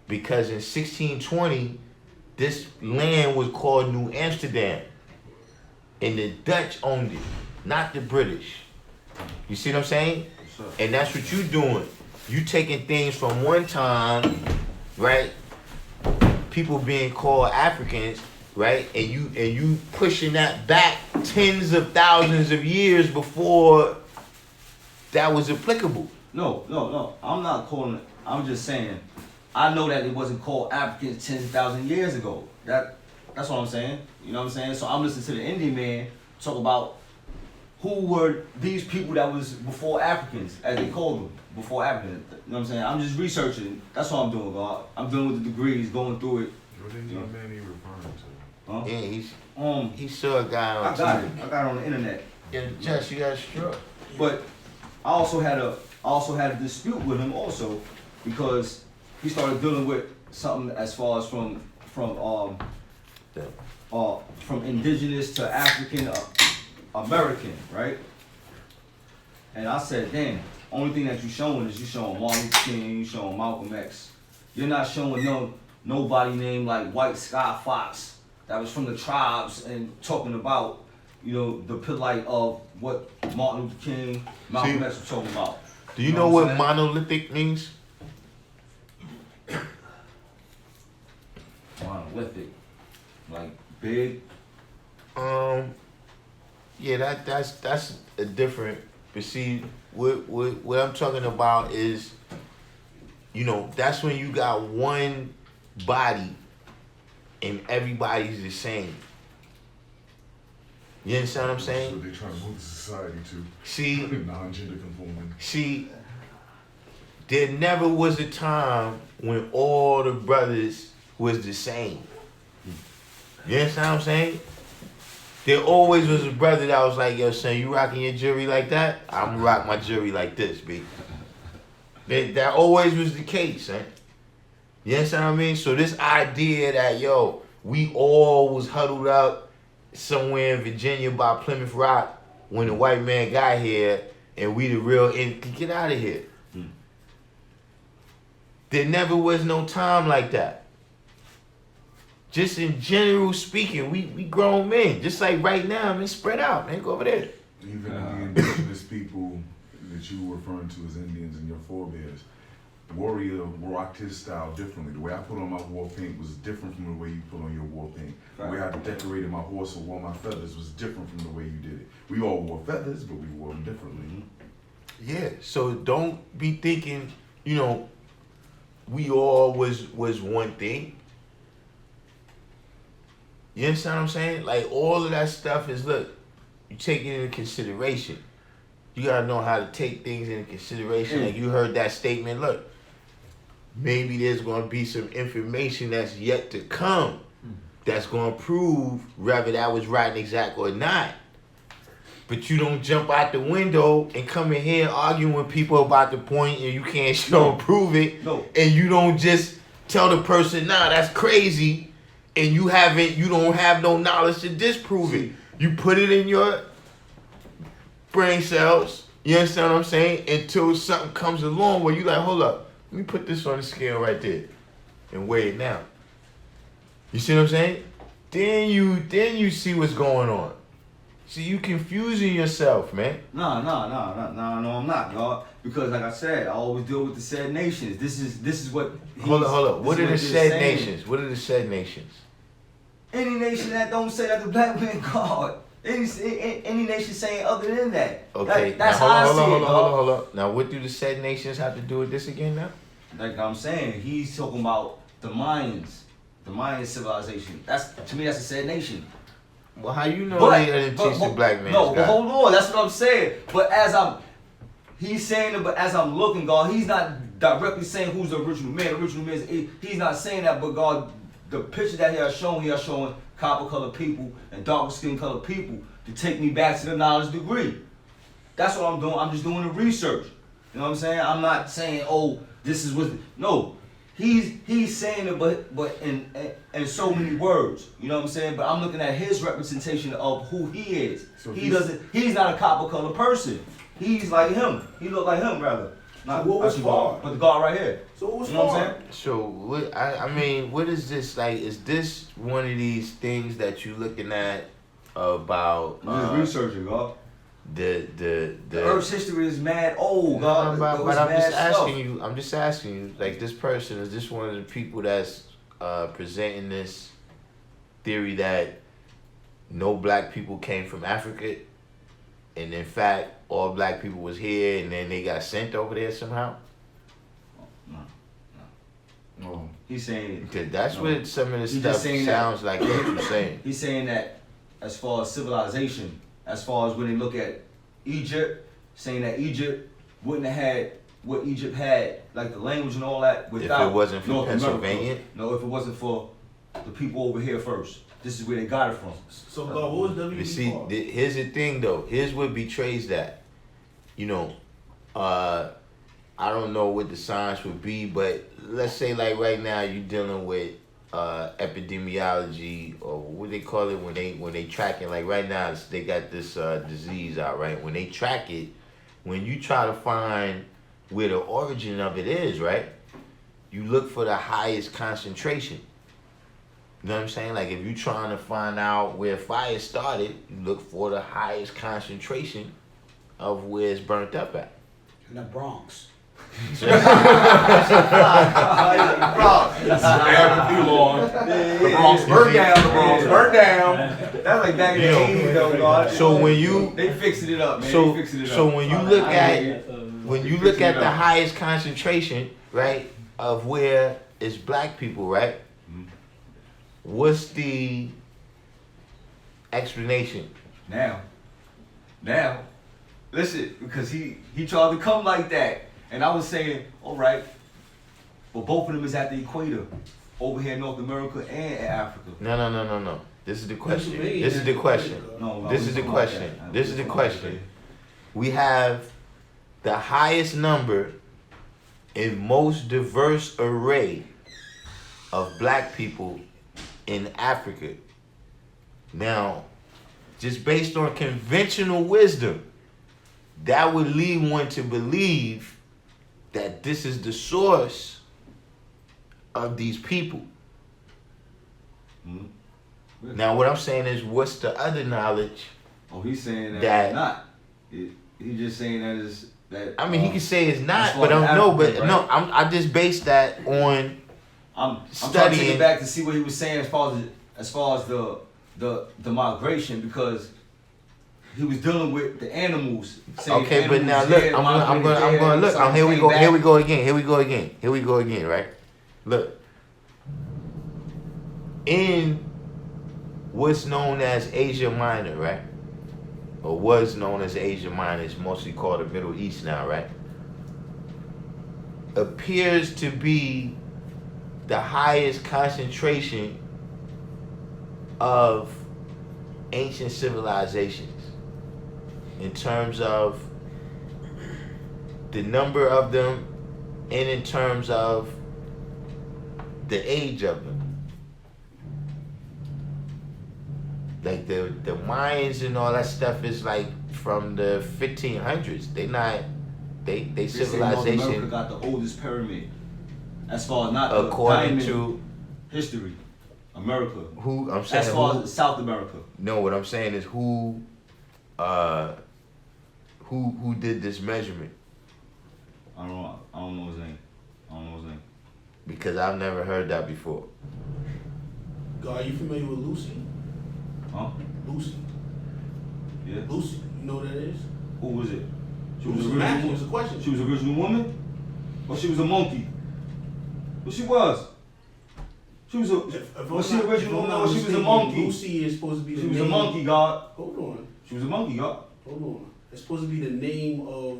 Because in 1620, this land was called New Amsterdam. And the Dutch owned it, not the British. You see what I'm saying? And that's what you're doing. You taking things from one time, right? People being called Africans, right? And you pushing that back tens of thousands of years before that was applicable. No. I'm not calling it. I'm just saying, I know that it wasn't called Africans 10,000 years ago. That's what I'm saying. You know what I'm saying? So I'm listening to the Indian man talk about who were these people that was before Africans, as they called them, before Africans. You know what I'm saying? I'm just researching. That's what I'm doing, God. I'm dealing with the degrees, going through it. What Indian man are you referring to? Huh? Yeah, he saw a guy on I got it. TV. I got it on the internet. Yeah, Jess, you got struck. But I also had a dispute with him also, because he started dealing with something as far as from indigenous to African American, right? And I said, damn, only thing that you showing is you showing Martin Luther King, you showing Malcolm X. You're not showing nobody named like White Sky Fox that was from the tribes and talking about, the plight of what Martin Luther King, Malcolm X was talking about. Do you know what monolithic means? Monolithic, like big. Yeah, that's a different. But see, what I'm talking about is, that's when you got one body, and everybody's the same. You understand what I'm saying? So they're trying to move the society to See, non-gender conforming. See, there never was a time when all the brothers was the same. You understand what I'm saying? There always was a brother that was like, yo, son, you rocking your jewelry like that? I'm gonna rock my jewelry like this, B. That always was the case, eh? You understand what I mean? So this idea that, yo, we all was huddled up somewhere in Virginia by Plymouth Rock when the white man got here and we the real, get out of here. There never was no time like that. Just in general speaking, we grown men. Just like right now, man, spread out, man. Go over there. Even the indigenous people that you were referring to as Indians and your forebears, warrior rocked his style differently. The way I put on my war paint was different from the way you put on your war paint. The way I decorated my horse or wore my feathers was different from the way you did it. We all wore feathers, but we wore them differently. Yeah, so don't be thinking, you know, we all was one thing. You understand what I'm saying? Like, all of that stuff is, look, you take it into consideration. You gotta know how to take things into consideration. Like, you heard that statement, look, maybe there's gonna be some information that's yet to come that's gonna prove whether that was right and exact or not. But you don't jump out the window and come in here arguing with people about the point and you can't show and prove it. No. And you don't just tell the person, nah, that's crazy. And you don't have no knowledge to disprove it. You put it in your brain cells, you understand what I'm saying? Until something comes along where you like, hold up, let me put this on the scale right there and weigh it now. You see what I'm saying? Then you see what's going on. See, you confusing yourself, man. No, I'm not, God. Because like I said, I always deal with the said nations. This is what. Hold up. What are the said nations? What are the said nations? Any nation that don't say that the black man God. Any nation saying other than that. Okay. That's how I see it. Hold up. Now, what do the said nations have to do with this again now? Like I'm saying, he's talking about the Mayans, the Mayan civilization. To me, that's a said nation. Well, how you know they didn't teach the black man? No, but hold on. That's what I'm saying. But he's saying it, but as I'm looking, God, he's not directly saying who's the original man. The original man he's not saying that, but God, the picture that he has showing copper colored people and darker skin colored people to take me back to the knowledge degree. That's what I'm doing. I'm just doing the research. You know what I'm saying? I'm not saying, oh, this is what. No, he's saying it, but in so many words. You know what I'm saying? But I'm looking at his representation of who he is. So he's not a copper colored person. He's like him. He look like him, rather. Not what was God, but the God right here. So what was you know what I'm saying? So I mean, what is this like? Is this one of these things that you looking at about? I'm just researching, God. The Earth's history is mad old, God. But I'm just asking you, like, this person, is this one of the people that's presenting this theory that no black people came from Africa, and in fact all black people was here and then they got sent over there somehow? No. He's saying that's what some of the stuff sounds like. What you're saying? He's saying that as far as civilization, as far as when they look at Egypt, saying that Egypt wouldn't have had what Egypt had, like the language and all that, without if it wasn't for North Pennsylvania. America. No, if it wasn't for the people over here first. This is where they got it from. So God, what was WB You see, for? here's the thing though. Here's what betrays that. You know, I don't know what the science would be, but let's say like right now you're dealing with epidemiology, or what they call it when they track it. Like right now they got this disease out, right? When they track it, when you try to find where the origin of it is, right? You look for the highest concentration. You know what I'm saying? Like if you're trying to find out where fire started, you look for the highest concentration of where it's burnt up at. In the Bronx. The Bronx burn down. The Bronx burn down. That's like back in the 80s though, God. So when you they fixed it up, man. So they fixed it up. so when you look at the highest concentration, right, of where it's black people, right? What's the explanation? Now, listen, because he tried to come like that, And I was saying, all right, but both of them is at the equator, over here in North America and in Africa. No. This is the question. Pennsylvania This is the question. No, This is the question. This is the question. We have the highest number and most diverse array of black people in Africa. Now, just based on conventional wisdom, that would lead one to believe that this is the source of these people. Mm-hmm. Now, what I'm saying is, what's the other knowledge? Oh, he's saying that, That- it's not. He's just saying that is that. I mean, he can say it's not, as far but as I'm no, Africa, but right? no, I just based that on I'm trying to take studying. it back to see what he was saying as far as the migration, because he was dealing with the animals. saying Okay, but animals now look, here, I'm migrated gonna there, look. some Here we came go. back. Here we go again. Right? Look, in what's known as Asia Minor, right? Or was known as Asia Minor, it's mostly called the Middle East now, right? Appears to be the highest concentration of ancient civilizations in terms of the number of them and in terms of the age of them. Like the Mayans and all that stuff is like from the 1500s. They They say North America civilization got the oldest pyramid, as far as not the according diamond to history. America. who I'm saying. As far Who, as South America. no, what I'm saying is who did this measurement? I don't know his name. Because I've never heard that before. God, are you familiar with Lucy? Huh? Lucy. Yeah. Lucy, you know what that is? Who was it? She It was was a a match, it original. was a question. She was an original woman, or she was a monkey. Well, she was. She was a. Was she original woman or she was a monkey? Lucy is supposed to be the She was name. a monkey, God. Hold on. She was a monkey, God. Hold on. It's supposed to be the name of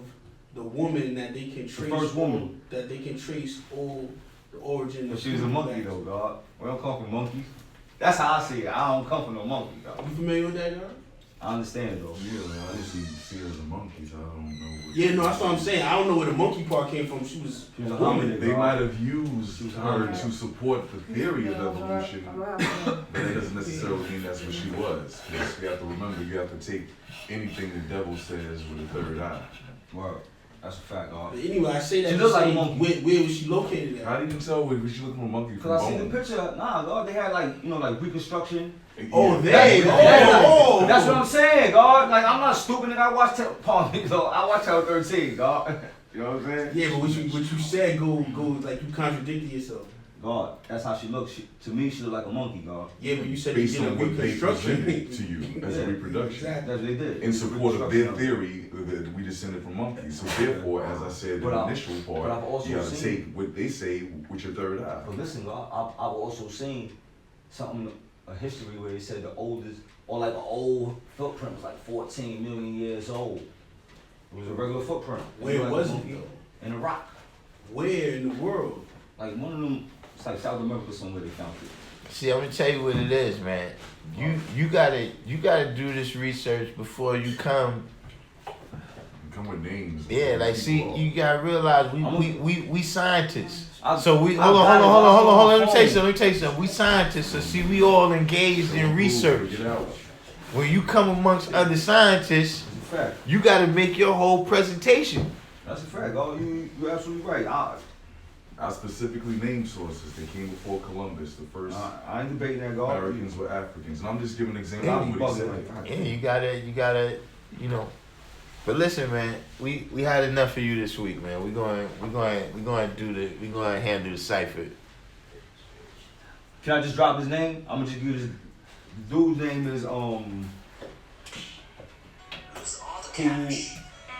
the woman that they can trace. first woman. That they can trace all the origin But of. she was a monkey, though, God. We don't come from monkeys. That's how I see it. I don't come from no monkey, God. You familiar with that, God? I understand, though. Yeah, man, I usually see her as a monkey, so I don't know. Yeah, no, that's what I'm saying. I don't know where the monkey part came from. She was She was a woman. hominid. They might have used She was her hungry. to support the theory of evolution, but that doesn't necessarily mean that's what she was. Because you have to remember, you have to take anything the devil says with a third eye. Word. That's a fact, God. But anyway, I say that She to look like a say, monkey. where was she located at? How do you tell whether she looking for a monkey from Cause I seen the bones? picture. Nah, God, they had like, like reconstruction. Oh, Yeah. there. That's Oh, That's what I'm saying, God. Like, I'm not stupid, and I watch I watch Tele 13, God. You know what I'm saying? Yeah, but what you said go like you contradicted yourself. God, that's how she looks. To me, she look like a monkey, God. Yeah, but you said Based they did on a what they reconstruction. presented to you as a Yeah, reproduction. Exactly. That's what they did. In support of their Reconstruction. theory that we descended from monkeys. So therefore, as I said in But the I've- initial but part, I've also you gotta seen- take what they say with your third eye. But listen, God, I've also seen a history where they said the oldest, or like an old footprint was like 14 million years old. It was a regular footprint. Where like was a it monkey. though? In a rock. Where in the world? Like one of them, it's like South America somewhere they found it. See, I'm gonna tell you what it is, man. You gotta do this research before you come. You come with names. Yeah, like see, you gotta realize we scientists. I- So we I hold got it. on. Let me phone. tell you something. We scientists, so see, we all engaged in research. Get out. When you come amongst other scientists, That's a fact. you gotta make your whole presentation. That's a fact. Oh, you're absolutely right. I specifically named sources. They came before Columbus. The first I ain't debating that, God. Americans were Africans. And I'm just giving an example I'll of be what he bugging said. like Yeah, you gotta, But listen, man, we had enough for you this week, man. We're going to handle the cipher. Can I just drop his name? I'm gonna just give his dude's name is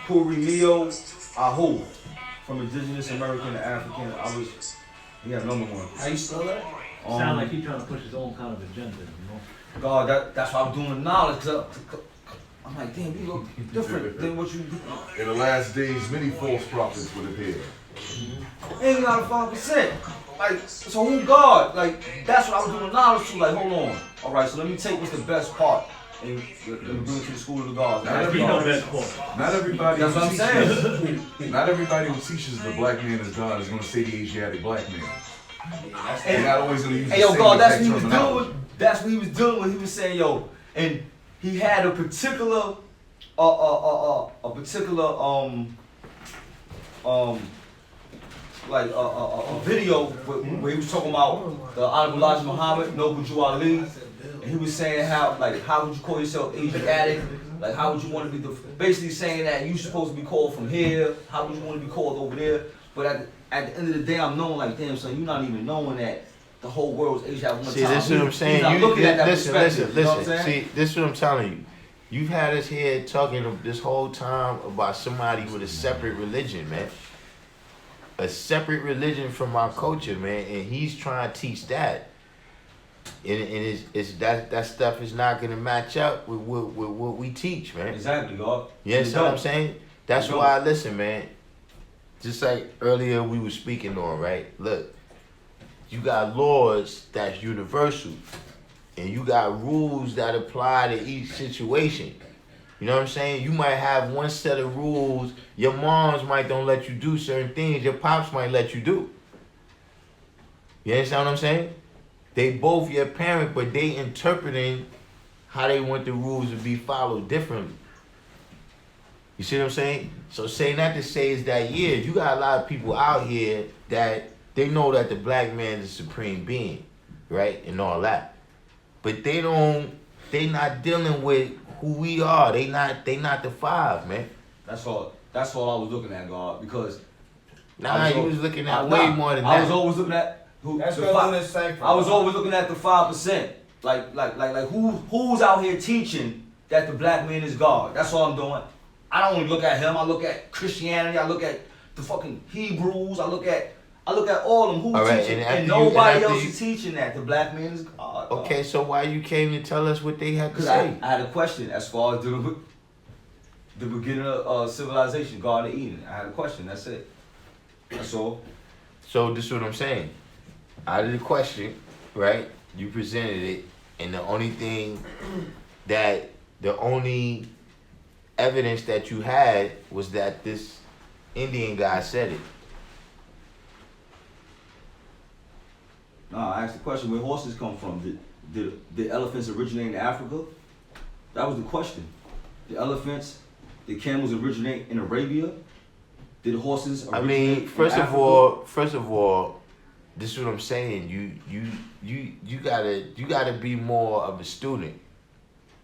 Kurimio Ahu, from Indigenous American and African. He had number one. How you spell that? Sound like he's trying to push his own kind of agenda, you know? God, that's why I'm doing the knowledge. I'm like, damn, you look different than what you. In the last days, many false prophets would appear. Ain't not a 5%. Like, so who God? Like, that's what I was doing knowledge to. Like, hold on. All right, so let me take what's the best part and let me bring it to the school of the gods. Not everybody. That's what I'm saying. Not everybody who teaches the black man is God is going to say the Asiatic black man. They're not always going to use the Hey, yo, same God, that's what exact he was dealing terminology. with. That's what he was dealing with. He was saying, yo, and he had a particular, like a video where he was talking about the Honorable Elijah Muhammad, Noble Jew Ali, and he was saying how would you call yourself Asiatic? Like, how would you want to be basically saying that you supposed to be called from here? How would you want to be called over there? But at the end of the day, I'm knowing like, damn, son, you're not even knowing that the whole world's Asia at one time. See, this is what I'm saying. He's not looking at that Listen. perspective, you know what I'm saying? See, this is what I'm telling you. You've had us here talking this whole time about somebody with a separate religion, man. A separate religion from our culture, man, and he's trying to teach that. And it's that stuff is not gonna match up with what we teach, man. Exactly, God. You understand what I'm saying? That's why, listen, man. Just like earlier we were speaking on, right? Look, you got laws that's universal, and you got rules that apply to each situation. You know what I'm saying? You might have one set of rules. Your moms might don't let you do certain things. Your pops might let you do. You understand what I'm saying? They both your parent, but they interpreting how they want the rules to be followed differently. You see what I'm saying? So saying that to say is that, yeah, you got a lot of people out here that they know that the black man is the supreme being, right? And all that. But they not dealing with who we are. They not the five, man. That's all I was looking at, God, because you was looking at way more than that. I was always looking at That's the what it's saying. I was always looking at the 5%. Like who's out here teaching that the black man is God? That's all I'm doing. I don't only look at him. I look at Christianity. I look at the fucking Hebrews. I look at all of them who's teaching, and nobody else is teaching that the black man is God. Okay, so why you came to tell us what they had to say? I had a question as far as the beginning of civilization, Garden of Eden. I had a question. That's it. That's all. So this is what I'm saying. Out of the question, right? You presented it, and the only evidence that you had was that this Indian guy said it. No, I asked the question, where horses come from? Did elephants originate in Africa? That was the question. The elephants, the camels originate in Arabia? Did horses originate in first Africa? of all, this is what I'm saying. You gotta be more of a student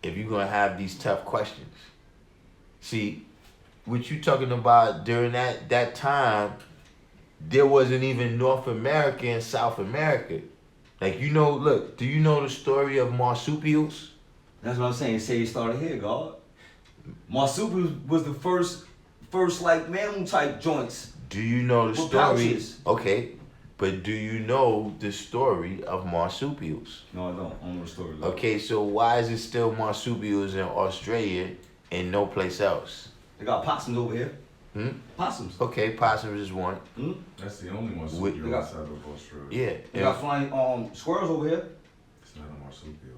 if you're gonna have these tough questions. See, what you talking about during that time, there wasn't even North America and South America. Like, look, do you know the story of marsupials? That's what I'm saying. Say it started here, God. Marsupials was the first like mammal type joints. Do you know the with story? pouches. Okay, but do you know the story of marsupials? No, I don't. I don't know the story. Though. Okay, so why is it still marsupials in Australia and no place else? They got possums over here. Possums. Okay, possums is one. That's the only one With- marsupial outside of Australia. Yeah. They got flying squirrels over here. It's not a marsupial.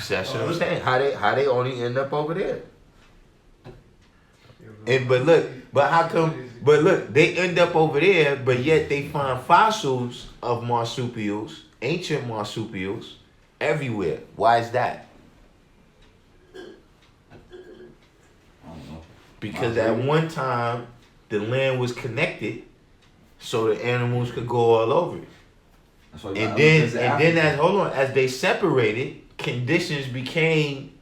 That's what I'm saying. How they only end up over there? But how come? But look, they end up over there, but yet they find fossils of marsupials, ancient marsupials, everywhere. Why is that? I don't know. Because at one time the land was connected, so the animals could go all over it. That's why you And got then elephants in Africa. as they separated, conditions became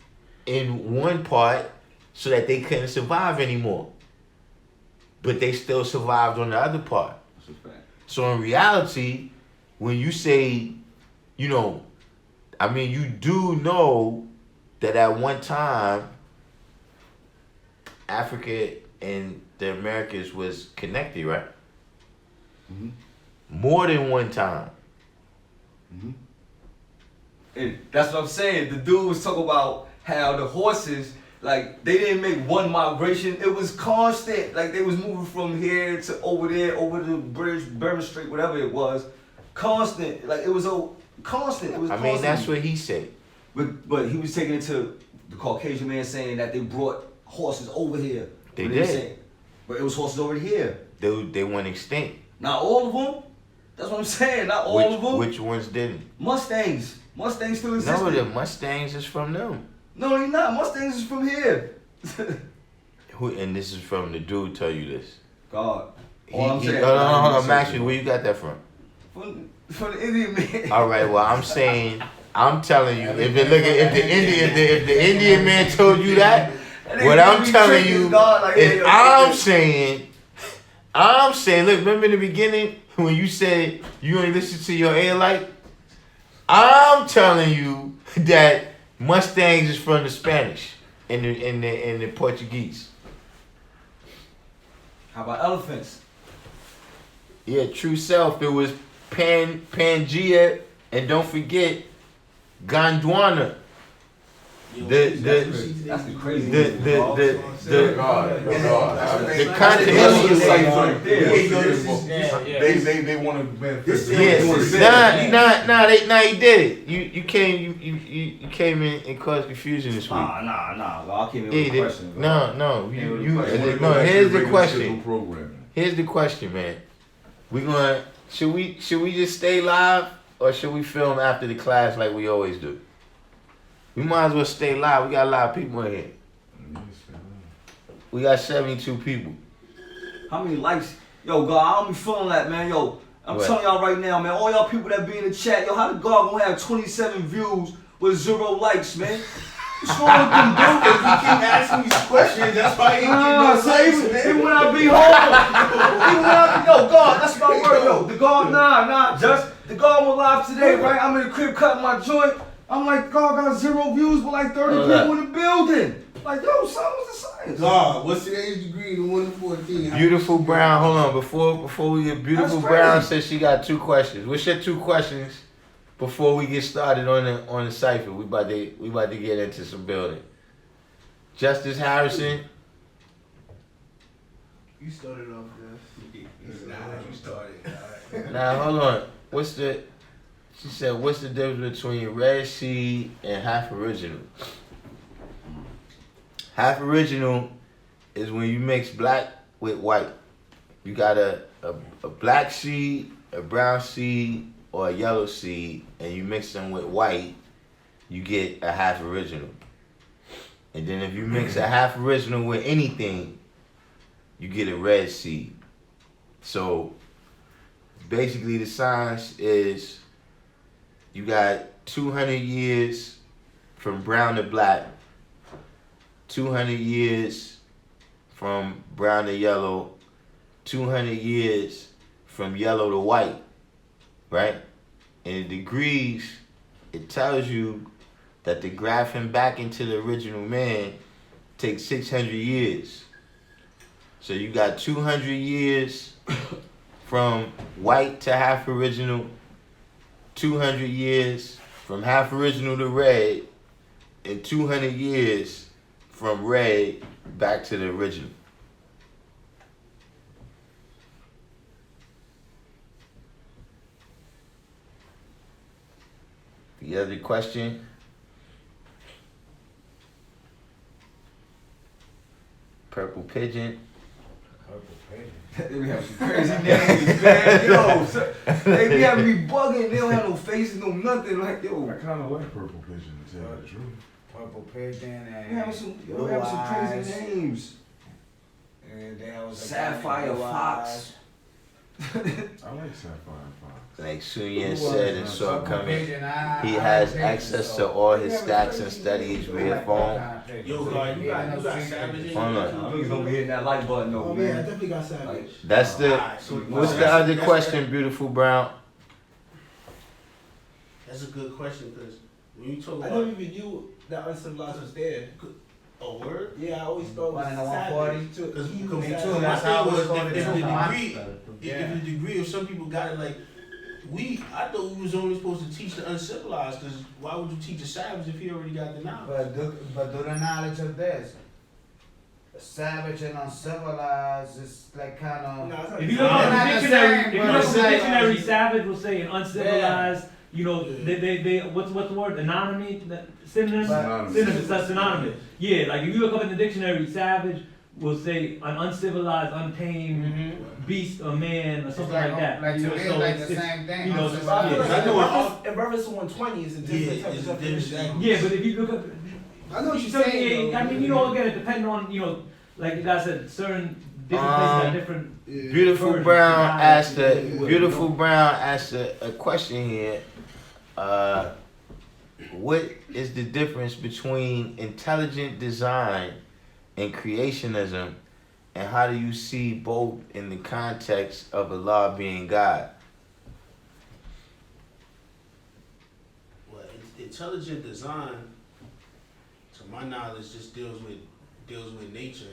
in one part so that they couldn't survive anymore. But they still survived on the other part. That's a fact. So in reality, when you say, you do know that at one time Africa and the Americas was connected, right? Mhm. More than one time. And that's what I'm saying. The dude was talking about how the horses, like, they didn't make one migration. It was constant. Like, they was moving from here to over there, over the bridge, Bourbon Street, whatever it was. Constant. Like, it was a constant. It was constant. I mean, that's what he said. But he was taking it to the Caucasian man saying that they brought horses over here. They did. Saying, but it was horses over here. They went extinct. Not all of them. That's what I'm saying. Not all of them. Which ones didn't? Mustangs. Mustangs still exist. No, the Mustangs is from them. No, they're not. Mustangs is from here. And this is from the dude tell you this. God. Hold on, Max, where you got that from? From the Indian man. All right, well, I'm telling you, if the Indian man told you that, what I'm telling you is I'm saying, look, remember in the beginning when you said you only listen to your air light? I'm telling you that Mustangs is from the Spanish and the Portuguese. How about elephants? Yeah, true self. It was Pangea, and don't forget Gondwana. That's the crazy. The content. They want to manifest. Nah, he did it. You came in and caused confusion this week. Nah. I came in with a question. No. Here's the question, man. Should we just stay live or should we film after the class like we always do? We might as well stay live. We got a lot of people in here. We got 72 people. How many likes? Yo, God, I don't be feeling that, man. Yo, I'm telling y'all right now, man. All y'all people that be in the chat, yo, how the God gonna have 27 views with 0 likes, man? What's wrong with them dudes? You keep asking these questions, that's why he Even when I be home. Yo, God, that's my word, yo. The God, the God went live today, right? I'm in the crib cutting my joint. I'm like, God got 0 views, but like 30 people in the building. Like, yo, son, what's the science? God, what's today's degree to 1 to 14? Beautiful Brown, hold on. Before we get Beautiful Brown says she got 2 questions. What's your 2 questions before we get started on the cipher? We about to get into some building. Justice Harrison. You started off this. Nah, you started. Now hold on. She said, what's the difference between red seed and half original? Half original is when you mix black with white. You got a black seed, a brown seed, or a yellow seed, and you mix them with white, you get a half original. And then if you mix a half original with anything, you get a red seed. So basically the science is you got 200 years from brown to black, 200 years from brown to yellow, 200 years from yellow to white, right? And in degrees, it tells you that the grafting back into the original man takes 600 years. So you got 200 years from white to half original, 200 years from half original to red, and 200 years from red back to the original. The other question? Purple Pigeon. They be having some crazy names, man. Yo, they be having me bugging. They don't have no faces, no nothing. Like, yo. I kind of like Purple Pigeon, to tell you the truth. Purple Pigeon and They having some crazy names. And there was Sapphire Fox. I like Sapphire Fox. Like Sunyan said in Shortcoming, he has access to all his stats and studies via phone. Yo, God, you got Savage in Hold you. on. Niggas don't be hitting that like button though, Oh, man, I man. definitely got Savage. That's the. What's the other question, Beautiful Brown? That's a good question, because when you talk I about... never even knew that uncivilized was there. A word? Yeah, I always thought it One was in the 140? savage. Because Me too, my that's how I thing was was, going if to the do degree, Yeah. if the degree, if some people got it like I thought we was only supposed to teach the uncivilized, because why would you teach a savage if he already got the knowledge? But do the knowledge of this. Savage and uncivilized is like kind of. If you look up the dictionary, if you look up the like- dictionary, savage will say an uncivilized. You know, Yeah. they what's the word? Anonymous, synonyms. Synonymous. Synonyms. That's synonymous. Yeah, like if you look up in the dictionary, savage will say an uncivilized, untamed beast or man or something like that. Like You to know, me, so like it's- the it's- same thing. you know, uncivilized. I feel like I know all- in reference to 120 is a different Yeah, type it's of a different definition. Yeah, but if you look up, I know what you're certain, saying. though. I mean, you know, again, it depends on, you know, like you guys said, certain different places have different. Beautiful versions Brown of asked knowledge, a if you will, Beautiful you know? Brown asked a question here. What is the difference between intelligent design and creationism, and how do you see both in the context of Allah being God? Well, intelligent design, to my knowledge, just deals with nature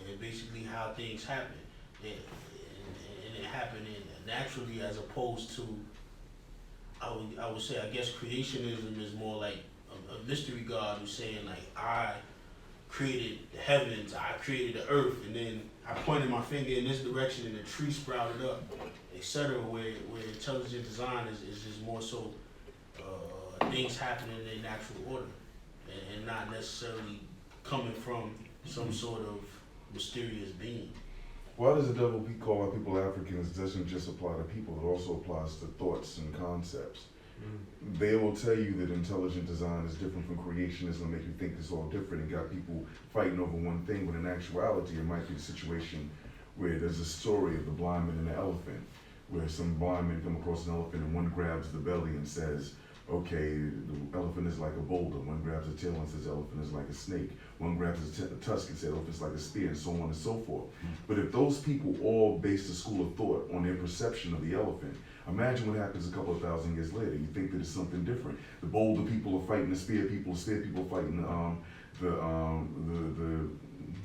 and basically how things happen, and it happening naturally as opposed to. I would say I guess creationism is more like a mystery God who's saying like I created the heavens, I created the earth, and then I pointed my finger in this direction and the tree sprouted up, etc. Where intelligent design is just more so things happening in their natural order and not necessarily coming from some sort of mysterious being. Why does the devil call our people Africans? Doesn't just apply to people, it also applies to thoughts and concepts. They will tell you that intelligent design is different from creationism, make you think it's all different and got people fighting over one thing, when in actuality it might be the situation where there's a story of the blind man and the elephant, where some blind men come across an elephant and one grabs the belly and says, okay, the elephant is like a boulder. One grabs the tail and says the elephant is like a snake. One grabs the tusk and says the elephant is like a spear, and so on and so forth. But if those people all base the school of thought on their perception of the elephant, imagine what happens a couple of thousand years later. You think that it's something different. The boulder people are fighting the spear people are fighting the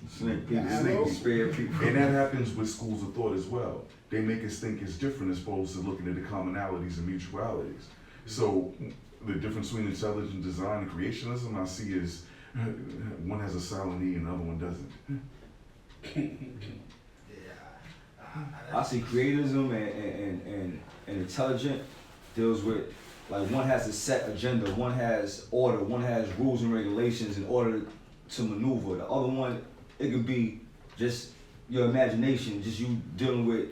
Snake people. people, spare people. And that happens with schools of thought as well. They make us think it's different as opposed to looking at the commonalities and mutualities. So the difference between intelligent design and creationism I see is one has a silent E and the other one doesn't. I see creatism and intelligent deals with, like, one has a set agenda, one has order, one has rules and regulations in order to maneuver. The other one, it could be just your imagination, just you dealing with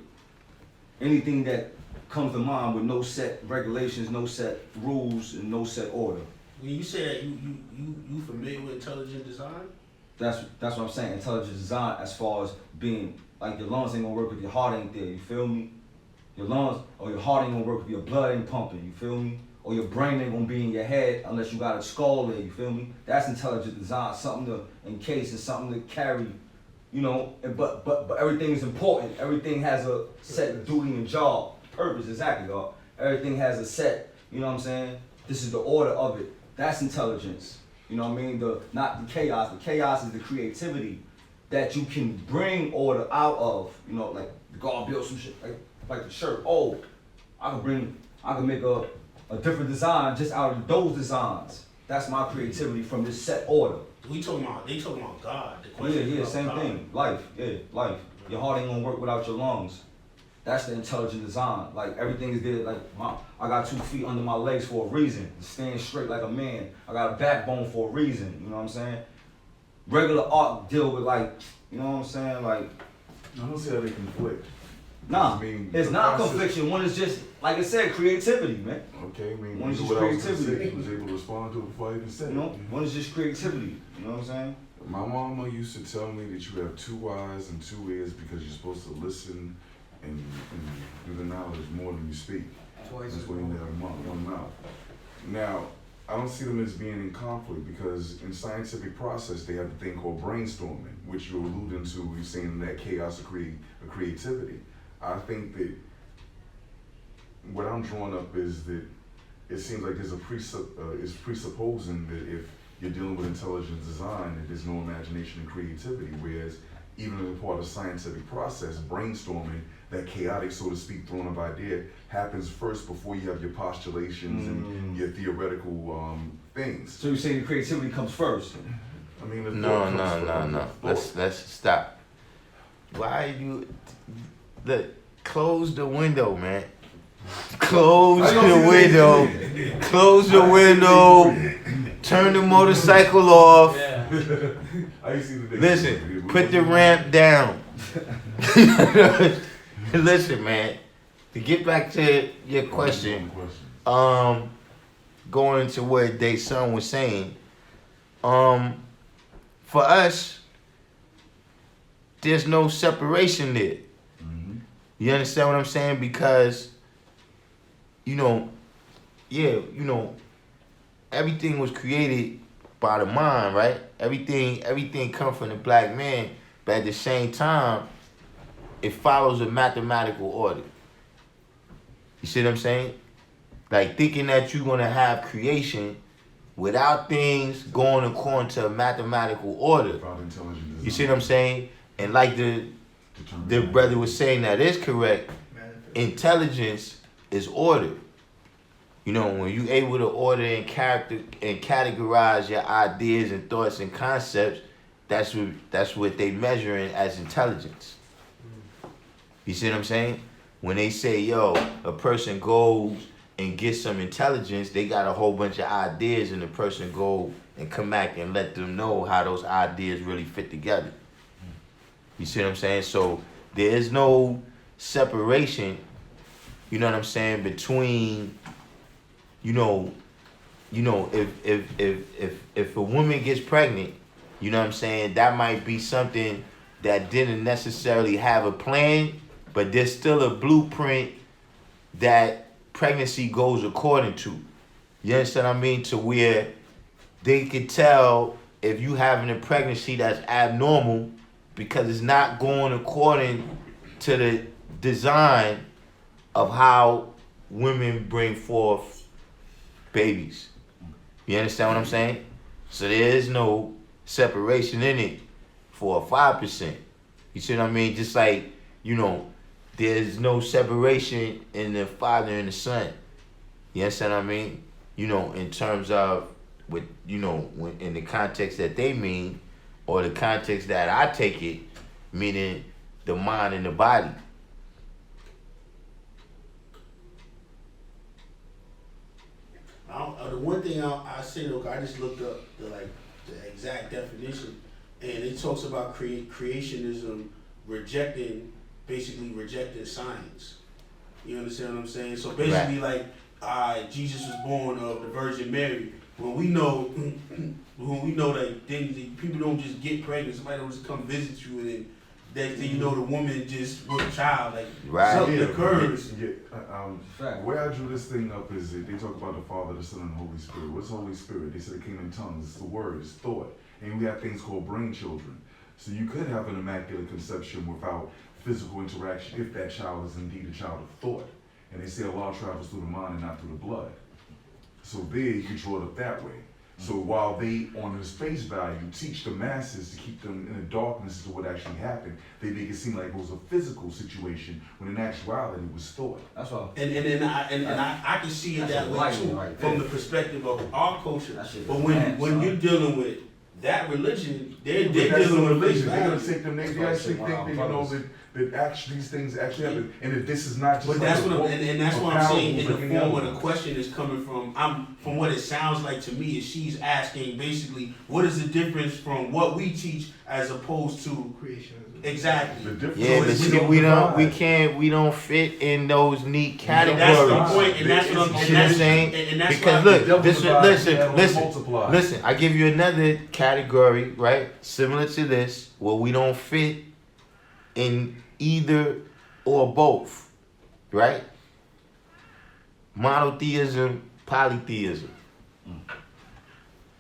anything that comes to mind with no set regulations, no set rules, and no set order. When you say that, you familiar with intelligent design? That's what I'm saying. Intelligent design, as far as being like your lungs ain't gonna work if your heart ain't there. You feel me? Your lungs or your heart ain't gonna work if your blood ain't pumping. You feel me? Or your brain ain't gonna be in your head unless you got a skull there. You feel me? That's intelligent design. Something to encase and something to carry. You know. But everything is important. Everything has a set duty and job, purpose. Exactly, dog. Everything has a set. You know what I'm saying? This is the order of it. That's intelligence. You know what I mean? Not the chaos. The chaos is the creativity that you can bring order out of. You know, like God built some shit, like the shirt. Oh, I can make a different design just out of those designs. That's my creativity from this set order. They talking about God. The question is Yeah, about same God. thing. Life, life. Your heart ain't gonna work without your lungs. That's the intelligent design. Like, everything is there. Like, I got 2 feet under my legs for a reason. To stand straight like a man. I got a backbone for a reason. You know what I'm saying? Regular art deal with, like, you know what I'm saying? Like, I don't see how they conflict. nah, I mean, it's the not process- confliction. One is just, like I said, creativity, man. Okay, I mean, One is you just know what I was gonna creativity. say. He was able to respond to it before I even said You know, it. one is just creativity. You know what I'm saying? My mama used to tell me that you have 2 eyes and 2 ears because you're supposed to listen and do the knowledge more than you speak. That's why you only have one mouth. Now, I don't see them as being in conflict because in scientific process they have a thing called brainstorming, which you're alluding to. You're saying that chaos of creativity. I think that what I'm drawing up is that it seems like there's it's presupposing that if you're dealing with intelligent design, that there's no imagination and creativity, whereas even as a part of the scientific process, brainstorming, that chaotic, so to speak, throwing of idea happens first before you have your postulations and your theoretical things. So you're saying creativity comes first? I mean, the No. thought comes first. Let's stop. Why are you look? Close the window, man. Close the window. Close the window. Turn the motorcycle off. I used to see the Listen, put the ramp down. Listen, man. To get back to your question, going to what Day Son was saying, for us, there's no separation there. You understand what I'm saying? Because, everything was created by the mind, right? Everything comes from the black man, but at the same time, it follows a mathematical order. You see what I'm saying? Like thinking that you're gonna have creation without things going according to a mathematical order. You see what I'm saying? And like the brother was saying, that is correct. Intelligence is order. When you're able to order and categorize your ideas and thoughts and concepts, that's what they measuring as intelligence. You see what I'm saying? When they say, a person goes and gets some intelligence, they got a whole bunch of ideas, and the person go and come back and let them know how those ideas really fit together. You see what I'm saying? So there is no separation, you know what I'm saying, between, if a woman gets pregnant, you know what I'm saying, that might be something that didn't necessarily have a plan, but there's still a blueprint that pregnancy goes according to. You understand what I mean? To where they could tell if you having a pregnancy that's abnormal because it's not going according to the design of how women bring forth babies. You understand what I'm saying? So there is no separation in it for a 5%. You see what I mean? Just like, there's no separation in the Father and the Son. You understand what I mean? In terms of with when in the context that they mean, or the context that I take it, meaning the mind and the body. The one thing I say, look, I just looked up the exact definition, and it talks about creationism basically rejecting science. You understand what I'm saying? So basically, right. Jesus was born of the Virgin Mary. When we know that people don't just get pregnant, somebody don't just come visit you, and then the woman just with a child, something occurs. Where I drew this thing up is that they talk about the Father, the Son, and the Holy Spirit. What's the Holy Spirit? They said the kingdom tongues. It's the word, it's thought. And we have things called brain children. So you could have an immaculate conception without physical interaction if that child is indeed a child of thought. And they say Allah travels through the mind and not through the blood. So there you can draw it up that way. So while they, on the face value, teach the masses to keep them in the darkness as to what actually happened, they make it seem like it was a physical situation, when in actuality it was thought. That's all. And I can see it that way too, from the perspective of our culture. But when you're dealing with that religion, they're dealing with religion. They're gonna take them. They actually think that that actually these things actually happen, and if this is not just. But that's what I'm saying. In the form of the question is coming from. From what it sounds like to me is she's asking basically what is the difference from what we teach as opposed to creation. Exactly. Yeah, but see, we don't fit in those neat categories. That's the point, and that's what I'm saying. Because look, listen. I give you another category, right? Similar to this, where we don't fit in either or both, right? Monotheism, polytheism.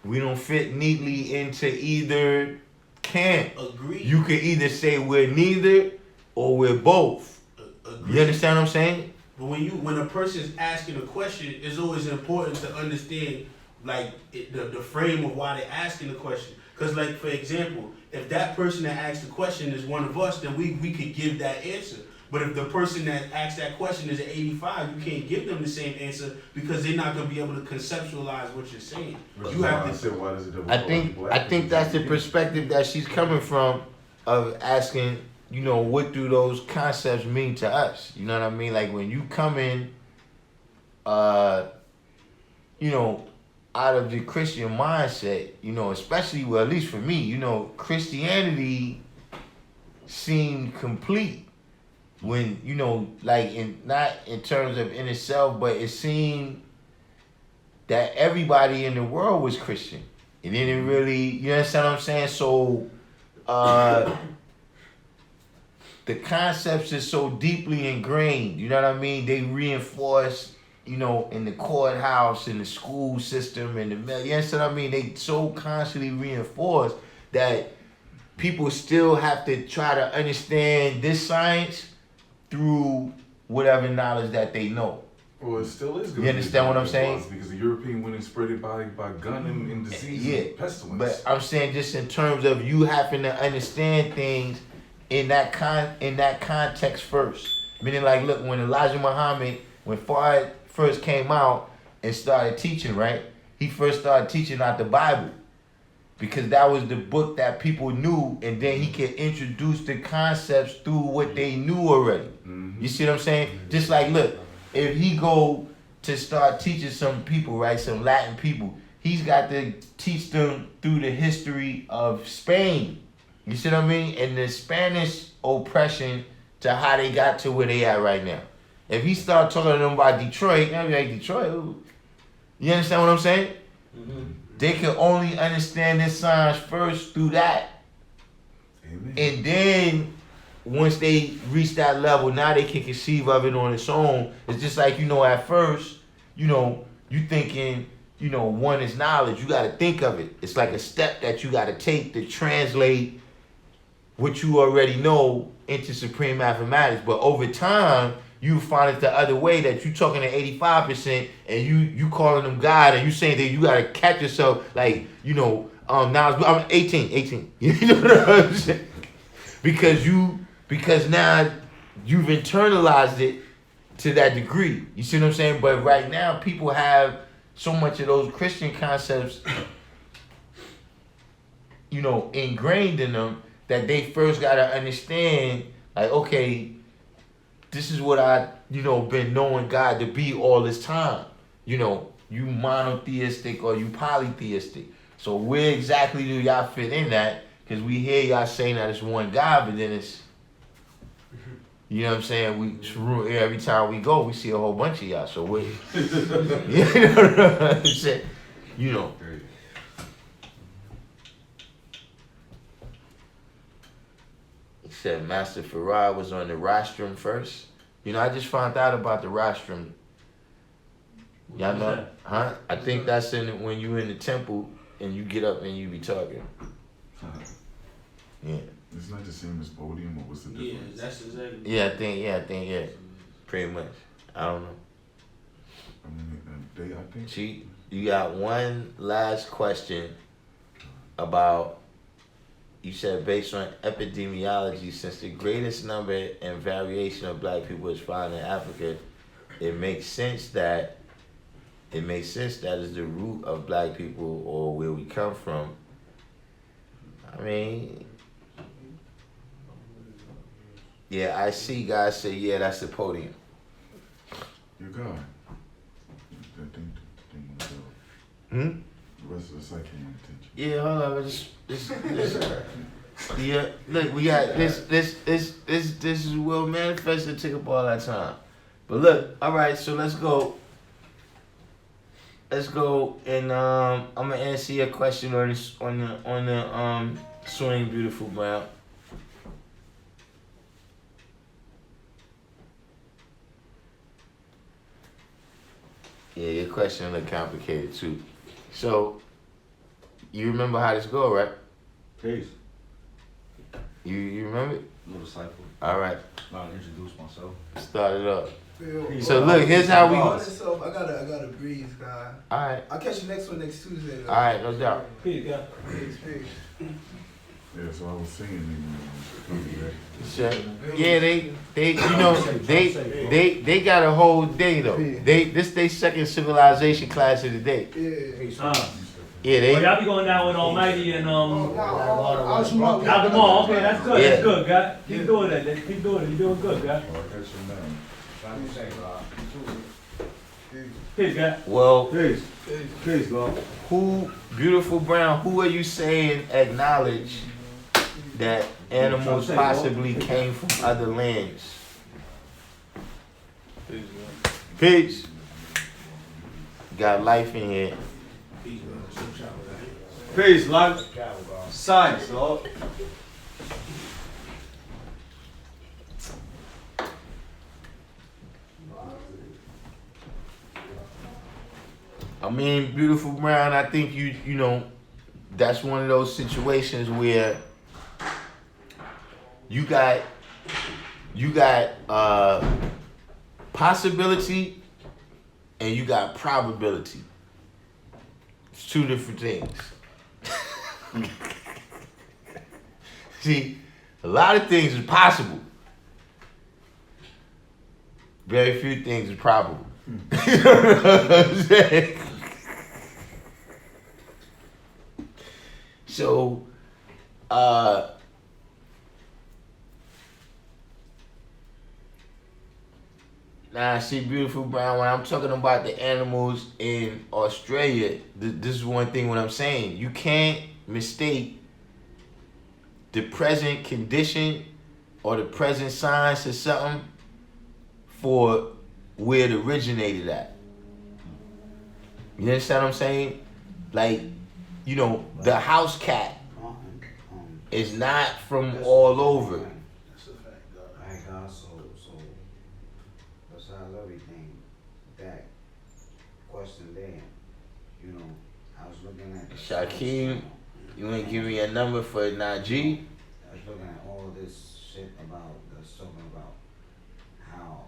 We don't fit neatly into either camp. Agreed. You can either say we're neither or we're both. Agreed. You understand what I'm saying? But when a person's asking a question, it's always important to understand the frame of why they're asking the question. Because, like, for example, if that person that asked the question is one of us, then we could give that answer. But if the person that asked that question is an 85, you can't give them the same answer because they're not going to be able to conceptualize what you're saying. You have to. Why does it I think that's the perspective that she's coming from, of asking, you know, what do those concepts mean to us? You know what I mean? Like when you come in, you know, out of the Christian mindset, you know, especially, well, at least for me, you know, Christianity seemed complete when, you know, like not in terms of in itself, but it seemed that everybody in the world was Christian. It didn't really, you understand what I'm saying? So, the concepts is so deeply ingrained, you know what I mean? They reinforce, you know, in the courthouse, in the school system, in the mail. You understand what I mean? They so constantly reinforce that people still have to try to understand this science through whatever knowledge that they know. Well, it still is good. You understand what I'm saying? Because the European went and spread it by gun and disease and pestilence. But I'm saying just in terms of you having to understand things in that context first. Meaning, like, look, when Elijah Muhammad, when Fard first came out and started teaching, right? He first started teaching out the Bible because that was the book that people knew, and then he could introduce the concepts through what they knew already. You see what I'm saying? Just like, look, if he go to start teaching some people, right, some Latin people, he's got to teach them through the history of Spain. You see what I mean? And the Spanish oppression to how they got to where they at right now. If he start talking to them about Detroit, they'll be like, Detroit? Ooh. You understand what I'm saying? They can only understand this science first through that. Amen. And then once they reach that level, now they can conceive of it on its own. It's just like, you know, at first, you know, you thinking, you know, one is knowledge. You got to think of it. It's like a step that you got to take to translate what you already know into supreme mathematics. But over time, you find it the other way, that you talking to 85% and you calling them God, and you saying that you got to catch yourself, like, you know, now I'm 18. You know what I'm saying? Because now you've internalized it to that degree. You see what I'm saying? But right now, people have so much of those Christian concepts, you know, ingrained in them, that they first got to understand, like, okay, this is what I, you know, been knowing God to be all this time. You know, you monotheistic or you polytheistic. So where exactly do y'all fit in that? Because we hear y'all saying that it's one God, but then it's, you know what I'm saying? Every time we go, we see a whole bunch of y'all. So we, you know what I'm saying? You know. He said Master Farad was on the rostrum first. You know, I just found out about the rostrum. Y'all know? Huh? I think that's when you in the temple and you get up and you be talking. Yeah. It's not the same as podium, or what's the difference? Yeah, that's exactly. Yeah, I think. Pretty much. I don't know. I think. See, you got one last question about, you said based on epidemiology, since the greatest number and variation of black people is found in Africa, it makes sense that is the root of black people or where we come from. I mean, yeah, I see guys say, yeah, that's the podium. You're God. That thing the rest of the cycle want attention. Yeah, hold on, this yeah, look, we got this is will manifest and take up all that time. But look, all right, so let's go and I'm gonna answer your question on the swing beautiful brown. Yeah, your question look complicated too. So you remember how this go, right? Peace. You remember it? Little cycle. All right. I'll introduce myself. Start it up. So look, here's how we. I gotta breathe, guy. All right. I'll catch you next Tuesday. Though. All right, no doubt. Peace, God. Peace. Yeah, so I was saying, Sure. Yeah, they, you know, they got a whole day though. This they second civilization class of the day. Yeah. Yeah, they. Well, y'all be going down with Almighty and I'll shoot up. out the mall. Okay, that's good. Yeah. That's good, God. Keep doing that. Keep doing it. You're doing good, God. I'll catch you now. Peace, God. Well, Peace, God. who, beautiful brown? Who are you saying acknowledge that animals possibly came from other lands? Peace. Got life in here. Peace, life. Science, dog. I mean, beautiful brown. I think you know, that's one of those situations where you got possibility and you got probability. It's two different things. See, a lot of things is possible. Very few things is probable. You know what I'm saying? So, now see, beautiful brown, when I'm talking about the animals in Australia, this is one thing what I'm saying. You can't mistake the present condition or the present science or something for where it originated at. You understand what I'm saying? Like, you know, the house cat is not from all over. That's a fact, God. Right, God, so besides everything, that question there, you know, I was looking at Shaquem, you ain't give me a number for Najee? I was looking at all this shit about that's talking about how,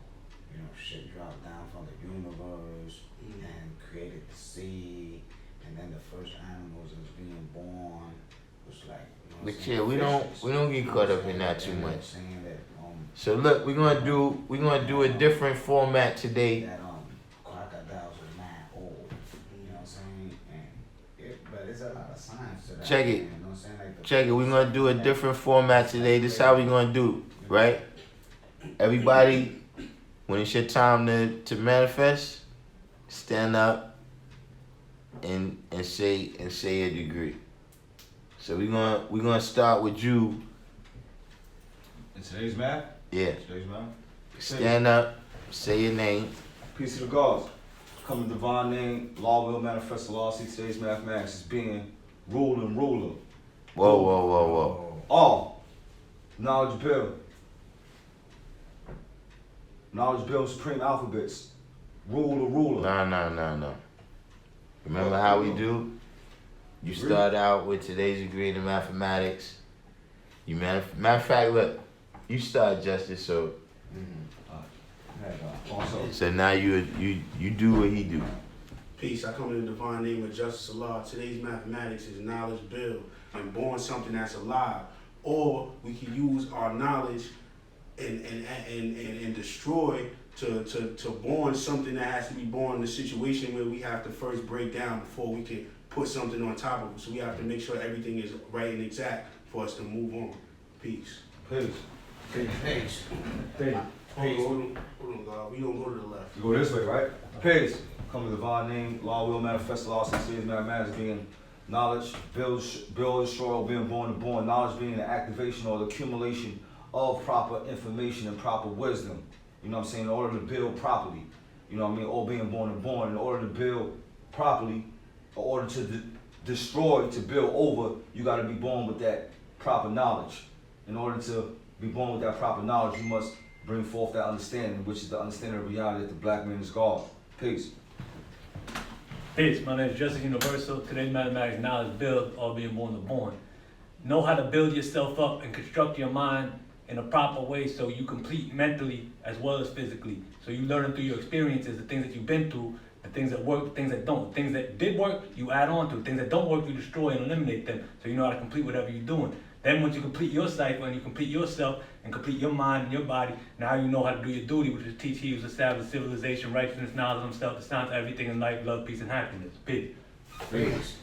you know, shit dropped down from the universe and created the sea, and then the first animals was being born was like, you know what I'm But saying, yeah, we don't get caught up in that too and much. saying that, So look, we're gonna do a different format today. that crocodiles are mad old, you know what I'm saying, and but it's a lot of science to that. Check it. man, you know what I'm saying, like the Check it, we're gonna do a different format today. This is how we're gonna do, right? Everybody, when it's your time to manifest, stand up and say a degree. So we're gonna start with you. In today's math? Yeah. Today's math? Stand up, say your name. Peace to the gods. Come in divine name, law will manifest the law. See today's mathematics is being ruler and ruler. Whoa. All. Knowledge build. Knowledge build supreme alphabets. Ruler. No. Remember how we do? You start out with today's degree in mathematics. Matter of fact, look, you start justice, so now you do what he do. Peace. I come in the divine name of Justice Allah. Today's mathematics is knowledge build and born something that's alive. Or we can use our knowledge and destroy to born something that has to be born in a situation where we have to first break down before we can put something on top of it. So we have to make sure everything is right and exact for us to move on. Peace. Peace. Peace. Hold on, God. We don't go to the left. You go this way, right? Peace. Come in divine name, law will manifest the law. Since today's mathematics being knowledge, build, destroy, or being born to born. Knowledge being the activation or the accumulation of proper information and proper wisdom. You know what I'm saying? In order to build properly. You know what I mean? Or being born to born. In order to build properly, in order to destroy, to build over, you got to be born with that proper knowledge. In order to be born with that proper knowledge, you must bring forth that understanding, which is the understanding of reality that the black man is God. Peace. Peace. My name is Justice Universal. Today's mathematics knowledge build, all being born to born. Know how to build yourself up and construct your mind in a proper way so you complete mentally as well as physically. So you learn through your experiences, the things that you've been through, the things that work, the things that don't. The things that did work, you add on to. The things that don't work, you destroy and eliminate them. So you know how to complete whatever you're doing. Then once you complete your cycle and you complete yourself and complete your mind and your body, now you know how to do your duty, which is teach, he who's established civilization, righteousness, knowledge of himself, the science, everything in life, love, peace, and happiness. Peace. Peace.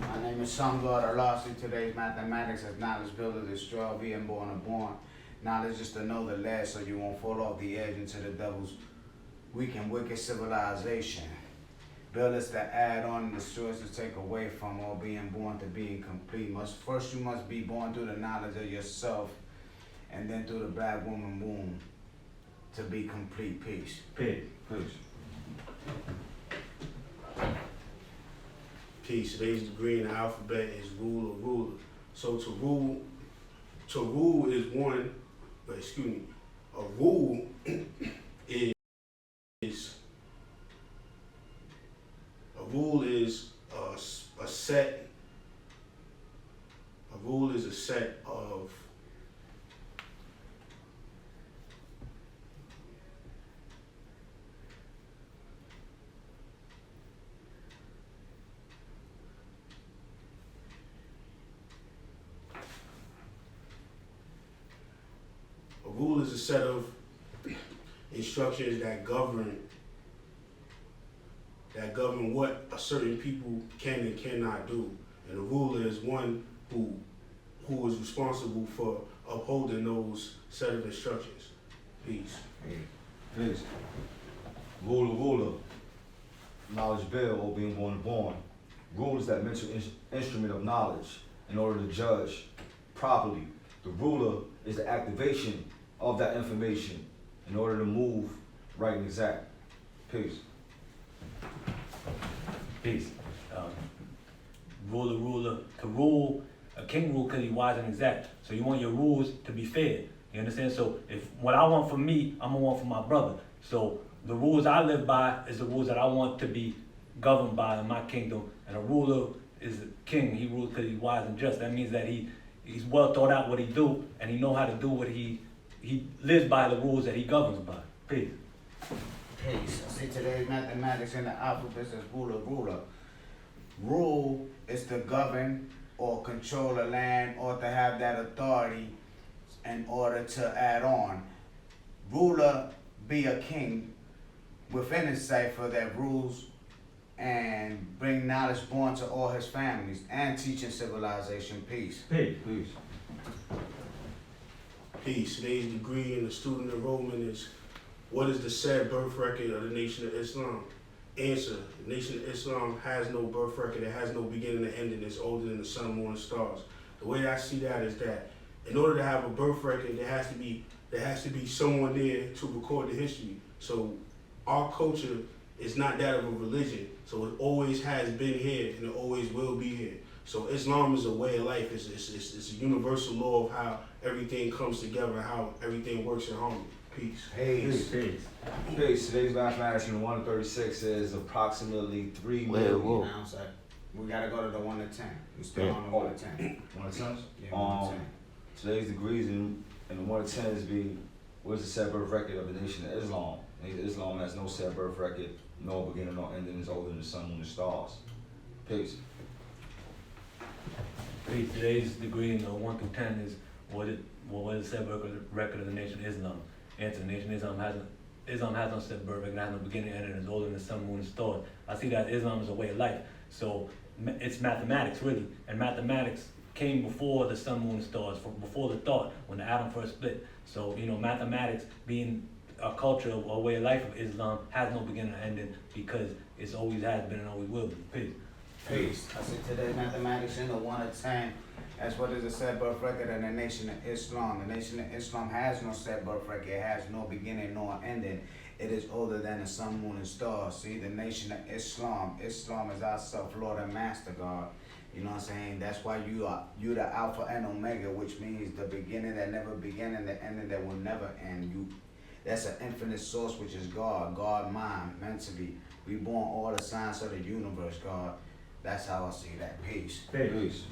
My name is Sun God Allah. See, today's mathematics as knowledge builder, destroy, being born or born. Knowledge is to know the less so you won't fall off the edge into the devil's weak and wicked civilization. Build is to add on, destroy is to take away from, or being born to being complete. First you must be born through the knowledge of yourself, and then through the black woman womb to be complete. Peace. Peace. Peace. Peace. Today's degree in the alphabet is rule or ruler. So to rule is one, but excuse me, a rule is a rule is a set. A rule is a set of instructions that govern what a certain people can and cannot do. And the ruler is one who is responsible for upholding those set of instructions. Peace. Peace. Ruler. Knowledge bill, or being born to born. Rule is that mental instrument of knowledge in order to judge properly. The ruler is the activation of that information in order to move right and exact. Peace. Peace. Ruler. To rule, a king rule because he's wise and exact. So you want your rules to be fair. You understand? So if what I want for me, I'm gonna want for my brother. So the rules I live by is the rules that I want to be governed by in my kingdom. And a ruler is a king. He rules because he's wise and just. That means that he's well thought out what he do, and he know how to do what he lives by the rules that he governs by. Peace. Peace. See, today's mathematics in the alphabet is ruler. Rule is to govern or control a land or to have that authority in order to add on. Ruler be a king within his cipher that rules and bring knowledge born to all his families and teaching civilization. Peace. Peace. Peace. Peace. Today's degree in the student enrollment is, what is the said birth record of the Nation of Islam? Answer: the Nation of Islam has no birth record. It has no beginning and ending. It's older than the sun, moon, and stars. The way I see that is that in order to have a birth record, there has to be someone there to record the history. So our culture is not that of a religion. So it always has been here and it always will be here. So Islam is a way of life. It's a universal law of how everything comes together, how everything works in harmony. Peace. Peace. Peace. Peace. Today's mathematics from 1 to 36 is approximately 3 million. Whoa. Now, so we gotta go to the 1 to 10. We still on the 1 to 10. 1 to 10? Yeah, 1 to 10. Today's degrees in the 1 to 10 is what is the set birth record of the Nation of Islam? Islam has no set birth record, no beginning, no ending. It's older than the sun, moon, and stars. Peace. Peace. Today's degree in the 1 through 10 is what is the set birth record of the Nation of Islam? Answer: the Nation of Islam has no set birth record, has no beginning and ending. It's older than the sun, moon, and stars. I see that Islam is a way of life. So it's mathematics really, and mathematics came before the sun, moon, and stars, before the thought when the atom first split. So mathematics being a culture or a way of life of Islam has no beginning or ending because it's always has been and always will be. Peace. Peace. I said today mathematics in the 1 to 10. That's what is a set birth record in the Nation of Islam. The Nation of Islam has no set birth record. It has no beginning nor ending. It is older than the sun, moon, and stars. See, the Nation of Islam. Islam is our self-Lord and Master God. You know what I'm saying? That's why you the Alpha and Omega, which means the beginning that never began and the ending that will never end. That's an infinite source, which is God. God mind, meant to be. We born all the science of the universe, God. That's how I see that. Peace. Peace.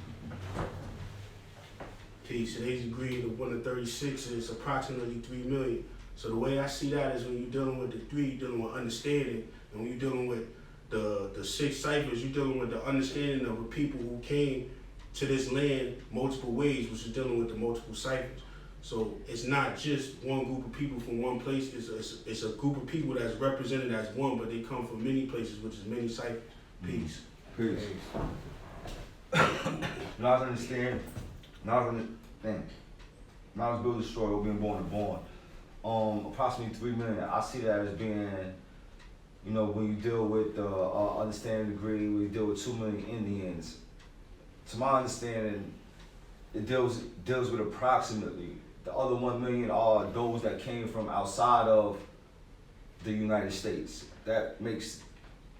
Peace. Today's degree of 1 to 36 is approximately 3 million. So the way I see that is when you're dealing with the 3, you're dealing with understanding. And when you're dealing with the 6 ciphers, you're dealing with the understanding of the people who came to this land multiple ways, which is dealing with the multiple ciphers. So it's not just one group of people from one place. It's a group of people that's represented as one, but they come from many places, which is many ciphers. Peace. Peace. Now I understand. Now let's build a story of being born and born. Approximately 3 million. I see that as being, you know, when you deal with the understanding degree, when you deal with 2 million Indians. To my understanding, it deals with approximately. The other 1 million are those that came from outside of the United States. That makes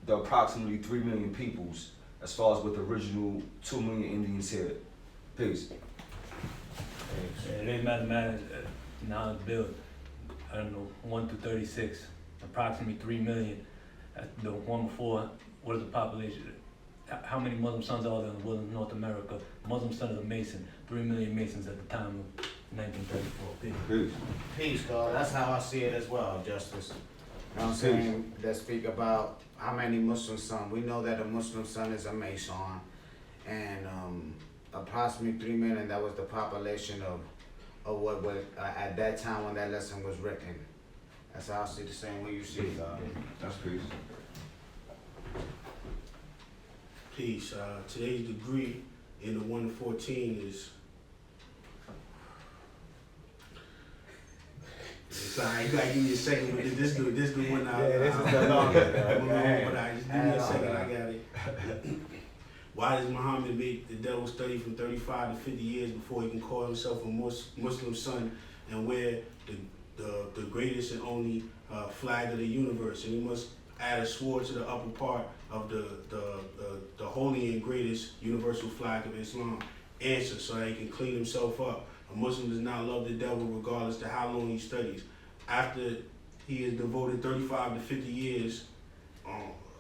the approximately 3 million peoples as far as with the original 2 million Indians here. Peace. It ain't mathematics. Now it's built, I don't know, 1 to 36, approximately 3 million. The one before, what is the population? How many Muslim sons are there in the world of North America? Muslim son is a Mason, 3 million Masons at the time of 1934. Peace. Peace, God. That's how I see it as well, Justice. You know what I'm saying? That speak about how many Muslim sons. We know that a Muslim son is a Mason, and approximately 3 million. That was the population of what was at that time when that lesson was written. That's how I see the same way you see it, God. That's peace. Peace. Today's degree in the 1 to 14 is. Sorry, you gotta give me a second. But this the one This is the longest. Just give me a second. I got it. Why does Muhammad make the devil study from 35 to 50 years before he can call himself a Muslim son and wear the greatest and only flag of the universe? And he must add a sword to the upper part of the holy and greatest universal flag of Islam. Answer, so that he can clean himself up. A Muslim does not love the devil regardless to how long he studies. After he has devoted 35 to 50 years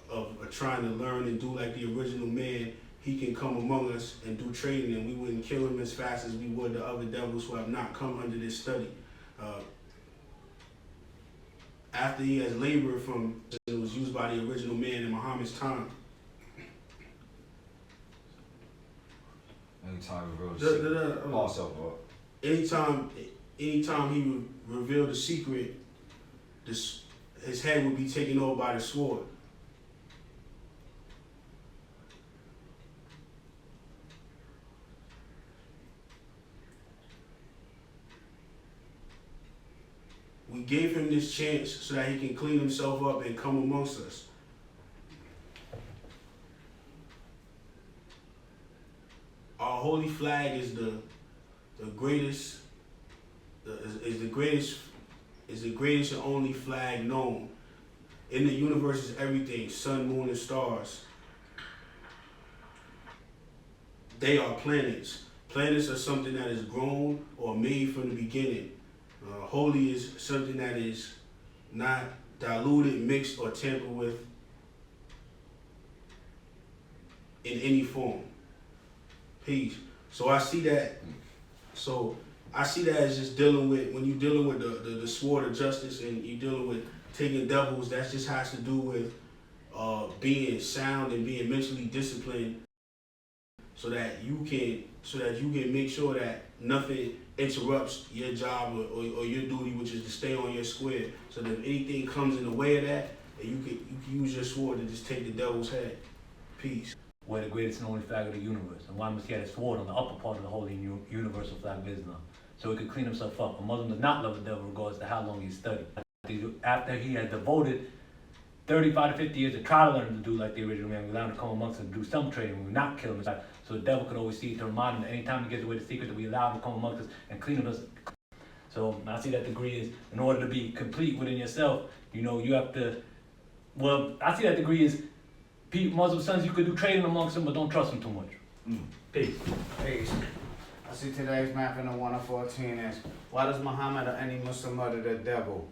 of trying to learn and do like the original man, he can come among us and do trading, and we wouldn't kill him as fast as we would the other devils who have not come under this study. After he has labored from, it was used by the original man in Muhammad's time. Anytime he reveals Anytime he revealed the secret, his head would be taken over by the sword. We gave him this chance so that he can clean himself up and come amongst us. Our holy flag is the greatest and only flag known. In the universe is everything, sun, moon, and stars. They are planets. Planets are something that is grown or made from the beginning. Holy is something that is not diluted, mixed, or tampered with in any form. Peace. So I see that as just dealing with, when you're dealing with the sword of justice and you're dealing with taking devils, that just has to do with being sound and being mentally disciplined so that you can make sure that nothing interrupts your job or your duty, which is to stay on your square. So that if anything comes in the way of that, you can use your sword to just take the devil's head. Peace. We're the greatest and only flag of the universe. And why must he have a sword on the upper part of the holy universal flag of Islam? So he could clean himself up. A Muslim does not love the devil regardless to how long he studied. After he had devoted 35 to 50 years to try to learn to do like the original man, we allowed him to come amongst us and do some trading. We not kill him. So the devil could always see to remind him that anytime he gives away the secret, that we allow him to come amongst us and clean us. So I see that degree is, in order to be complete within yourself, you have to, I see that degree is, Muslim sons, you could do trading amongst them, but don't trust them too much. Peace. Peace. I see today's map in the 1 to 14 is, why does Muhammad or any Muslim murder the devil?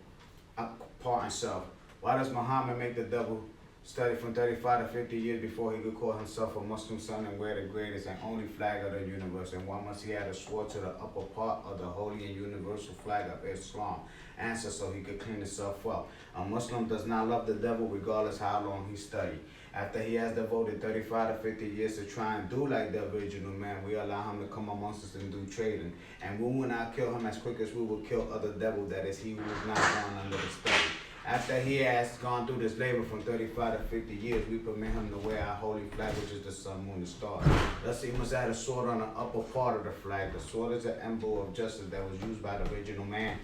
Part and self. Why does Muhammad make the devil studied from 35 to 50 years before he could call himself a Muslim son and wear the greatest and only flag of the universe. And one must he had a sword to the upper part of the holy and universal flag of Islam. Answer so he could clean himself up. A Muslim does not love the devil regardless how long he studied. After he has devoted 35 to 50 years to try and do like the original man, we allow him to come amongst us and do trading. And we will not kill him as quick as we will kill other devils, that is, he who is not gone under the study. After he has gone through this labor from 35 to 50 years, we permit him to wear our holy flag, which is the sun, moon, and stars. Thus he must add a sword on the upper part of the flag. The sword is an emblem of justice that was used by the original man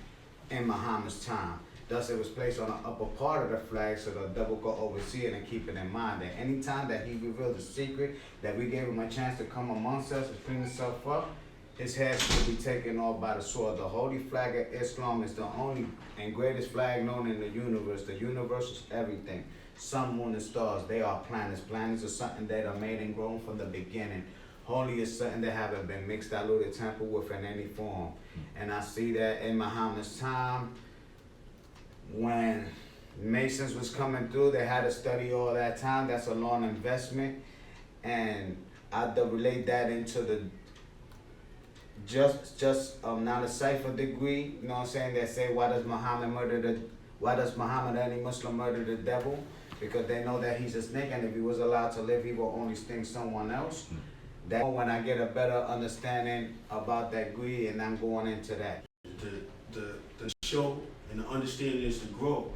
in Muhammad's time. Thus it was placed on the upper part of the flag so the devil could oversee it and keep it in mind that any time that he revealed the secret, that we gave him a chance to come amongst us and clean himself up, his head will be taken off by the sword. The holy flag of Islam is the only and greatest flag known in the universe. The universe is everything. Sun, moon, and stars, they are planets. Planets are something that are made and grown from the beginning. Holy is something that haven't been mixed, diluted, tampered with in any form. And I see that in Muhammad's time, when Masons was coming through, they had to study all that time. That's a long investment. And I relate that into the not a cipher degree, you know what I'm saying, that say why does Muhammad any Muslim murder the devil? Because they know that he's a snake, and if he was allowed to live, he will only sting someone else. That when I get a better understanding about that greed, and I'm going into that. The show and the understanding is to grow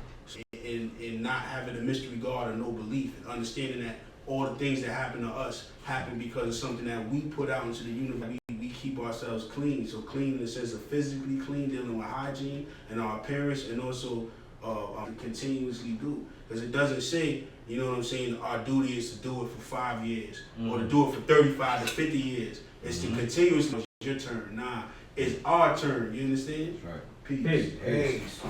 in not having a mystery God or no belief, and understanding that all the things that happen to us happen because of something that we put out into the universe. We keep ourselves clean. So clean in the sense of physically clean, dealing with hygiene and our appearance, and also continuously do. Because it doesn't say, you know what I'm saying, our duty is to do it for 5 years or to do it for 35 to 50 years. It's to continuously, it's your turn. Nah, it's our turn. You understand? Right. Peace. Peace.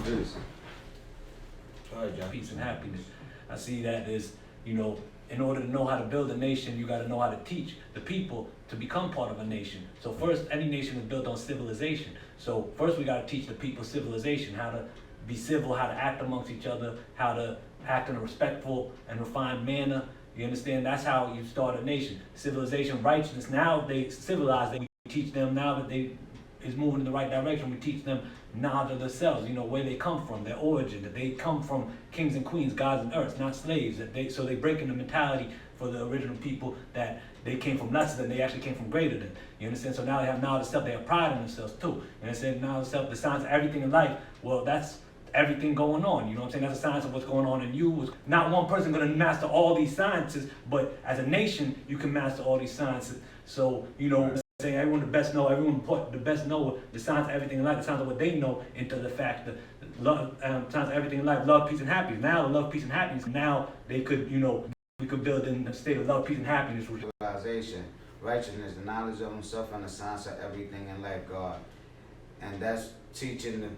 Peace and happiness. I see that as, you know, in order to know how to build a nation, you got to know how to teach the people to become part of a nation. So first, any nation is built on civilization. So first we got to teach the people civilization, how to be civil, how to act amongst each other, how to act in a respectful and refined manner. You understand? That's how you start a nation. Civilization, righteousness. Now they civilize, we teach them now that they is moving in the right direction. We teach them knowledge of themselves, you know, where they come from, their origin, that they come from kings and queens, gods and earths, not slaves. So they break in the mentality for the original people that they came from lesser than, they actually came from greater than. You understand? So now they have knowledge of self, they have pride in themselves too. You understand? Knowledge of self, the science of everything in life, well, that's everything going on. You know what I'm saying? That's the science of what's going on in you. Not one person gonna master all these sciences, but as a nation, you can master all these sciences. So, you know, saying everyone the best know, everyone put the best know the science of everything in life, the science of what they know, into the fact that love, science of everything in life, love, peace, and happiness. Now, love, peace, and happiness. Now they could, you know, we could build in a state of love, peace, and happiness. Civilization, righteousness, the knowledge of himself, and the science of everything in life, God. And that's teaching the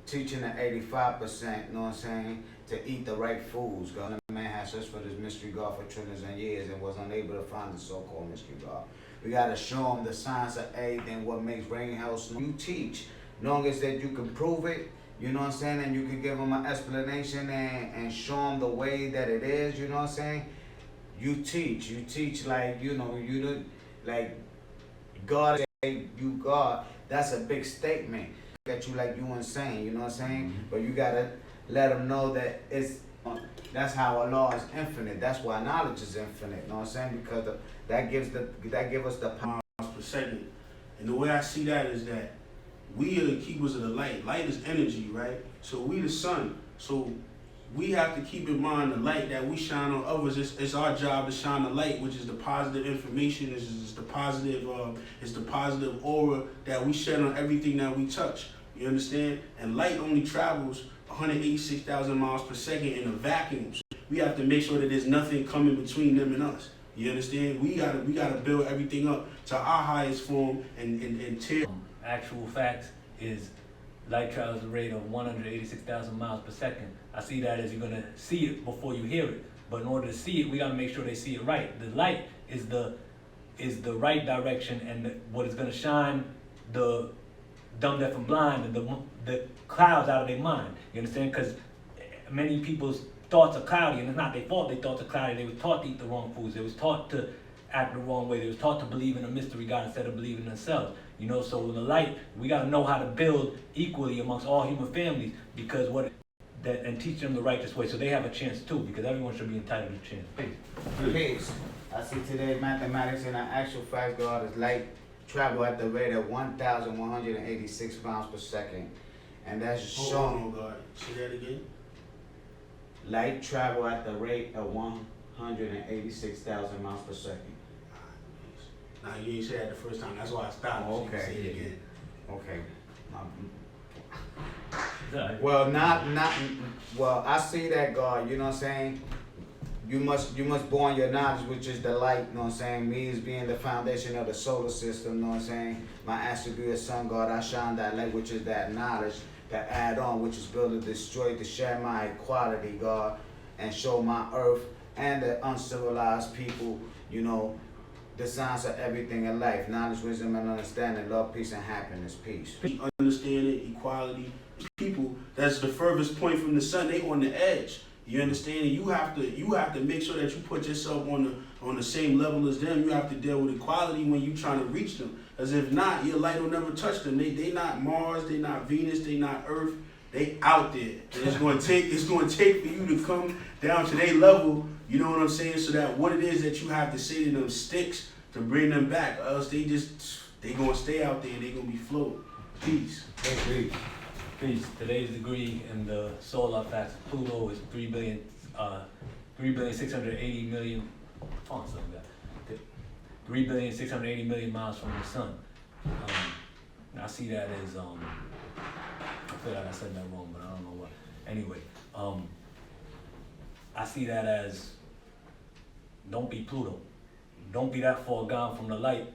85%, you know what I'm saying, to eat the right foods. God, the man has searched for this mystery God for trillions of years and was unable to find the so-called mystery God. We gotta show them the science of everything, what makes rain, hell, snow. You teach, long as that you can prove it, you know what I'm saying, and you can give them an explanation and show them the way that it is, you know what I'm saying. You teach like, you know, you don't, like, God say you God, that's a big statement. At you like you insane, you know what I'm saying? But you gotta let them know that that's how Allah is infinite. That's why knowledge is infinite, you know what I'm saying? Because that gives us the power Per second. And the way I see that is that we are the keepers of the light. Light is energy, right? So we the sun. So we have to keep in mind the light that we shine on others. It's our job to shine the light, which is the positive information. It's the positive aura that we shed on everything that we touch. You understand? And light only travels 186,000 miles per second in a vacuum. So we have to make sure that there's nothing coming between them and us. You understand? We gotta build everything up to our highest form and tear. Actual facts is light travels at a rate of 186,000 miles per second. I see that as you're gonna see it before you hear it. But in order to see it, we gotta make sure they see it right. The light is the right direction, and what is gonna shine the dumb, deaf, and blind, and the clouds out of their mind. You understand? Because many people's thoughts are cloudy, and it's not their fault their thoughts are cloudy. They were taught to eat the wrong foods. They was taught to act the wrong way. They was taught to believe in a mystery God instead of believing in themselves. You know, so in the light, we got to know how to build equally amongst all human families, because and teach them the righteous way so they have a chance too, because everyone should be entitled to a chance. Peace. Peace. I see today mathematics and actual fact, God, is light travel at the rate of 1,186 miles per second. And that's shown. Oh God. Say that again. Light travel at the rate of 186,000 miles per second. Nah, you ain't say that the first time. That's why I stopped. Oh, So you can okay. say it again. Okay. Sorry. Well, well, I see that, God, you know what I'm saying? You must bore in your knowledge, which is the light, you know what I'm saying? Me as being the foundation of the solar system, you know what I'm saying? My attribute is sun, God, I shine that light, which is that knowledge, that add on, which is built to destroy, to share my equality, God, and show my earth and the uncivilized people, you know, the signs of everything in life: knowledge, wisdom, and understanding, love, peace, and happiness. Peace. Understanding, equality. People that's the furthest point from the sun, they on the edge. You understand? You have to make sure that you put yourself on the same level as them. You have to deal with equality when you trying to reach them. As if not, your light will never touch them. They not Mars, they not Venus, they not Earth. They out there. And it's gonna take for you to come down to their level. You know what I'm saying? So that what it is that you have to say to them sticks to bring them back. Or else they gonna stay out there and they gonna be floating. Peace. Peace. Peace. Today's degree in the solar facts of Pluto is 3,680,000,000. Oh, something like that. 3,680,000,000 miles from the sun. I see that as I feel like I said that wrong, but I don't know what. Anyway, I see that as, don't be Pluto. Don't be that far gone from the light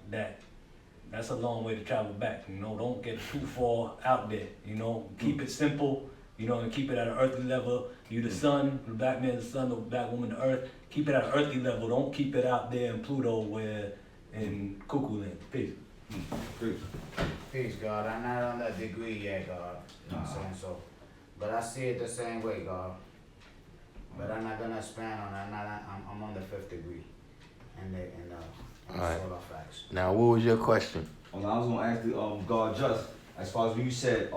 that's a long way to travel back. You know, don't get too far out there. You know, keep it simple, you know, and keep it at an earthly level. You the sun, the black man the sun, the black woman the earth. Keep it at an earthly level. Don't keep it out there in Pluto where in cuckoo land. Peace. Peace. Peace, God. I'm not on that degree yet, God. You know what I'm saying? So, but I see it the same way, God. But I'm not gonna expand on that. I'm on the 5th degree in the Alright. solar facts. Now, what was your question? I was gonna ask the God just as far as when you said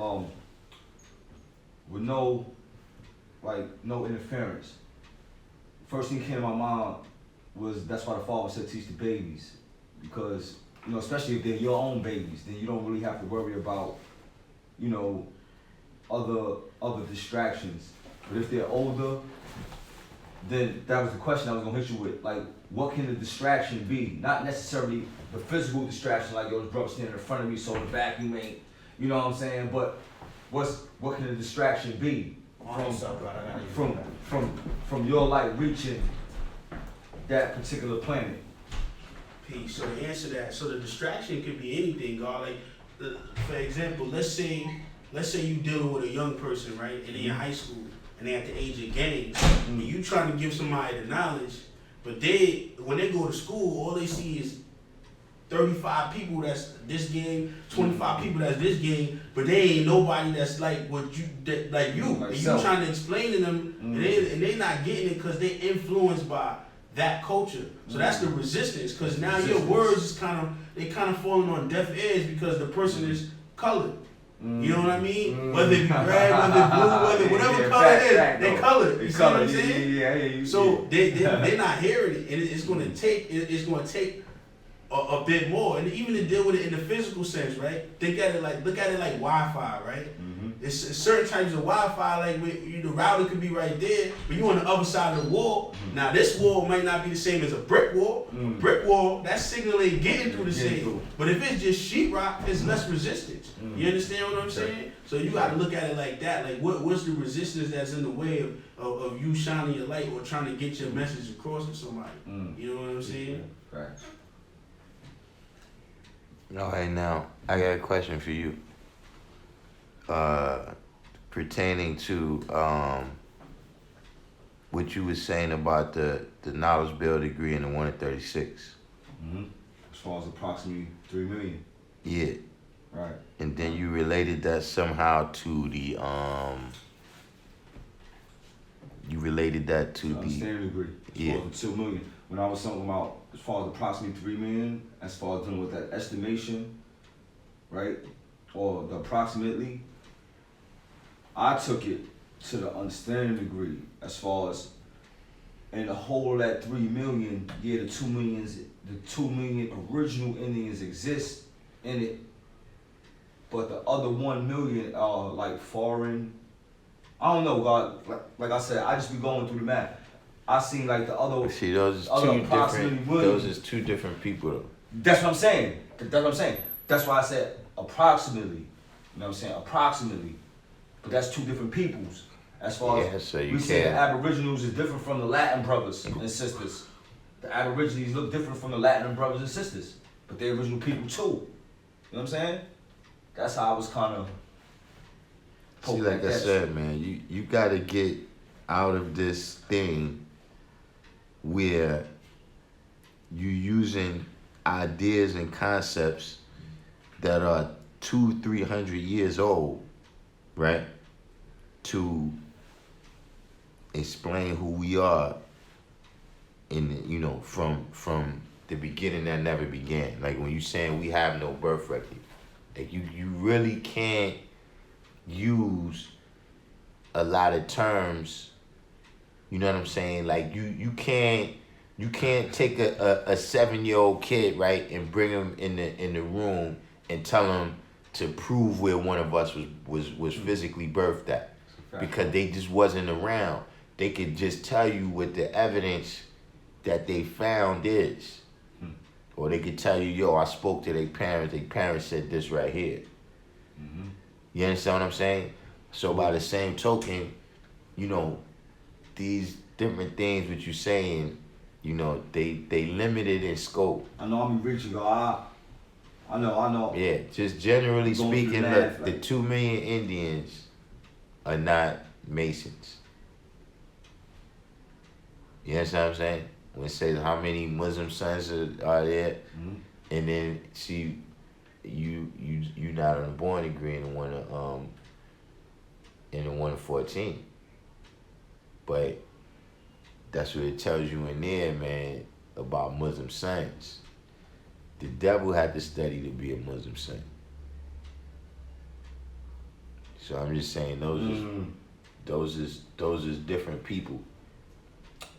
with no interference. First thing came to my mind was that's why the Father said teach the babies, because you know, especially if they're your own babies, then you don't really have to worry about, you know, other distractions. But if they're older, then that was the question I was gonna hit you with. Like, what can the distraction be? Not necessarily the physical distraction, like yo, this brother standing in front of me, so the vacuum ain't, you know what I'm saying? But what can the distraction be from your light reaching that particular planet? Peace. So to answer that, so the distraction could be anything, God. Like, for example, let's say you dealing with a young person, right, and they in high school, and they at the age of gangs, and you trying to give somebody the knowledge, but when they go to school, all they see is 35 people that's this gang, 25 people that's this gang, but they ain't nobody that's like like you. And you trying to explain to them, and they not getting it because they influenced by that culture. So that's the resistance, because now your words is kind of falling on deaf ears because the person is colored. You know what I mean? Whether it be red, whether it blue, whatever color it is, they colored. You see what I'm saying? Yeah. So they're not hearing it, and it's gonna take a bit more, and even to deal with it in the physical sense, right? Look at it like Wi-Fi, right? It's certain types of Wi-Fi, like the router could be right there, but you on the other side of the wall. Now this wall might not be the same as a brick wall. A brick wall, that signal ain't getting through the same. But if it's just sheetrock, it's less resistance. You understand what I'm saying? So you got to look at it like that. Like what's the resistance that's in the way of you shining your light or trying to get your message across to somebody? You know what I'm saying? Right. All right, now I got a question for you. Pertaining to what you were saying about the knowledge build degree and the 1 in 36. As far as approximately 3 million. Yeah. Right. And then you related that somehow to the you related that to the understanding degree. As far as the 2 million. When I was talking about as far as approximately 3 million, as far as dealing with that estimation, right? Or the approximately, I took it to the understanding degree as far as in the whole of that 3 million, yeah, the 2 million original Indians exist in it, but the other 1 million are like foreign. I don't know, God. Like I said, I just be going through the math. I seen like the other. See, those is those is two different people though. That's what I'm saying. That's why I said approximately. You know what I'm saying? Approximately. But that's two different peoples. As far as so you we say the can't. Aboriginals is different from the Latin brothers and sisters. The Aborigines look different from the Latin brothers and sisters. But they're original people too. You know what I'm saying? That's how I was kind of. See, like I said, man, you gotta get out of this thing where you using ideas and concepts that are 200-300 years old, right? To explain who we are from the beginning that never began. Like when you saying we have no birth record, like you really can't use a lot of terms. You know what I'm saying? Like you can't take a 7-year-old kid, right, and bring him in the room and tell him to prove where one of us was physically birthed at, because they just wasn't around. They could just tell you what the evidence that they found is. Or they could tell you, yo, I spoke to their parents said this right here. Mm-hmm. You understand what I'm saying? So by the same token, these different things that you're saying, they limited in scope. I know I'm reaching, God. I know. Yeah, just generally speaking, look, the 2 million Indians are not Masons. You understand what I'm saying? When it says how many Muslim sons are there, and then see, you not on the born degree in the one of 14, but that's what it tells you in there, man, about Muslim sons. The devil had to study to be a Muslim son. So I'm just saying those is different people.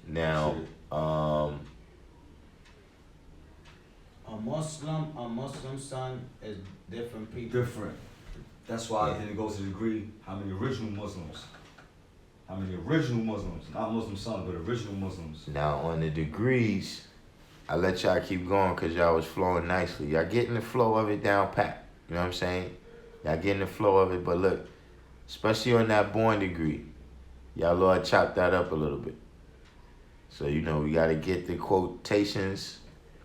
Now, a Muslim son is different people. Different. That's why then it goes to the degree how many original Muslims. Not Muslim sons, but original Muslims. Now on the degrees, I let y'all keep going because y'all was flowing nicely. Y'all getting the flow of it down pat. You know what I'm saying? Y'all getting the flow of it, but look, especially on that born degree, y'all Lord chopped that up a little bit. So, we got to get the quotations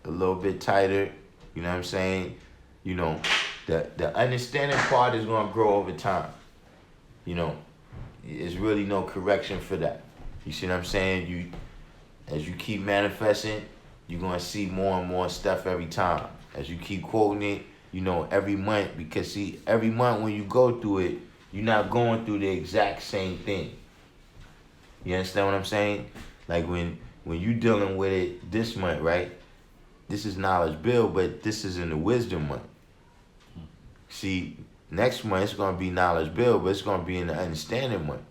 a little bit tighter. You know what I'm saying? The understanding part is going to grow over time. There's really no correction for that. You see what I'm saying? As you keep manifesting, you're going to see more and more stuff every time. As you keep quoting it, every month. Because, see, every month when you go through it, you're not going through the exact same thing. You understand what I'm saying? Like when you dealing with it this month, right? This is knowledge build, but this is in the wisdom month. See, next month it's gonna be knowledge build, but it's gonna be in the understanding month.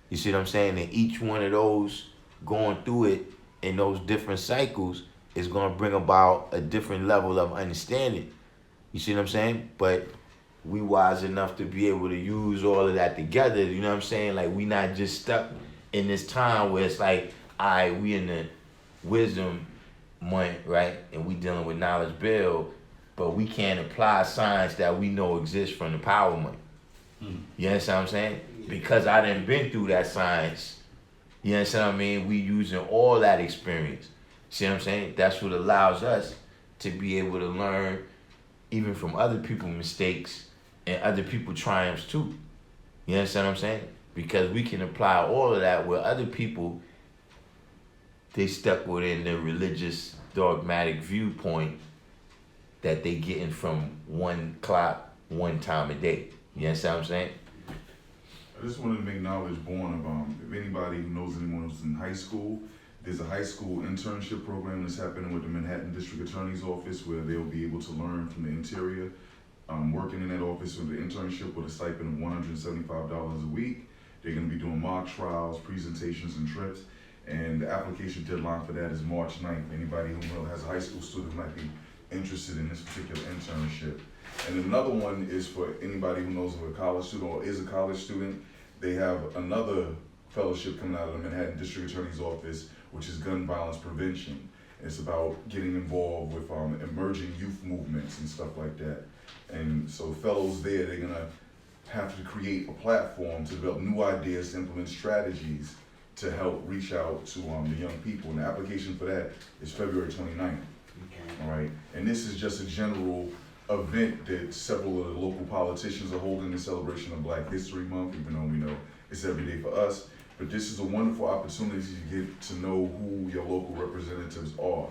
You see what I'm saying? And each one of those going through it in those different cycles is gonna bring about a different level of understanding. You see what I'm saying? But we wise enough to be able to use all of that together. You know what I'm saying? Like we not just stuck in this time where it's like, we in the wisdom month, right? And we dealing with knowledge build, but we can't apply science that we know exists from the power month. You understand what I'm saying? Because I done been through that science. You understand what I mean? We using all that experience. See what I'm saying? That's what allows us to be able to learn even from other people's mistakes and other people's triumphs too. You understand what I'm saying? Because we can apply all of that where other people, they stuck within the religious dogmatic viewpoint that they getting from one clock, one time a day. You understand what I'm saying? I just wanted to make knowledge born of if anybody who knows anyone who's in high school, there's a high school internship program that's happening with the Manhattan District Attorney's Office where they'll be able to learn from the interior. Working in that office with the internship with a stipend of $175 a week. They're going to be doing mock trials, presentations, and trips. And the application deadline for that is March 9th. Anybody who has a high school student might be interested in this particular internship. And another one is for anybody who knows of a college student or is a college student. They have another fellowship coming out of the Manhattan District Attorney's Office, which is gun violence prevention. It's about getting involved with emerging youth movements and stuff like that. And so fellows there, they're gonna have to create a platform to develop new ideas, to implement strategies to help reach out to the young people. And the application for that is February 29th. All right, and this is just a general event that several of the local politicians are holding in celebration of Black History Month, even though we know it's every day for us. But this is a wonderful opportunity to get to know who your local representatives are.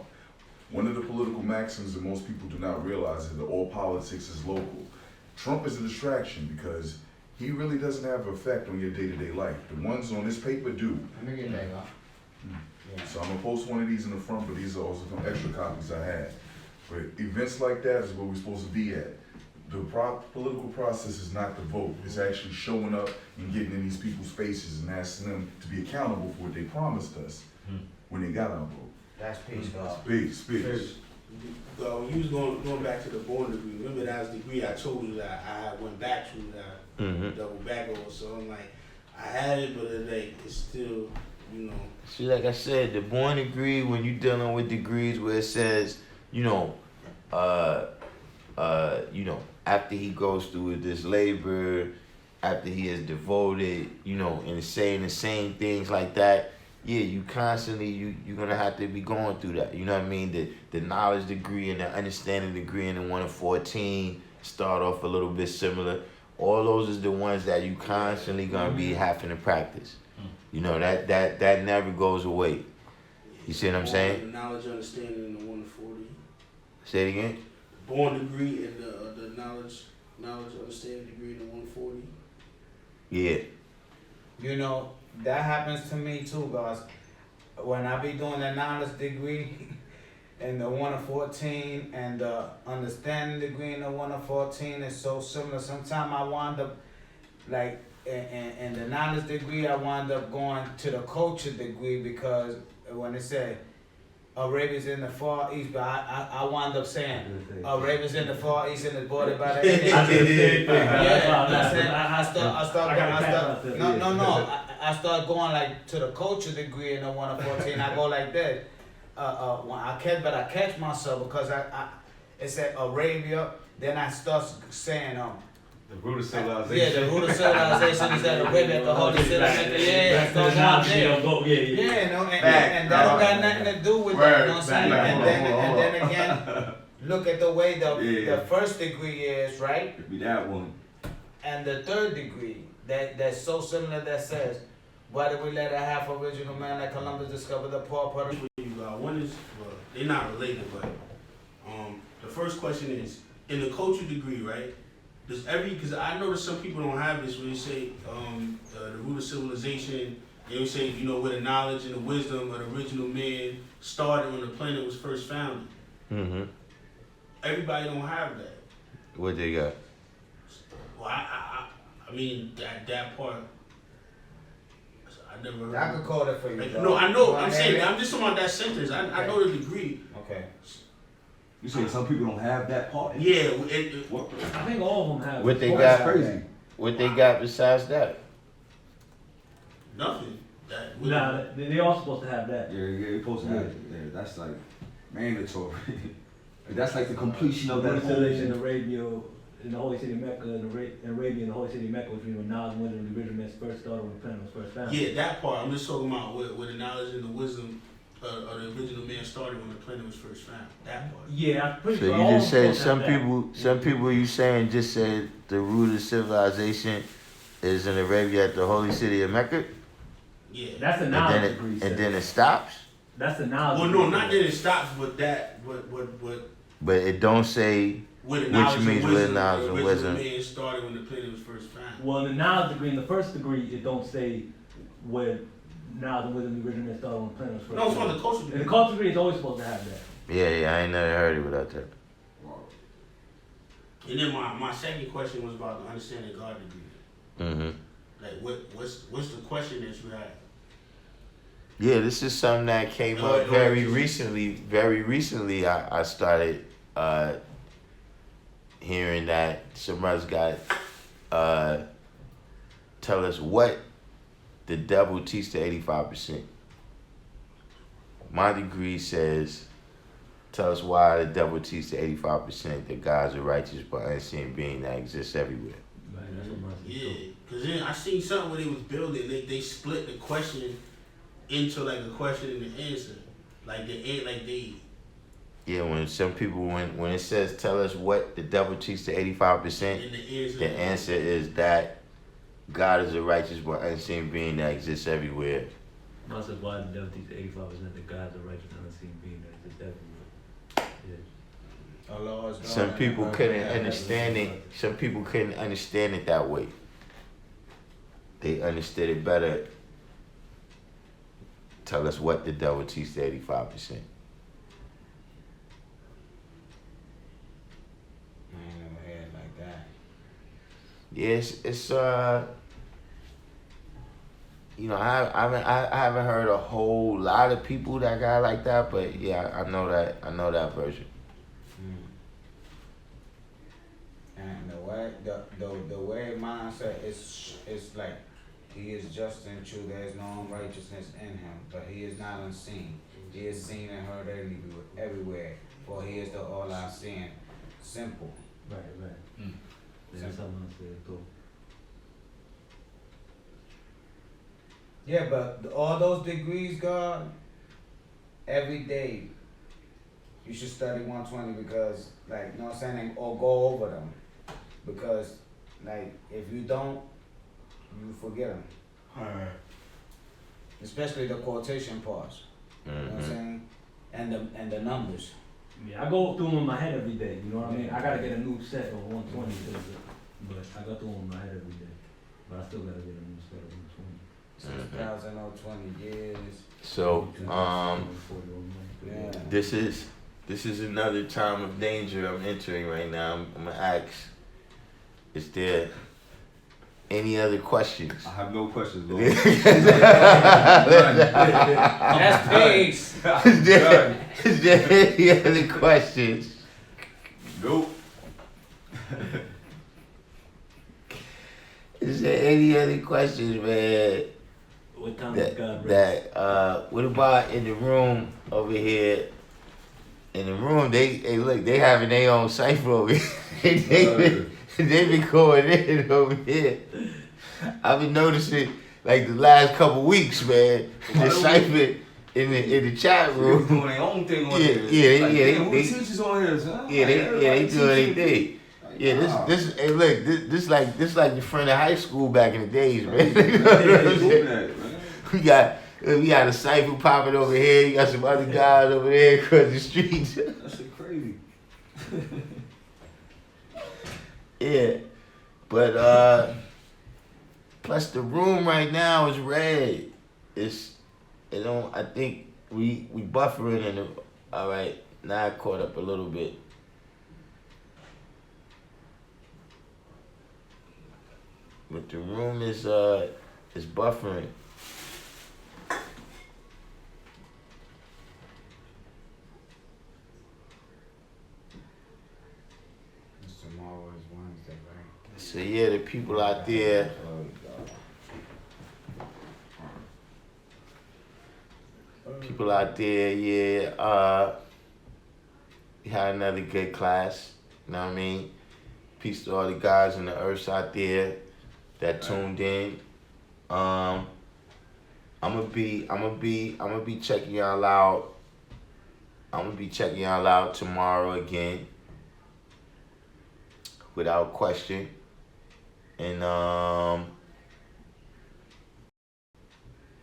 One of the political maxims that most people do not realize is that all politics is local. Trump is a distraction because he really doesn't have an effect on your day-to-day life. The ones on this paper do. Let me get that off. So I'm gonna post one of these in the front, but these are also some extra copies I had. But events like that is where we're supposed to be at. The political process is not the vote. It's actually showing up and getting in these people's faces and asking them to be accountable for what they promised us when they got our vote. That's peace, God. Speech. When you was going back to the born degree, remember that was the degree I told you that I went back to that double back over. So I'm like, I had it, but it's still, you know. See, like I said, the born degree, when you're dealing with degrees where it says, after he goes through this labor, after he is devoted, and saying the same things like that, yeah, you constantly, you're going to have to be going through that. You know what I mean? The knowledge degree and the understanding degree and the 1 of 14 start off a little bit similar. All those is the ones that you constantly going to be having to practice. That never goes away. You see what I'm saying? The knowledge, understanding, and the 1 of 40. Say it again? Born degree and the knowledge, understanding degree and the 140. Yeah. That happens to me too, guys. When I be doing the knowledge degree and the 1 of 14 and the understanding degree and the 1 of 14 is so similar. Sometimes I wind up like in the knowledge degree, I wind up going to the culture degree because when it said Arabia's in the Far East, but I wind up saying Arabia's in the Far East and it's bordered by the I start going like to the culture degree in the 1 of 14. I go like that. When I catch myself because it said Arabia. Then I start saying The root of civilization. Yeah, the root of civilization is at Arabia, the holy city. Yeah, so down there. And that don't got nothing to do with that. You know what I'm saying? And then again, look at the way the first degree is, right? It'd be that one. And the third degree that's so similar that says, why did we let a half original man like Columbus discover the paw part of One is, they're not related, but the first question is, in the culture degree, right? Because I notice some people don't have this when you say the root of civilization, they would say, where the knowledge and the wisdom of the original man started when the planet was first founded. Mm-hmm. Everybody don't have that. What they got? Well, I mean, that part, I never heard. I could code it for you. No, I know. I'm saying, I'm just talking about that sentence. I know the degree. Okay. You saying some people don't have that part? Yeah. I think all of them have. What they got? That's crazy. What they got besides that? Nothing. Nah, they all supposed to have that. Yeah, you're supposed to have it. Yeah, that's like mandatory. That's like the completion of that whole. In Arabia, in the holy city of Mecca, in Arabia, and the holy city of Mecca, which we know knowledge and wisdom, the original man first started when the planet was first founded. Yeah, that part. I'm just talking about where the knowledge and the wisdom of the original man started when the planet was first founded. That part. Yeah, I'm pretty So sure. you just said all some people you saying just said the root of civilization is in Arabia at the holy city of Mecca? Yeah. That's the knowledge degree. And then it stops? That's the knowledge. Well, no, not that it stops, but that, but. But it don't say Where the Which knowledge means of where wisdom, knowledge the of original wisdom. man started when the planet was first found. Well, in the knowledge degree, in the first degree, it don't say where knowledge and wisdom originally started on the planet was first. No, it's from the culture In degree. the culture degree, it's always supposed to have that. Yeah, I ain't never heard it without that. And then my second question was about the understanding God degree. Mm-hmm. Like what's the question that you have? Yeah, this is something that came up very recently. Very recently, I started hearing that somebody's got tell us what the devil teach the 85%. My degree says, tell us why the devil teach the 85% that God's a righteous but unseen being that exists everywhere. Right, that's what mine says Yeah, too. because then I seen something where they was building. They split the question into like a question and an answer. Like they. Yeah, when some people when it says tell us what the devil teach the 85%, And the answer. the answer is that God is a righteous but unseen being that exists everywhere. Mine says why the devil teach 85% that God's a righteous and unseen being that exists everywhere. Yeah. Allah is God. Some people Allah couldn't is God. understand it. Some people couldn't understand it that way. They understood it better. Tell us what the devil teach the 85%. I ain't never had it like that. Yes, it's you know, I haven't heard a whole lot of people that got like that, but yeah, I know that version. And the way mindset is like he is just and true. There is no unrighteousness in him, but he is not unseen. He is seen and heard everywhere. For he is the all I seeing. Simple. Right. Yeah, that's how mine says too. Yeah, but all those degrees, God, every day you should study 120 because, like, you know what I'm saying, or go over them. Because, like, if you don't, you forget them. Alright. Especially the quotation parts. You know what I'm saying? And the numbers. Yeah, I go through them in my head every day. You know what I mean? I gotta get a new set of 120, but I go through them in my head every day. But I still gotta get a new set of 120. 6,020 years. So, Yeah. this is another time of danger I'm entering right now. I'm gonna ask, is there any other questions? I have no questions, Lord. That's pigs. Is there any other questions? Nope. Is there any other questions, man? What time is God rest? What about in the room over here? In the room, they having their own cipher over here. they been going in over here. I've been noticing like the last couple weeks, man. The cipher in the chat room. Doing their own thing on Yeah, here. yeah. Who teaches on here, son? Yeah, they doing their thing. Yeah, hey, look, this like the friend of high school back in the days, man. We got a cipher popping over here. You got some other guys over there across the street. That shit crazy. Yeah, but plus the room right now is red. I think we buffering and all right. Now I caught up a little bit. But the room is buffering. Tomorrow is Wednesday, right? So yeah, the people out there, we had another good class. You know what I mean? Peace to all the guys and the earths out there that tuned in. I'm gonna be checking y'all out. I'm gonna be checking y'all out tomorrow again, without question. And